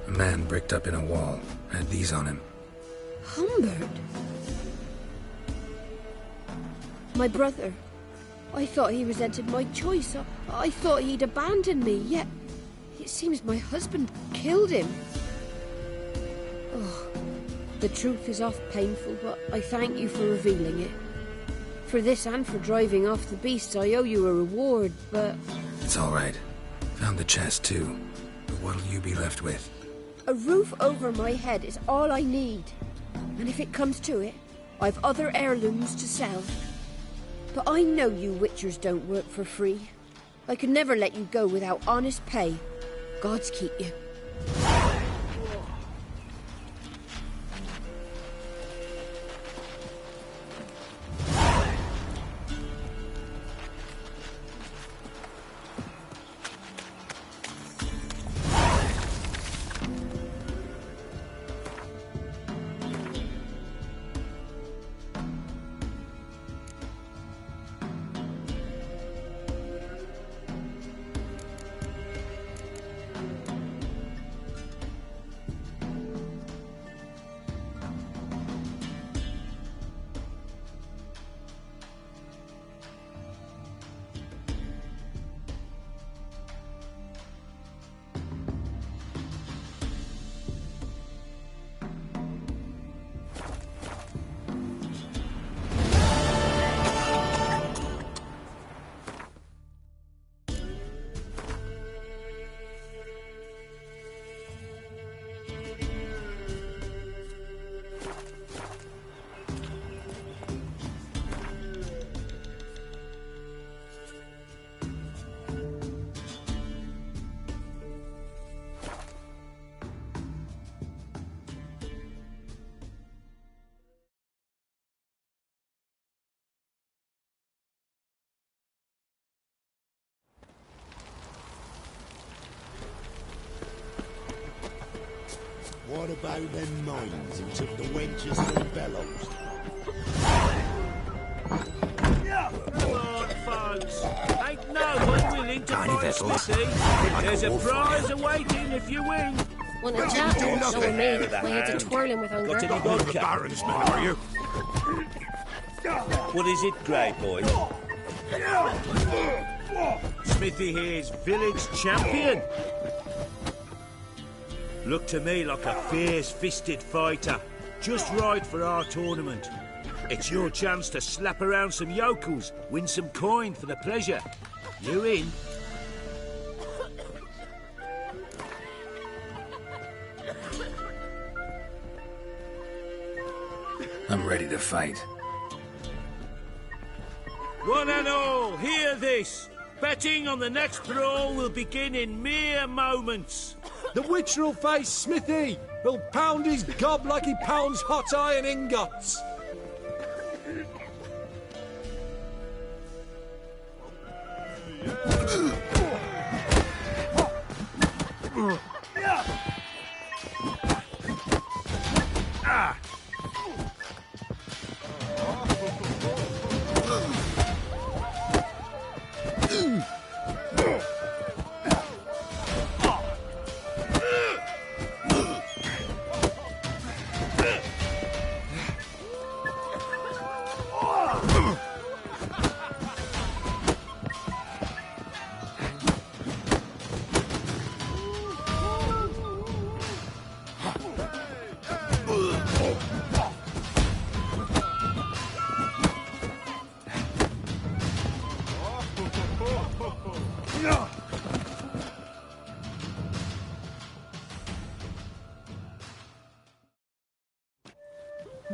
B: A man bricked up in a wall. Had these on him.
N: Humbert? My brother. I thought he resented my choice. I thought he'd abandoned me, yet it seems my husband killed him. Oh, the truth is oft painful, but I thank you for revealing it. For this and for driving off the beasts, I owe you a reward, but...
B: It's all right. Found the chest, too. But what'll you be left with?
N: A roof over my head is all I need. And if it comes to it, I've other heirlooms to sell. But I know you witchers don't work for free. I could never let you go without honest pay. Gods keep you.
C: What about them mines who took the wenches and the bellows?
L: Come on, folks. Ain't no one willing to fight Smithy. There's a prize awaiting if you win.
F: Want to chat? No, with me. My head's twirling with hunger.
L: Got any vodka?
J: Baron's men, are you?
L: What is it, Grey Boy? Smithy here's village champion. Look to me like a fierce-fisted fighter. Just right for our tournament. It's your chance to slap around some yokels, win some coin for the pleasure. You in?
B: I'm ready to fight.
L: One and all, hear this. Betting on the next brawl will begin in mere moments.
V: The Witcher will face Smithy. He'll pound his gob like he pounds hot iron ingots.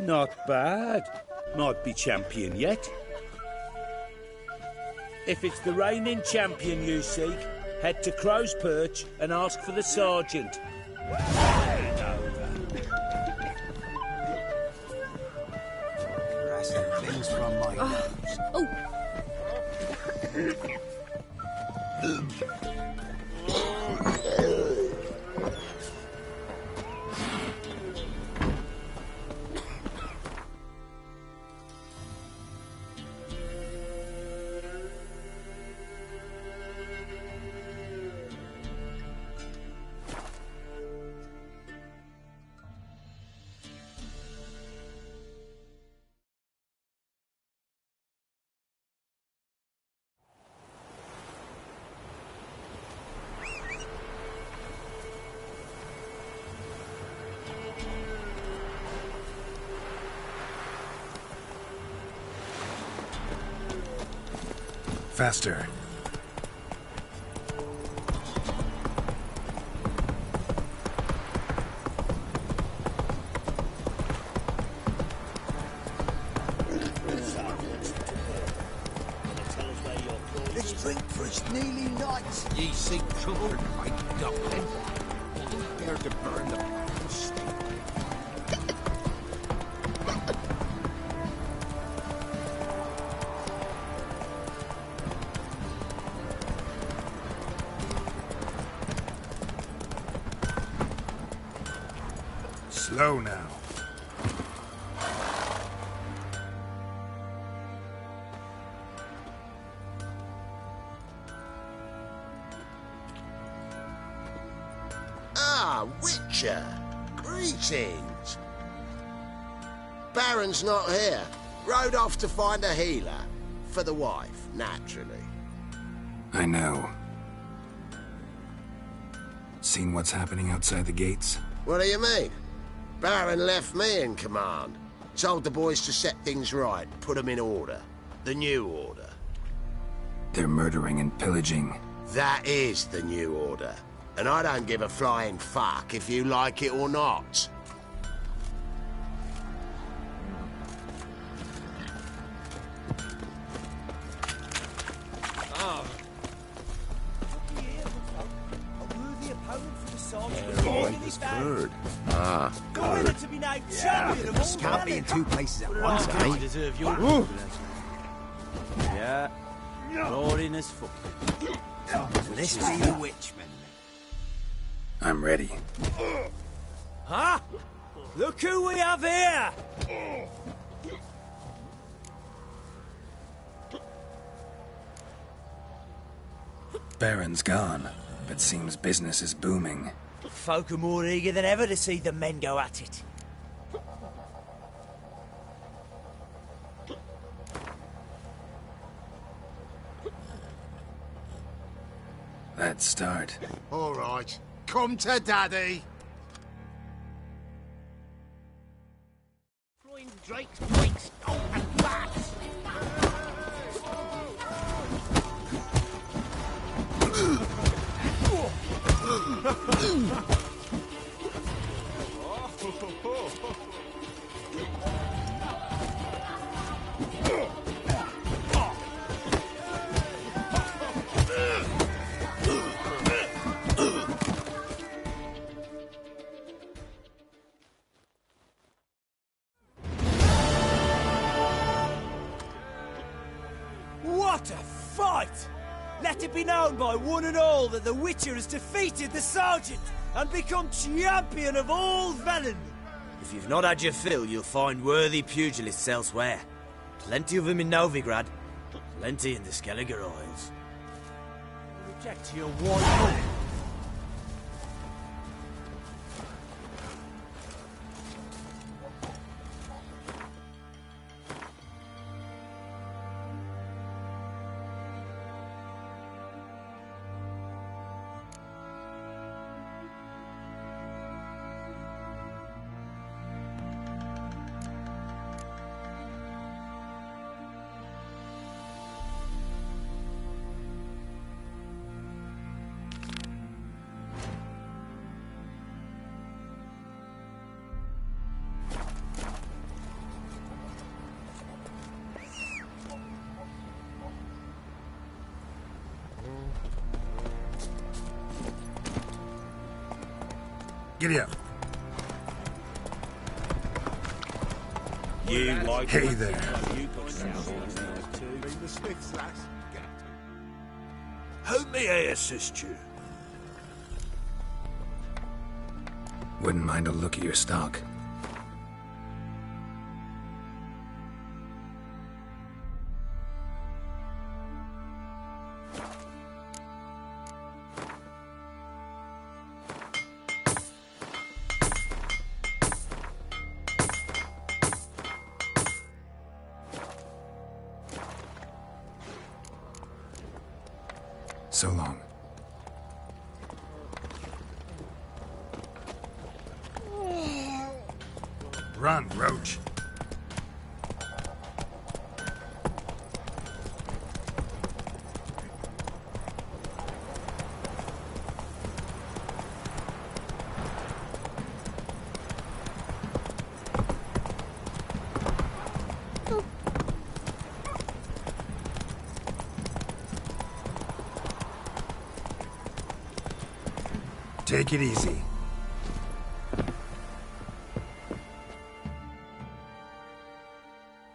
L: Not bad. Might be champion yet. If it's the reigning champion you seek, head to Crow's Perch and ask for the sergeant.
T: Things from my
B: Faster.
K: Let's drink for it's nearly night.
J: Ye seek trouble, I got them. Dare to burn the stake.
B: Slow now.
C: Ah, Witcher. Greetings. Baron's not here. Rode off to find a healer. For the wife, naturally.
B: I know. Seen what's happening outside the gates?
C: What do you mean? Baron left me in command. Told the boys to set things right, put them in order. The new order.
B: They're murdering and pillaging.
C: That is the new order. And I don't give a flying fuck if you like it or not.
T: Bird. Ah, good. Can't be in two places at once, can he?
L: Deserve your Yeah. Roaring as fuck.
T: Will this be the Witchman?
B: I'm ready.
L: Huh? Look who we have here!
B: Baron's gone, but seems business is booming.
L: Folk are more eager than ever to see the men go at it.
B: Let's start.
O: All right, come to Daddy.
L: Drake's breaks, and bats! What a fight! Let it be known by one and all that the Witcher has defeated the Sergeant and become champion of all Velen. If you've not had your fill, you'll find worthy pugilists elsewhere. Plenty of them in Novigrad, plenty in the Skelliger Isles. Reject your white.
B: Giddy up.
L: You like
B: Hey there.
L: How may I assist you?
B: Wouldn't mind a look at your stock. So long. Run, Roach. Take it easy.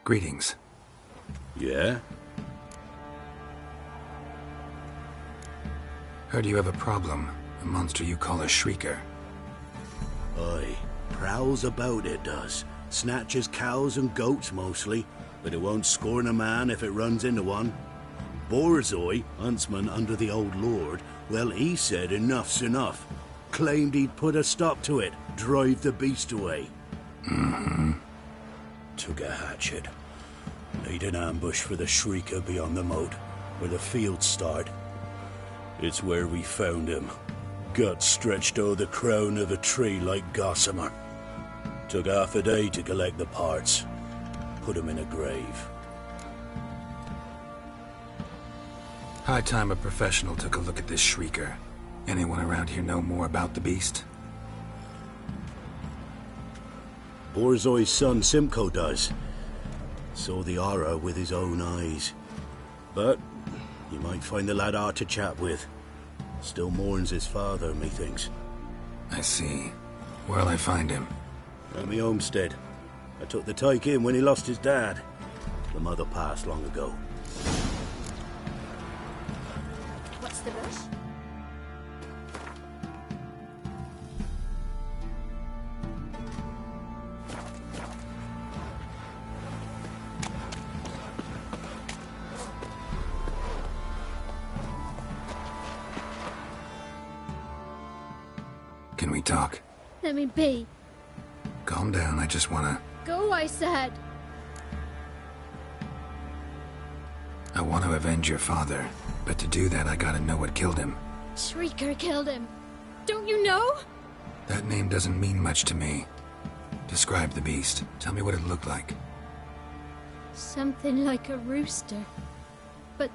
B: Greetings.
P: Yeah?
B: Heard you have a problem. A monster you call a Shrieker.
P: Aye. Prowls about, it does. Snatches cows and goats mostly, but it won't scorn a man if it runs into one. Borzoi, huntsman under the old lord, well, he said enough's enough. Claimed he'd put a stop to it, drive the beast away.
B: Mm-hmm.
P: Took a hatchet. Laid an ambush for the Shrieker beyond the moat, where the fields start. It's where we found him. Gut stretched o'er the crown of a tree like gossamer. Took half a day to collect the parts. Put him in a grave.
B: High time a professional took a look at this Shrieker. Anyone around here know more about the beast?
P: Borzoi's son Simcoe does. Saw the aura with his own eyes. But you might find the lad hard to chat with. Still mourns his father, methinks.
B: I see. Where'll I find him?
P: At me homestead. I took the tyke in when he lost his dad. The mother passed long ago.
U: What's the rush?
B: Can we talk?
E: Let me be.
B: Calm down, I just wanna...
E: Go, I said.
B: I want to avenge your father, but to do that I gotta know what killed him.
E: Shrieker killed him. Don't you know?
B: That name doesn't mean much to me. Describe the beast. Tell me what it looked like.
E: Something like a rooster. But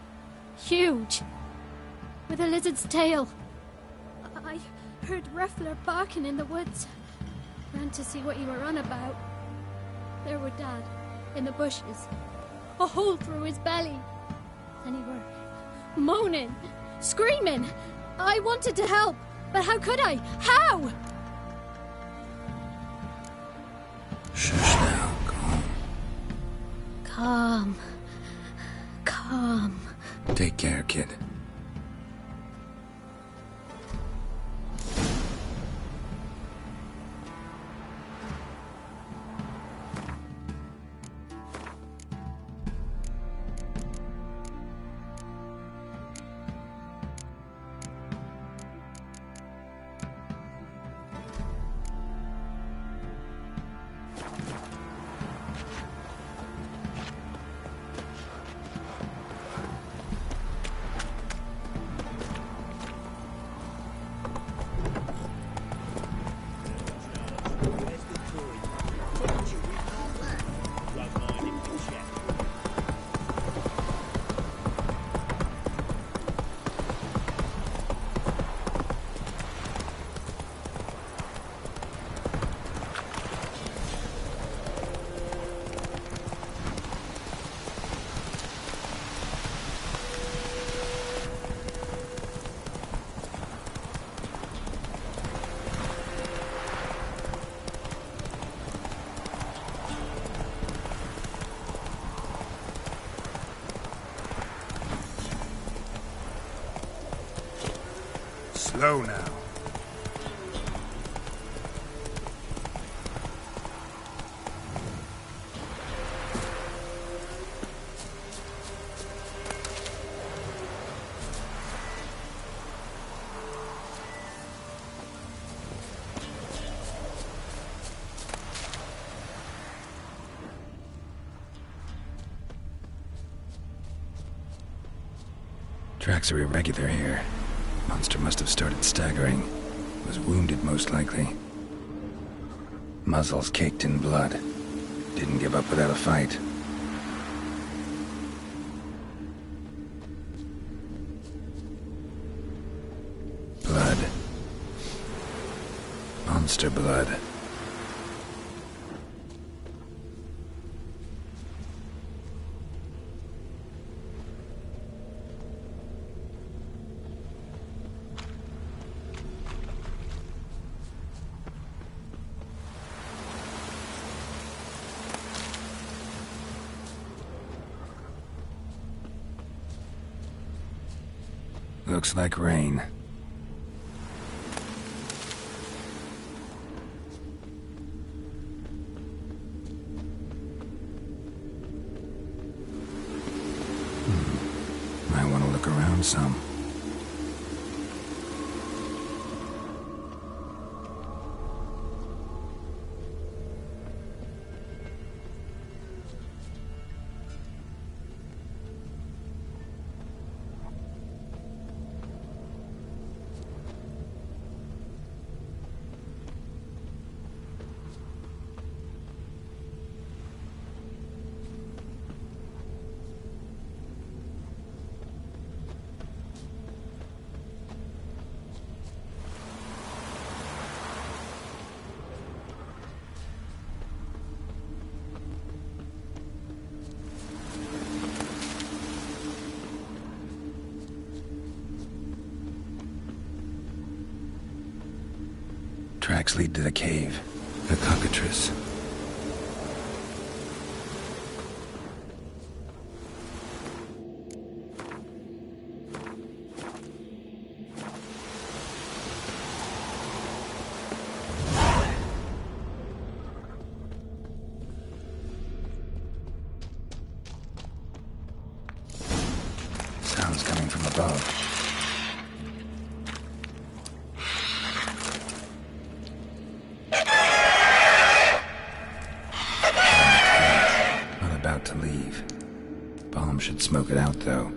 E: huge. With a lizard's tail. I heard Ruffler barking in the woods. Ran to see what you were on about. There were Dad, in the bushes. A hole through his belly. And he were moaning, screaming. I wanted to help, but how could I? How?
B: Shush now,
E: Calm. Calm.
B: Take care, kid.
A: Slow now.
B: Tracks are irregular here. Monster must have started staggering. Was wounded, most likely. Muzzles caked in blood. Didn't give up without a fight. Blood. Monster blood. Looks like rain. Might want to look around some. Tracks lead to the cave. The cockatrice. Sounds coming from above. Mom should smoke it out, though.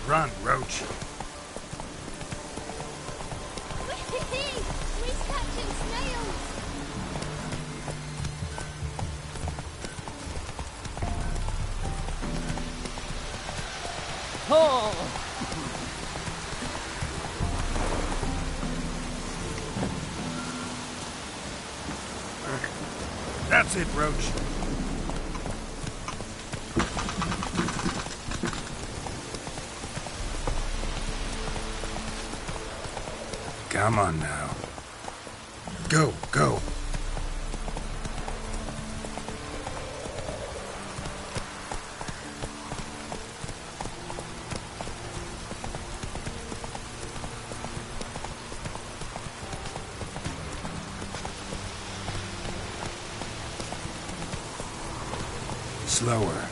B: Run, Roach.
E: We're catching snails!
L: Oh!
B: That's it, Roach. Come on now. Go, go. Slower.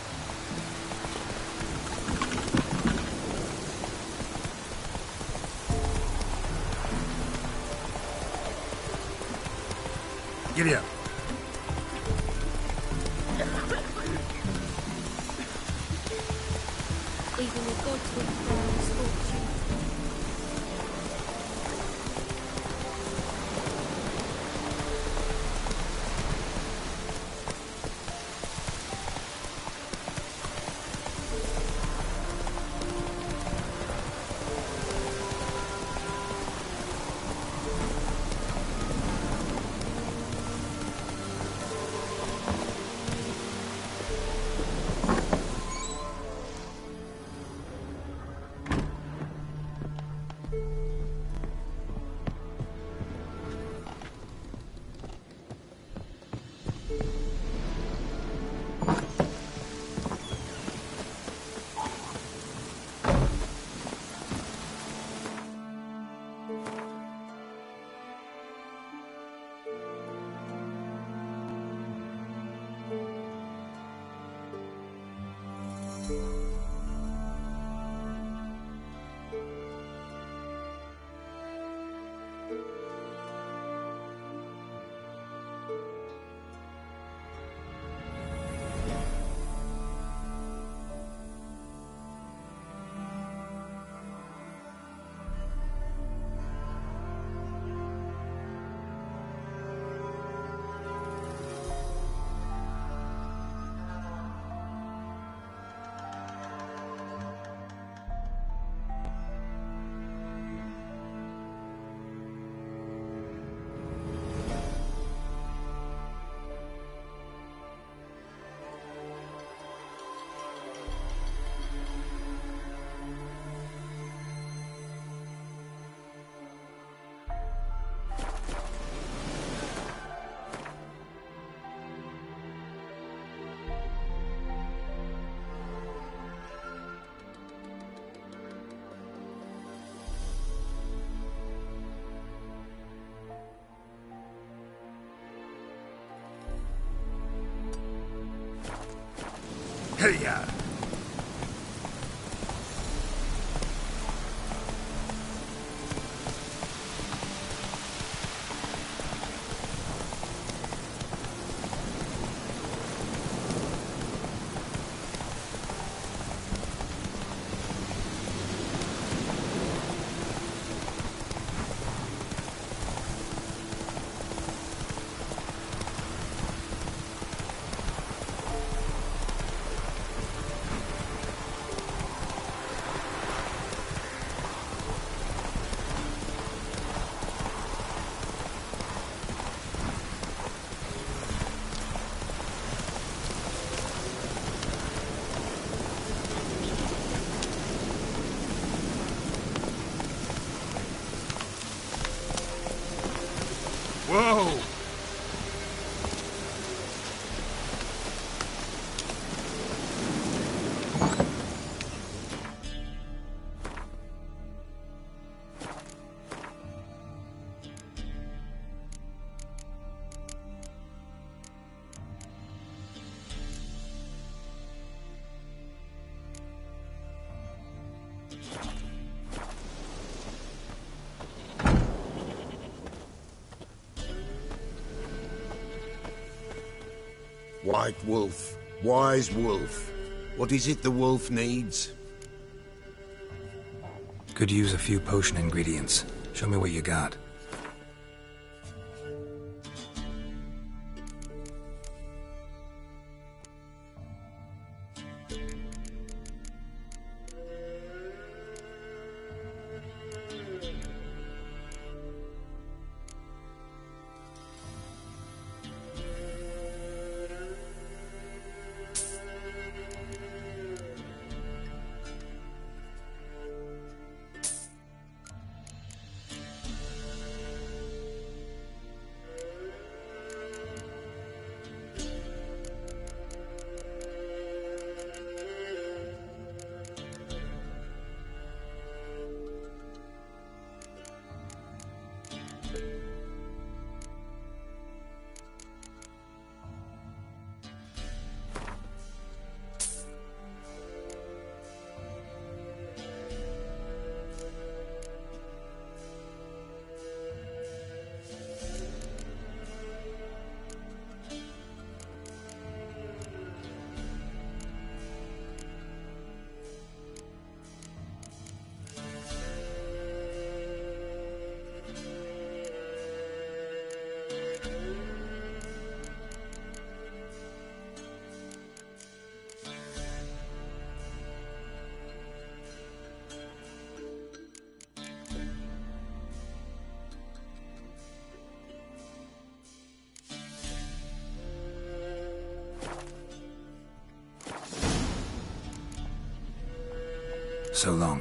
B: Giddy up.
E: Even the gods would fall misfortune.
B: Hey-ya! Whoa!
J: White wolf, wise wolf. What is it the wolf needs?
B: Could use a few potion ingredients. Show me what you got. So long.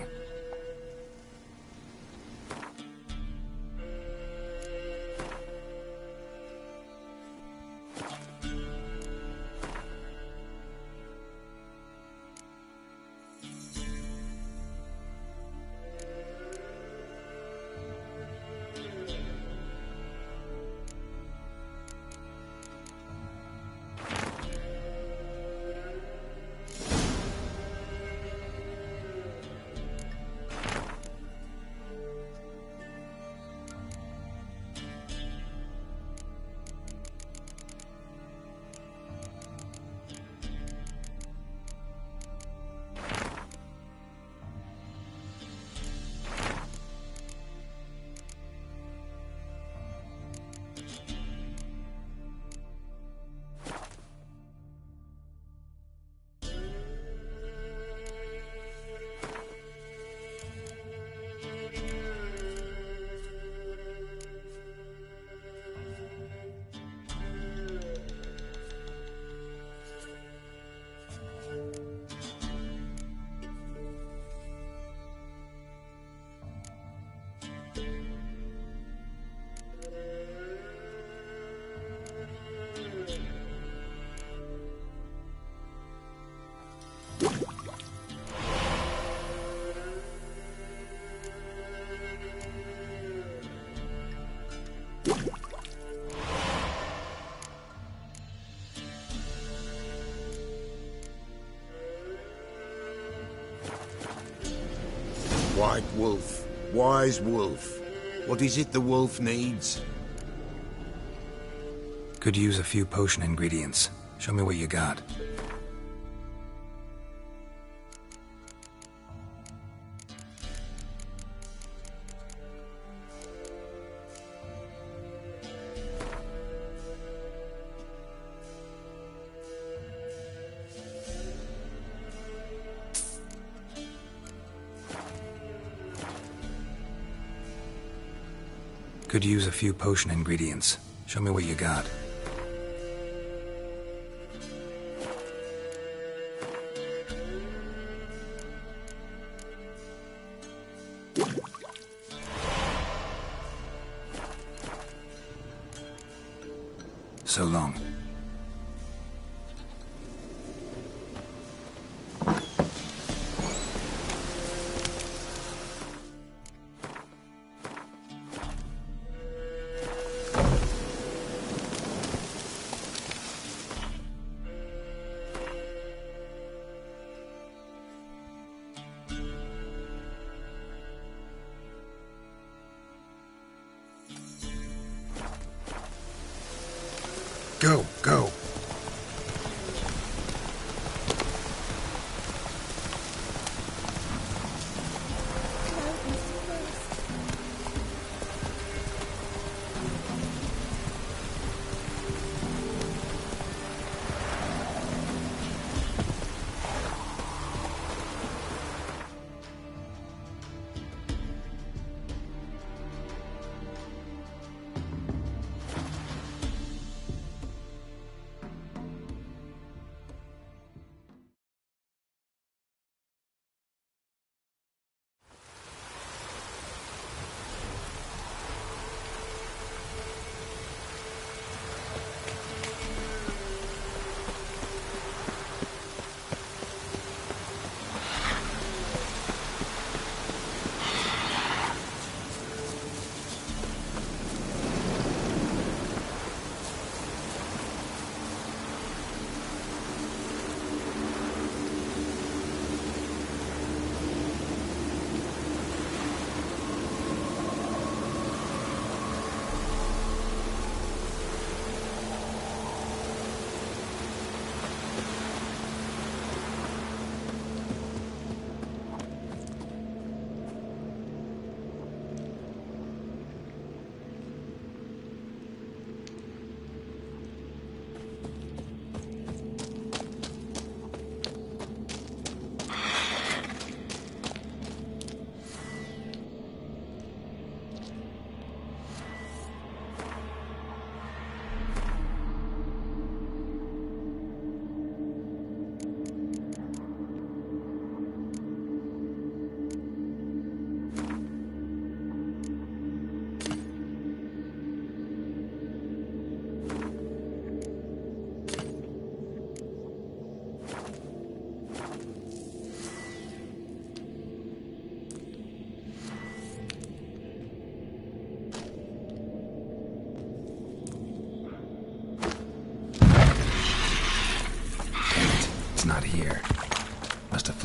J: White wolf, wise wolf. What is it the wolf needs?
B: Could use a few potion ingredients. Show me what you got. Could use a few potion ingredients. Show me what you got. So long. Go, go.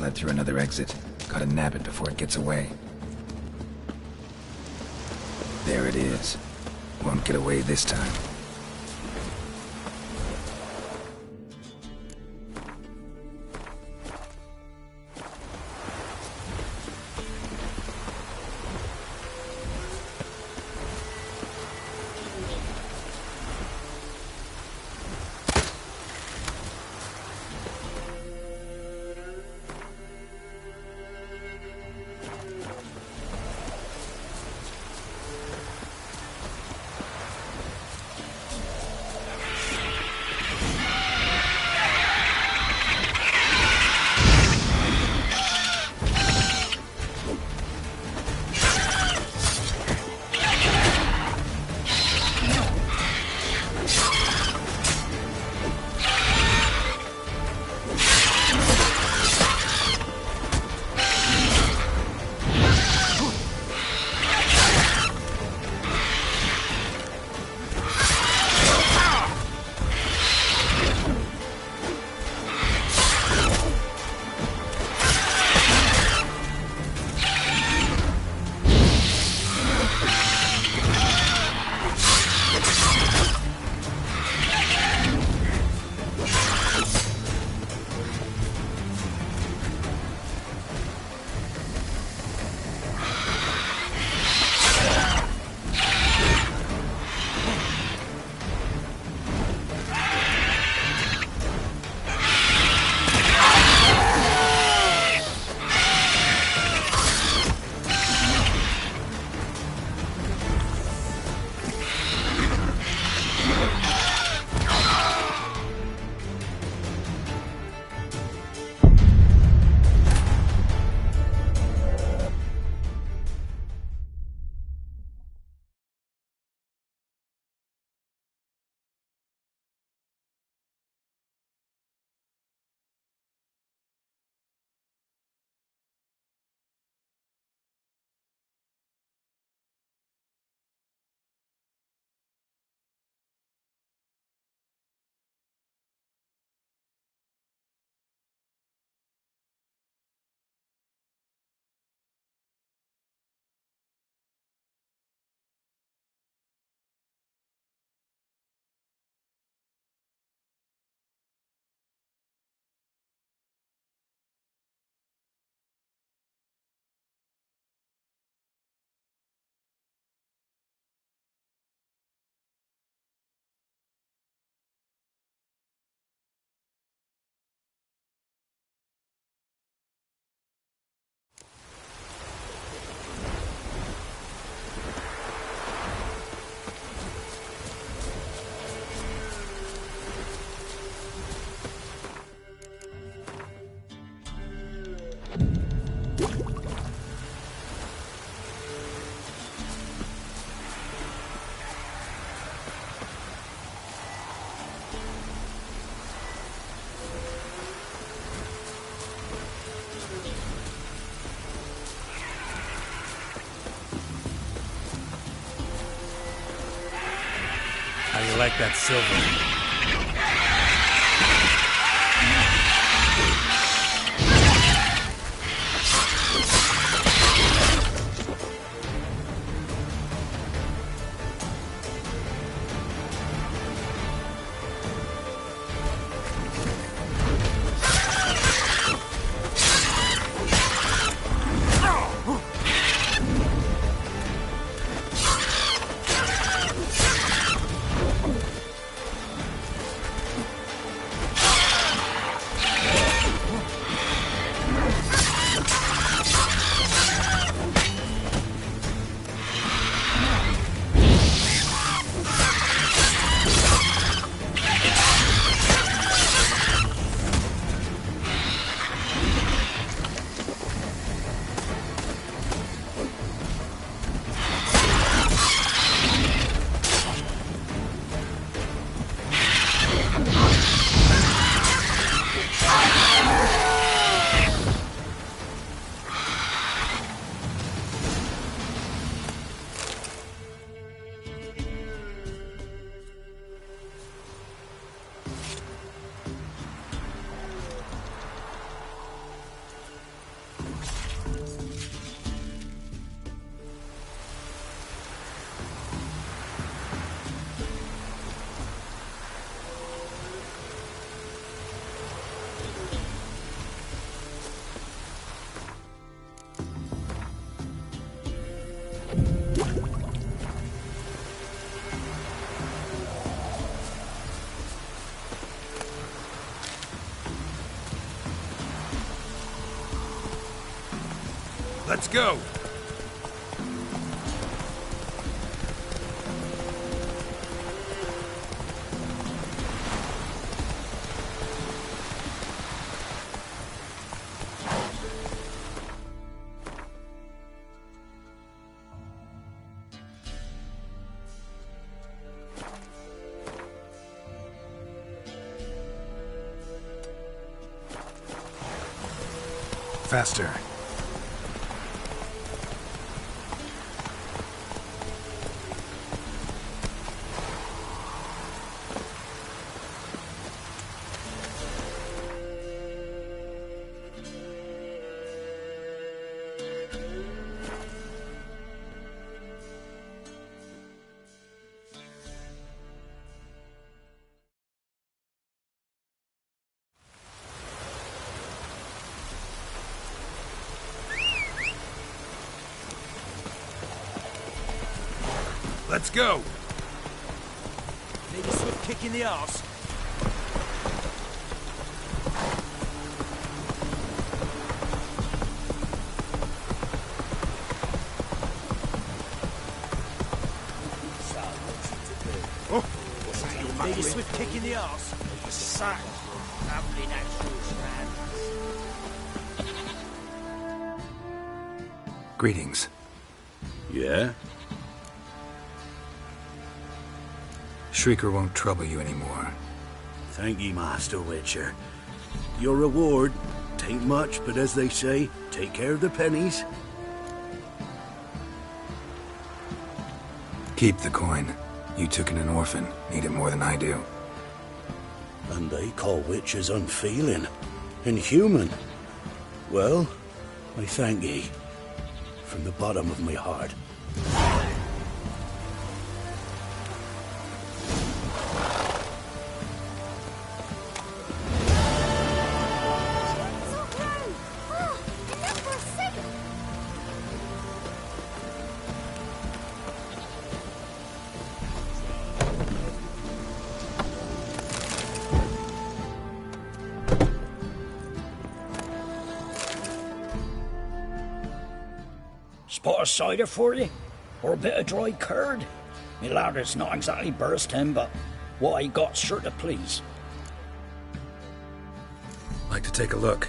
B: fled through another exit. Gotta nab it before it gets away. There it is. Won't get away this time.
M: How you like that silver?
J: Let's go.
B: Faster.
J: Let's go.
L: Need a swift kick in the arse.
J: Oh, what's that you're
L: Need a
J: muttering?
L: swift kick in the arse.
C: Such lovely natural surroundings.
B: Greetings.
P: Yeah?
B: Shrieker won't trouble you anymore.
P: Thank ye, Master Witcher. Your reward, tain't much, but as they say, take care of the pennies.
B: Keep the coin. You took in an orphan. Need it more than I do.
P: And they call witches unfeeling, inhuman. Well, I thank ye, from the bottom of my heart.
M: Spot of cider for you? Or a bit of dry curd? Me ladder's not exactly bursting, but what I got's sure to please.
B: Like to take a look.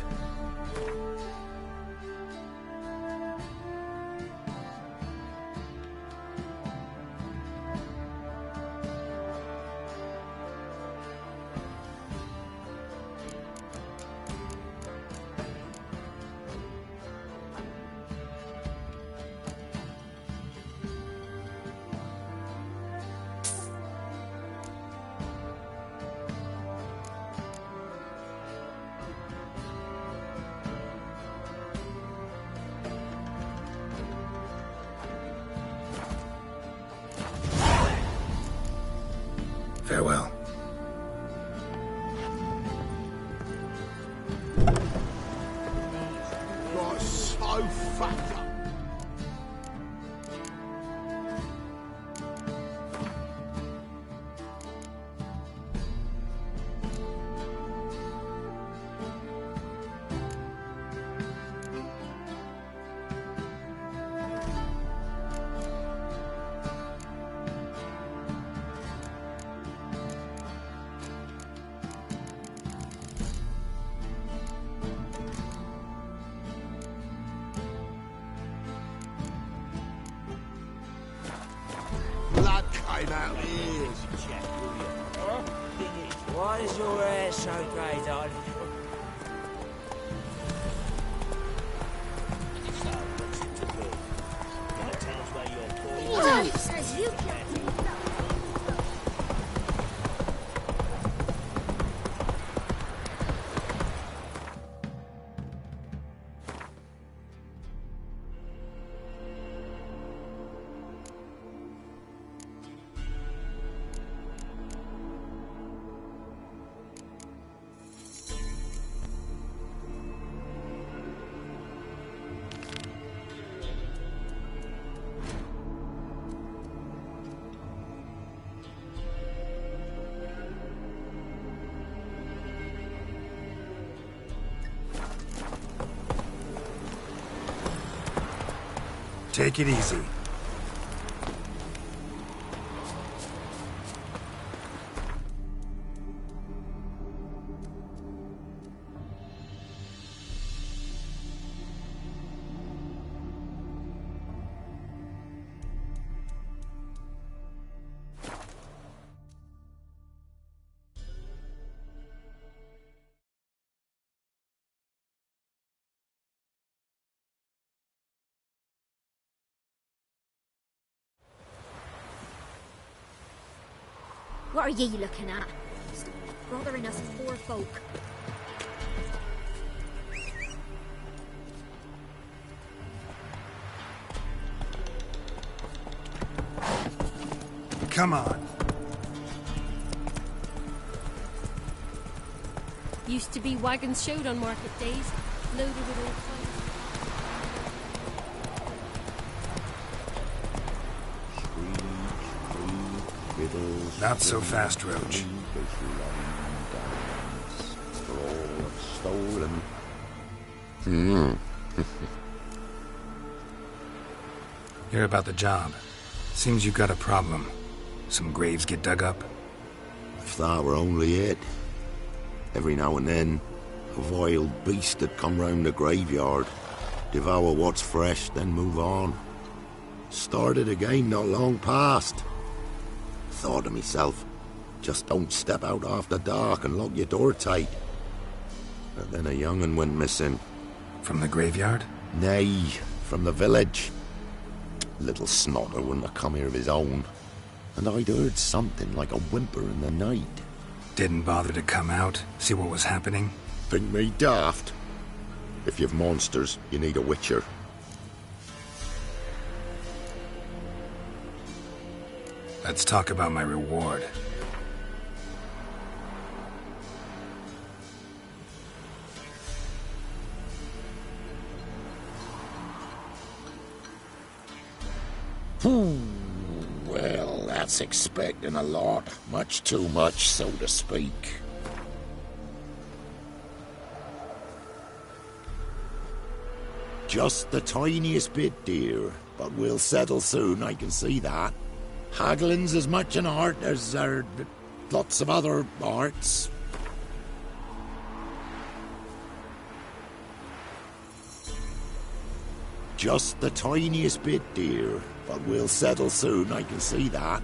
B: Farewell.
O: Got so fucked up. Blood came out of ears.
L: Why is your hair so grey, darling?
S: Says you can't.
B: Take it easy.
U: What are ye looking at? Stop bothering us poor folk.
B: Come on.
F: Used to be wagons showed on market days, loaded with old clothes.
B: Not so fast, Roach.
O: Stolen.
B: Hear about the job. Seems you got a problem. Some graves get dug up?
O: If that were only it. Every now and then, a vile beast would come round the graveyard, devour what's fresh, then move on. Started again not long past. Thought to myself, just don't step out after dark and lock your door tight. But then a young'un went missing.
B: From the graveyard?
O: Nay, from the village. Little snotter wouldn't have come here of his own. And I'd heard something like a whimper in the night.
B: Didn't bother to come out, see what was happening?
O: Think me daft? If you've monsters, you need a witcher.
B: Let's talk about my reward.
O: Well, that's expecting a lot. Much too much, so to speak. Just the tiniest bit, dear. But we'll settle soon, I can see that. Haggling's as much an art as lots of other arts. Just the tiniest bit, dear. But we'll settle soon, I can see that.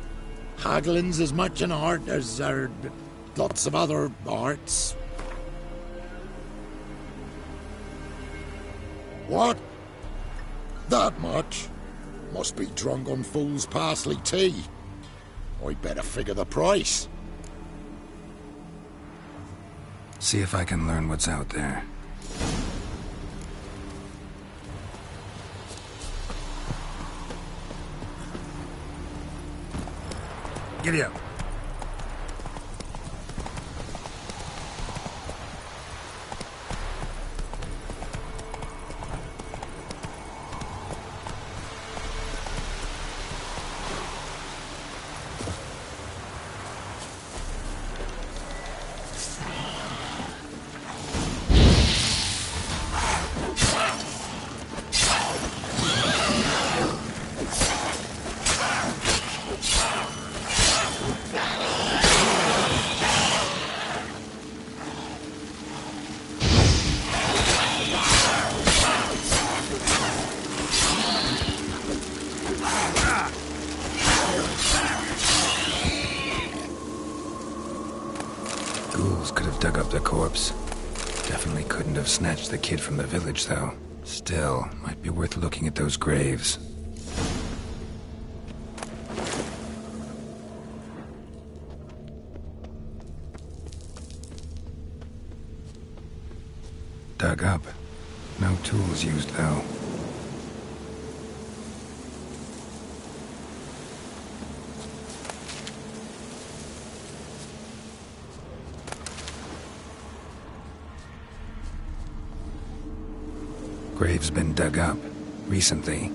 O: Haggling's as much an art as lots of other arts. What? That much? Must be drunk on fool's parsley tea. I'd better figure the price.
B: See if I can learn what's out there. Giddy up. Ghouls could have dug up the corpse. Definitely couldn't have snatched the kid from the village, though. Still, might be worth looking at those graves. Dug up. No tools used, though. Grave's been dug up. Recently.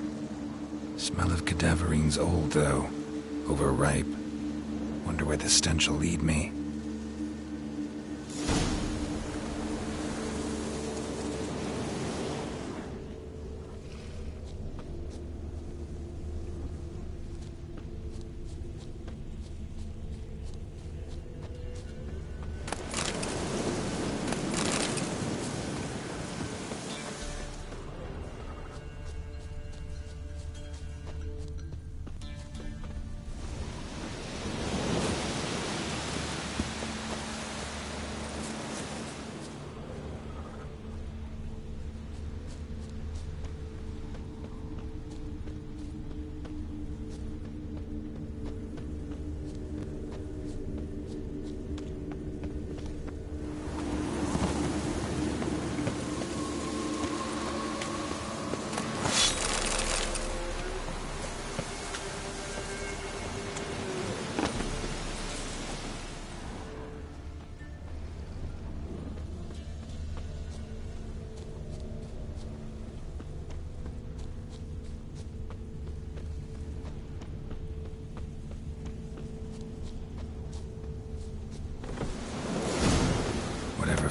B: Smell of cadaverine's old, though. Overripe. Wonder where the stench will lead me.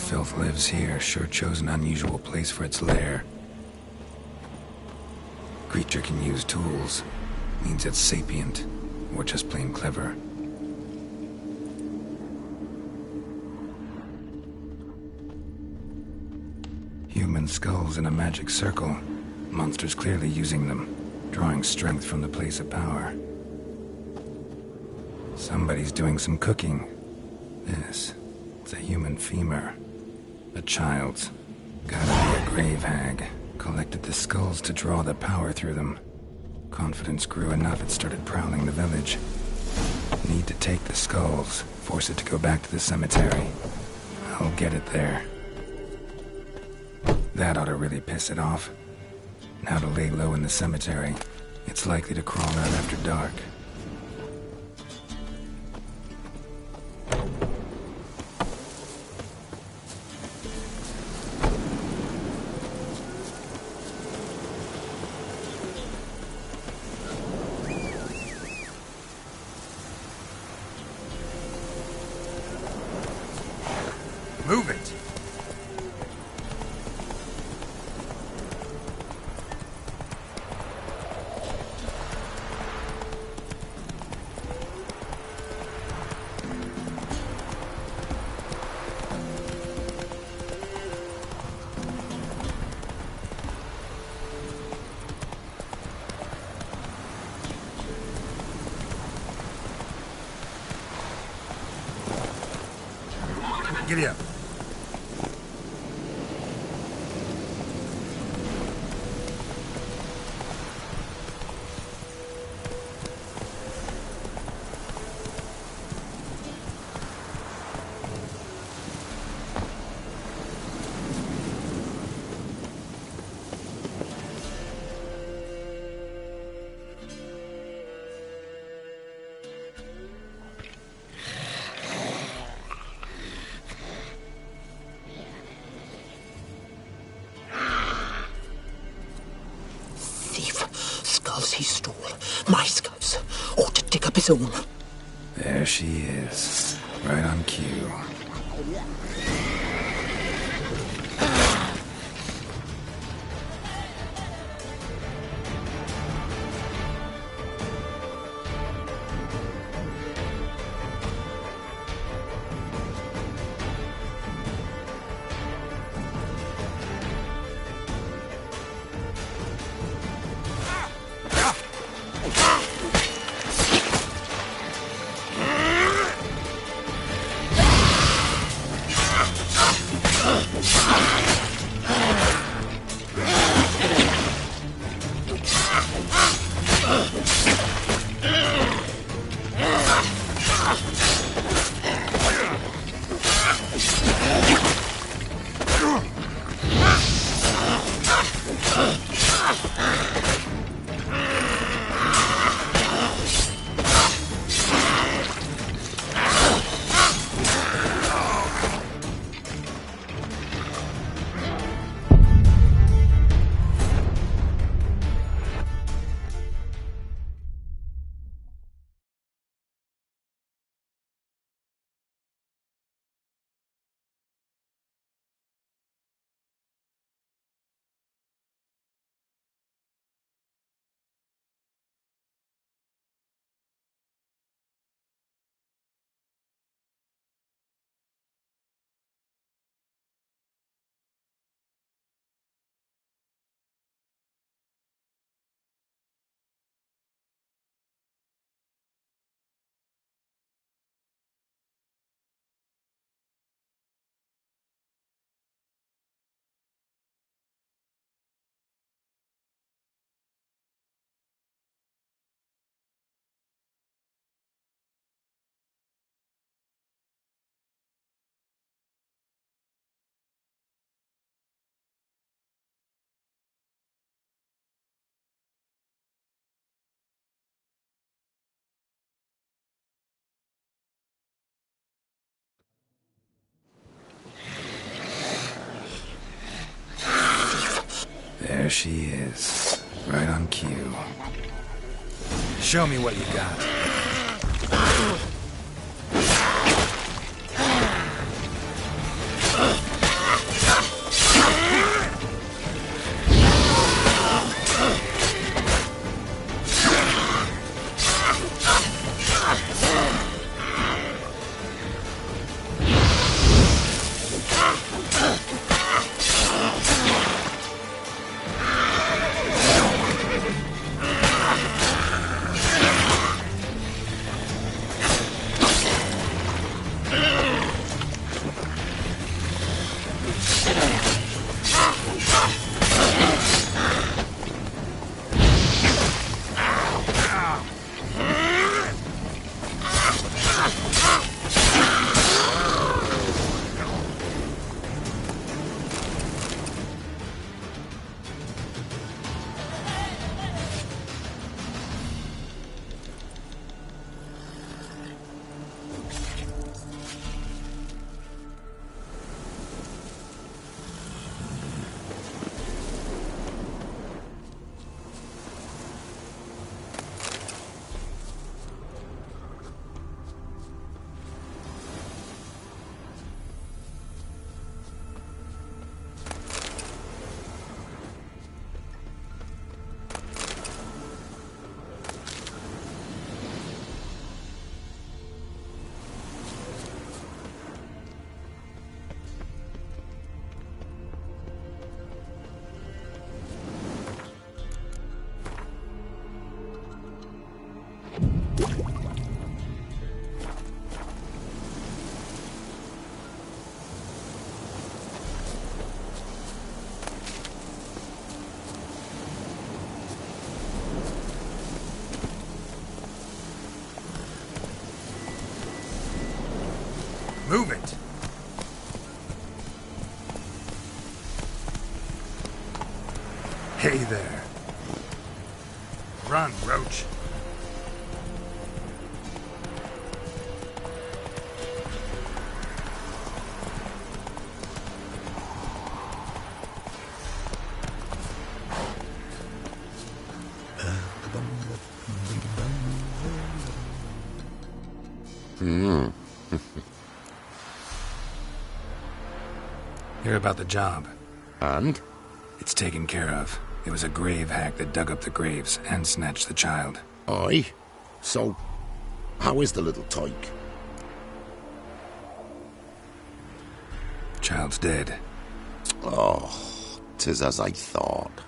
B: filth lives here sure chose an unusual place for its lair. Creature can use tools. Means it's sapient, or just plain clever. Human skulls in a magic circle. Monsters clearly using them, drawing strength from the place of power. Somebody's doing some cooking. It's a human femur. A child's. Gotta be a grave hag. Collected the skulls to draw the power through them. Confidence grew enough it started prowling the village. Need to take the skulls, force it to go back to the cemetery. I'll get it there. That ought to really piss it off. Now to lay low in the cemetery. It's likely to crawl out after dark. Move it! Giddy up.
Q: Skulls he stole. My skulls. Ought to dig up his own.
B: There she is. Right on cue. There she is. Right on cue. Show me what you got. Move it! Hey there. Run, Roach. Hear about the job.
O: And?
B: It's taken care of. There was a grave hack that dug up the graves and snatched the child.
O: Aye? So, how is the little tyke?
B: Child's dead.
O: Oh, 'tis as I thought.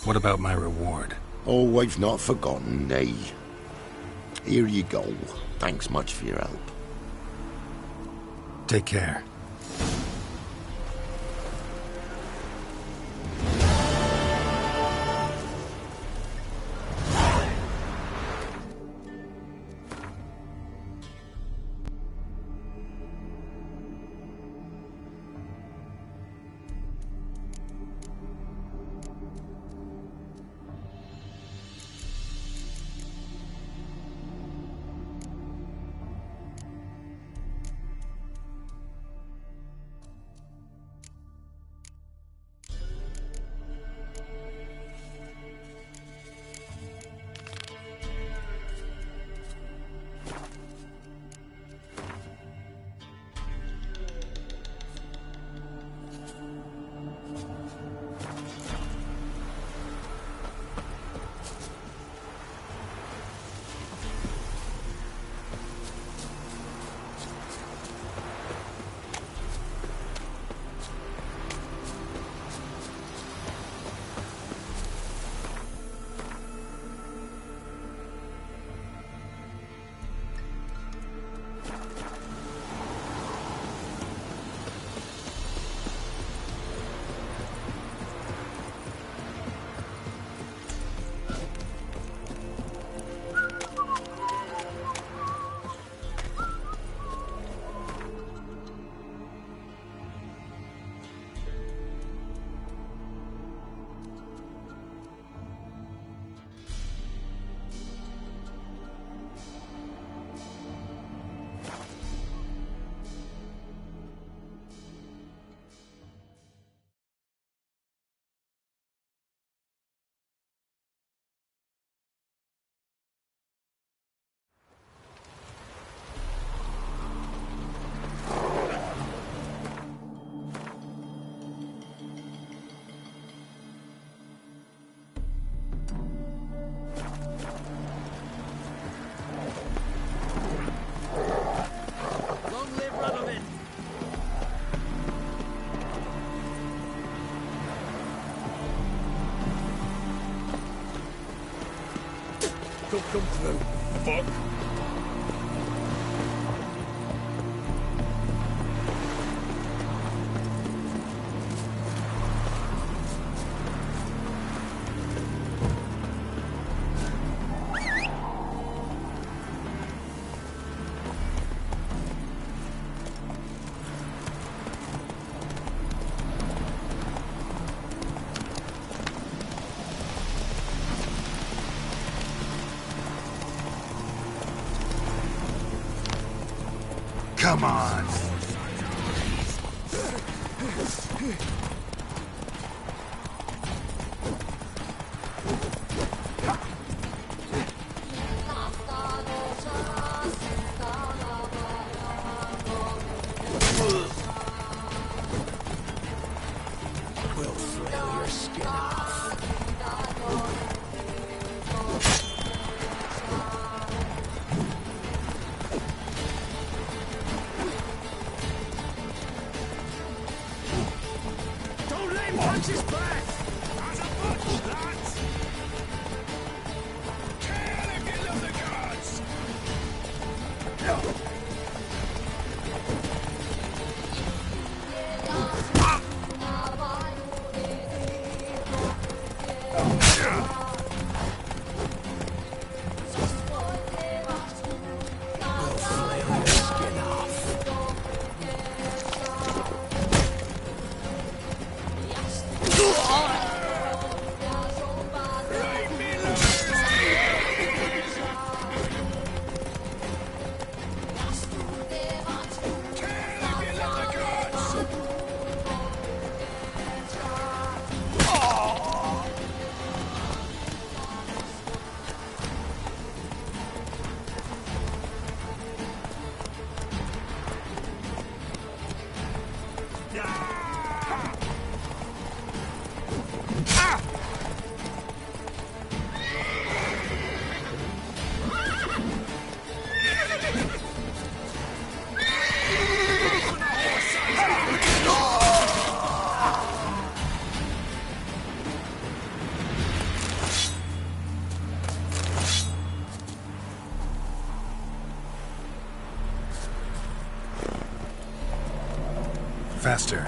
B: What about my reward?
O: Oh, I've not forgotten, nay. Here you go. Thanks much for your help.
B: Take care.
J: Don't come through. Fuck.
B: Come on.
Q: We'll flail your skin off.
J: Punch his back! There's a bunch, lads! Kill if you love the gods!
Q: We'll flail your skin off.
B: Faster.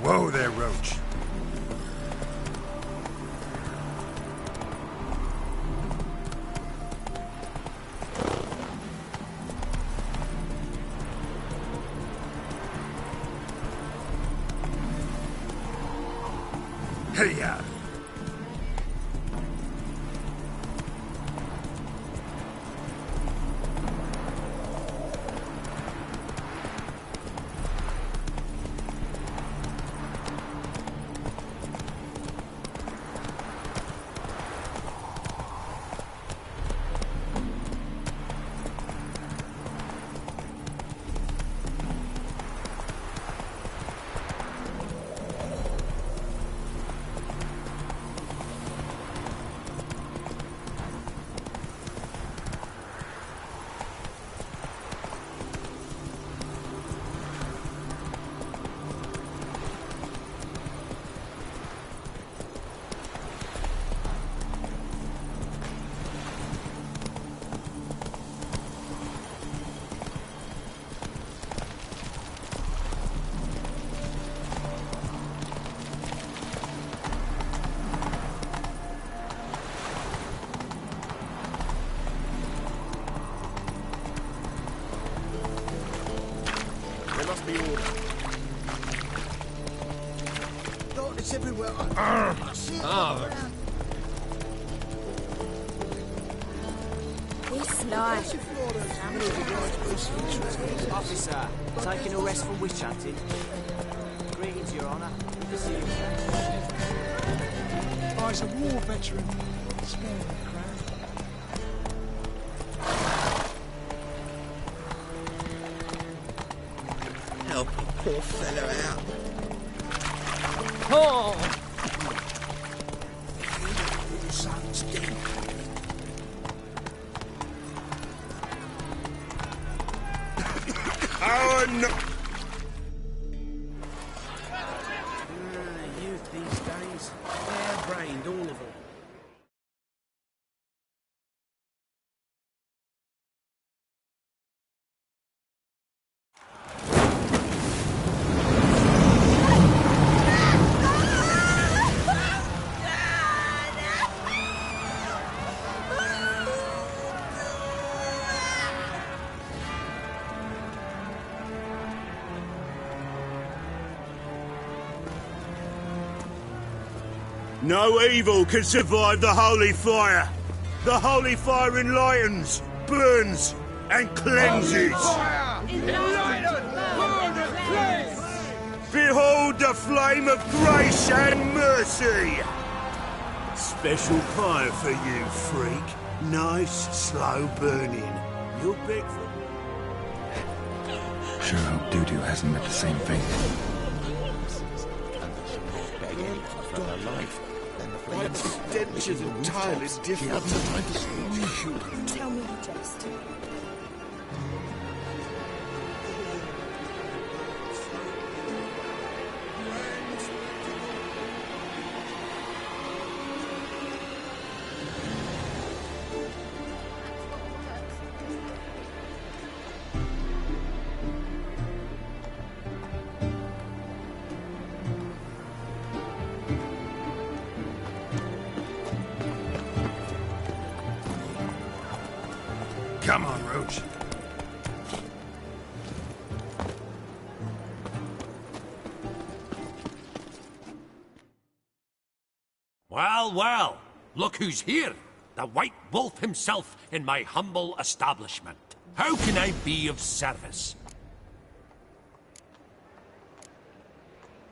B: Whoa there, Roach. Hey-ya!
K: Darkness everywhere.
H: This life. Officer, taking a rest from witch hunting. Greetings, Your Honour. Good to see you.
R: Oh, he's a war veteran. Spare the crowd.
K: Help a poor fellow out.
R: Oh!
K: Son's dead.
A: Oh, no!
L: Youth these days. Hair-brained, all of them.
A: No evil can survive the holy fire. The holy fire enlightens, burns, and cleanses. Behold the flame of grace and mercy. Special fire for you, freak. Nice, slow burning. You'll beg for it.
B: Sure hope Doo-Doo hasn't met the same fate.
J: My dentures entirely different.
F: Tell me the jest.
B: Come on, Roach.
C: Well, well, look who's here. The White Wolf himself in my humble establishment. How can I be of service?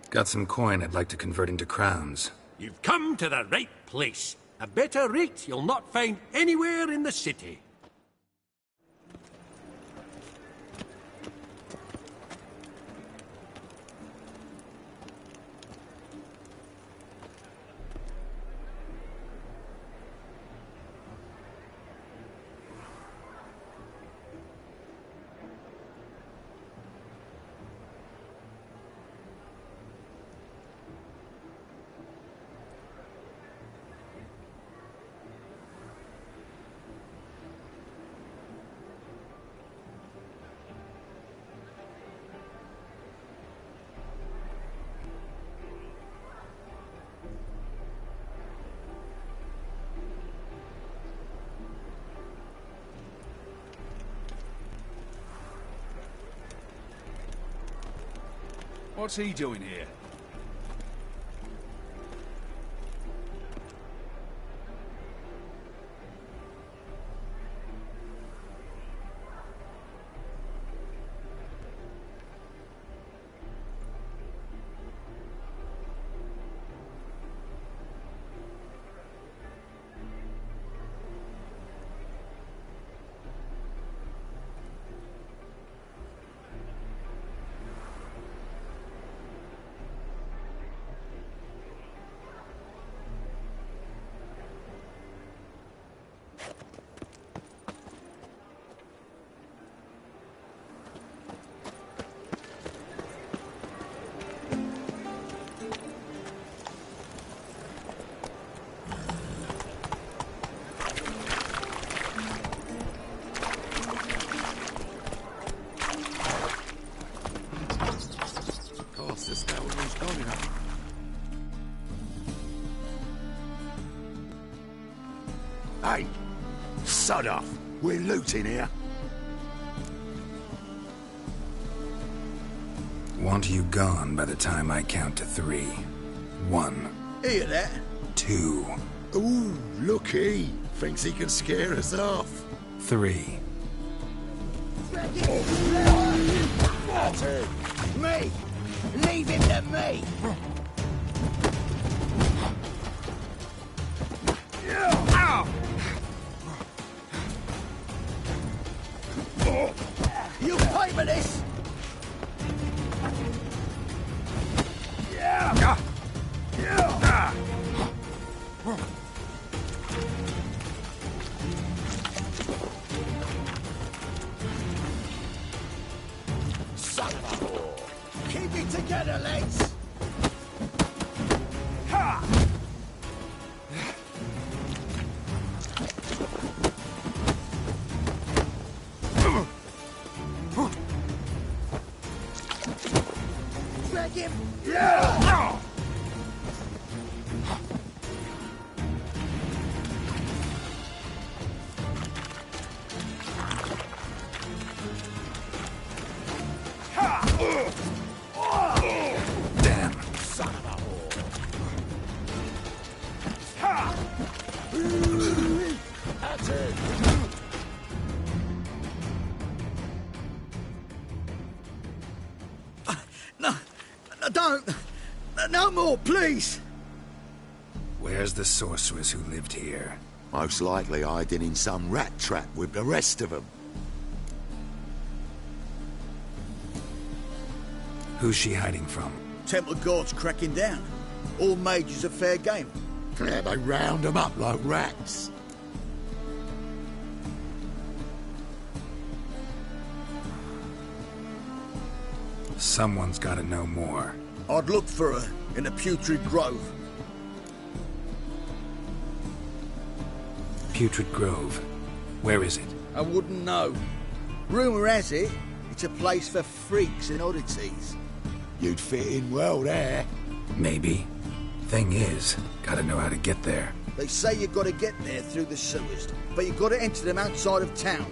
B: Got some coin I'd like to convert into crowns.
C: You've come to the right place. A better rate you'll not find anywhere in the city.
V: What's he doing here?
J: Hey, sod off. We're looting here.
B: Want you gone by the time I count to 3. 1.
K: Hear that?
B: 2.
J: Ooh, looky. Thinks he can scare us off.
B: 3.
K: Me! Leave him to me! You pay for this! Son of a whore! Keep it together, lads! Ha! Drag him! Yeah!
B: Damn.
K: Son of a whore! That's it! No, don't! No more, please!
B: Where's the sorceress who lived here?
O: Most likely hiding in some rat trap with the rest of them.
B: Who's she hiding from?
K: Temple Guard's cracking down. All mages are fair game.
O: Yeah, they round them up like rats.
B: Someone's gotta know more.
K: I'd look for her in the Putrid Grove.
B: Putrid Grove. Where is it?
K: I wouldn't know. Rumour has it, it's a place for freaks and oddities.
O: You'd fit in well there.
B: Maybe. Thing is, gotta know how to get there.
K: They say you've got to get there through the sewers, but you've got to enter them outside of town.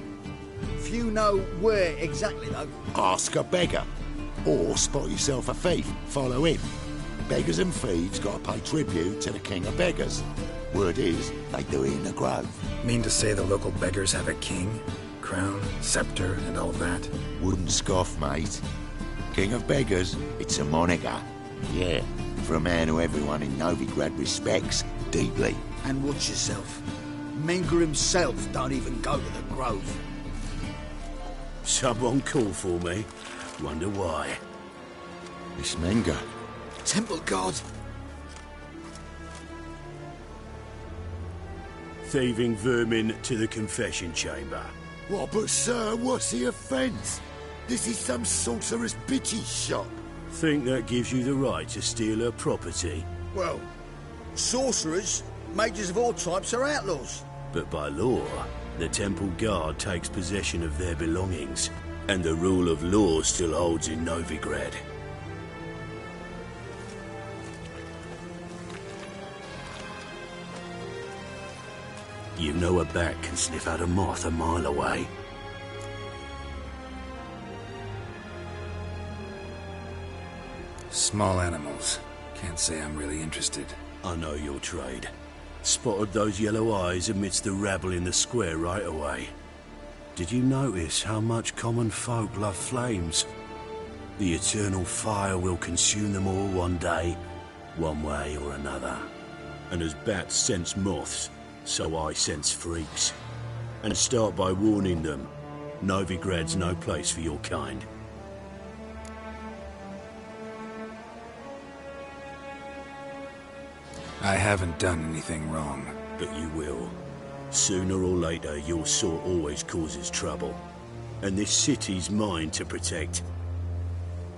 K: Few know where exactly, though.
O: Ask a beggar. Or spot yourself a thief. Follow him. Beggars and thieves gotta pay tribute to the king of beggars. Word is, they do it in the grove.
B: Mean to say the local beggars have a king, crown, scepter, and all that?
O: Wouldn't scoff, mate. King of beggars, it's a moniker. Yeah, for a man who everyone in Novigrad respects deeply.
K: And watch yourself. Menger himself don't even go to the grove.
P: Someone call for me. Wonder why.
O: Miss Menger.
K: Temple Guard.
P: Thieving vermin to the confession chamber.
O: What, but sir, what's the offence? This is some sorcerer's bitch's shop.
P: Think that gives you the right to steal her property?
K: Well, sorcerers, mages of all types are outlaws.
P: But by law, the temple guard takes possession of their belongings, and the rule of law still holds in Novigrad. You know a bat can sniff out a moth a mile away.
B: Small animals. Can't say I'm really interested.
P: I know your trade. Spotted those yellow eyes amidst the rabble in the square right away. Did you notice how much common folk love flames? The eternal fire will consume them all one day, one way or another. And as bats sense moths, so I sense freaks. And start by warning them, Novigrad's no place for your kind.
B: I haven't done anything wrong.
P: But you will. Sooner or later, your sort always causes trouble. And this city's mine to protect.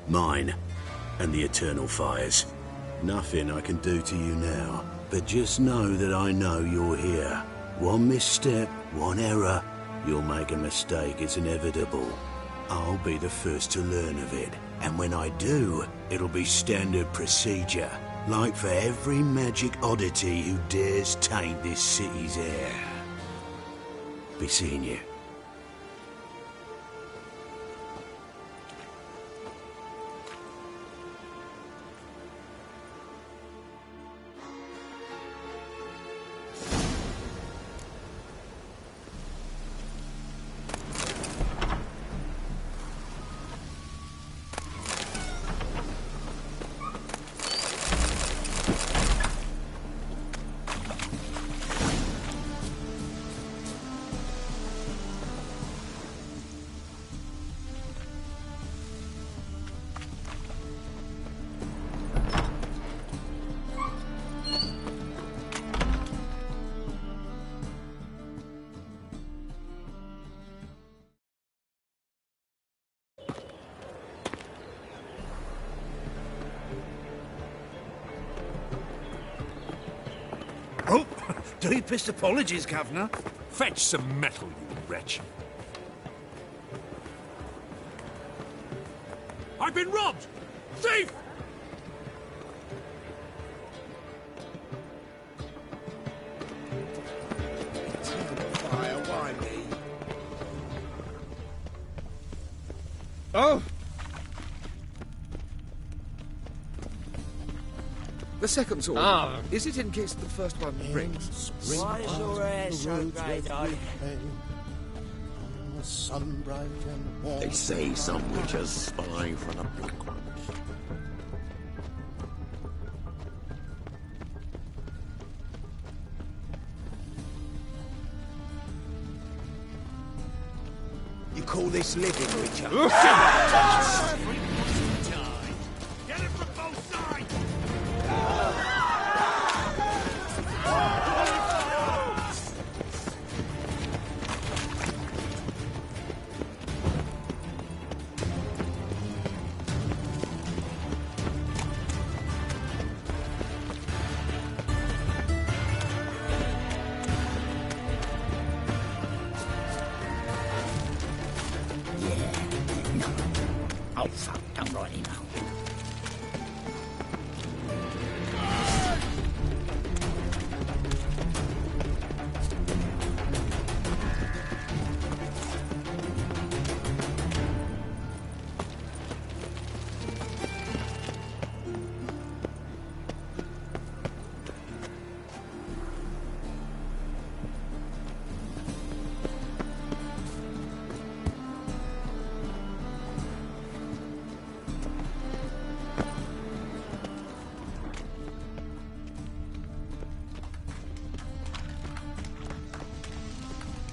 P: Mine and the eternal fires. Nothing I can do to you now. But just know that I know you're here. One misstep, one error, you'll make a mistake, it's inevitable. I'll be the first to learn of it. And when I do, it'll be standard procedure. Like for every magic oddity who dares taint this city's air. Be seeing you.
V: Oh, deepest apologies, Governor. Fetch some metal, you wretch. I've been robbed! Thief!
K: Fire, why me?
V: Oh!
G: The second sword.
V: Ah.
G: Is it in case the first one rings?
L: Why is your hair so grey-eyed?
K: Sun bright and warm.
O: They say some witches spy for the black ones.
L: You call this living, Witcher?
V: Get it from both sides!
M: Oh, fuck, don't rightly know.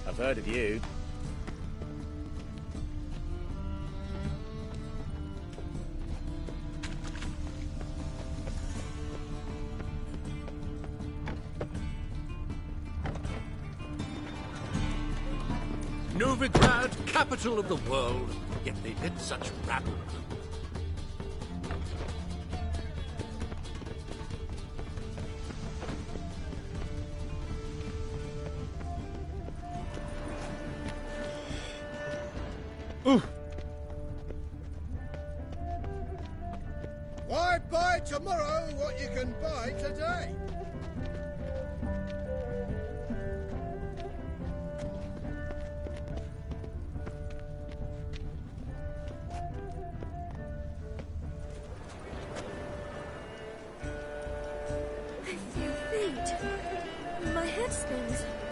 I: I've heard of you.
V: Novigrad, capital of the world, yet they did such rabble.
K: Why buy tomorrow what you can buy today?
E: skins.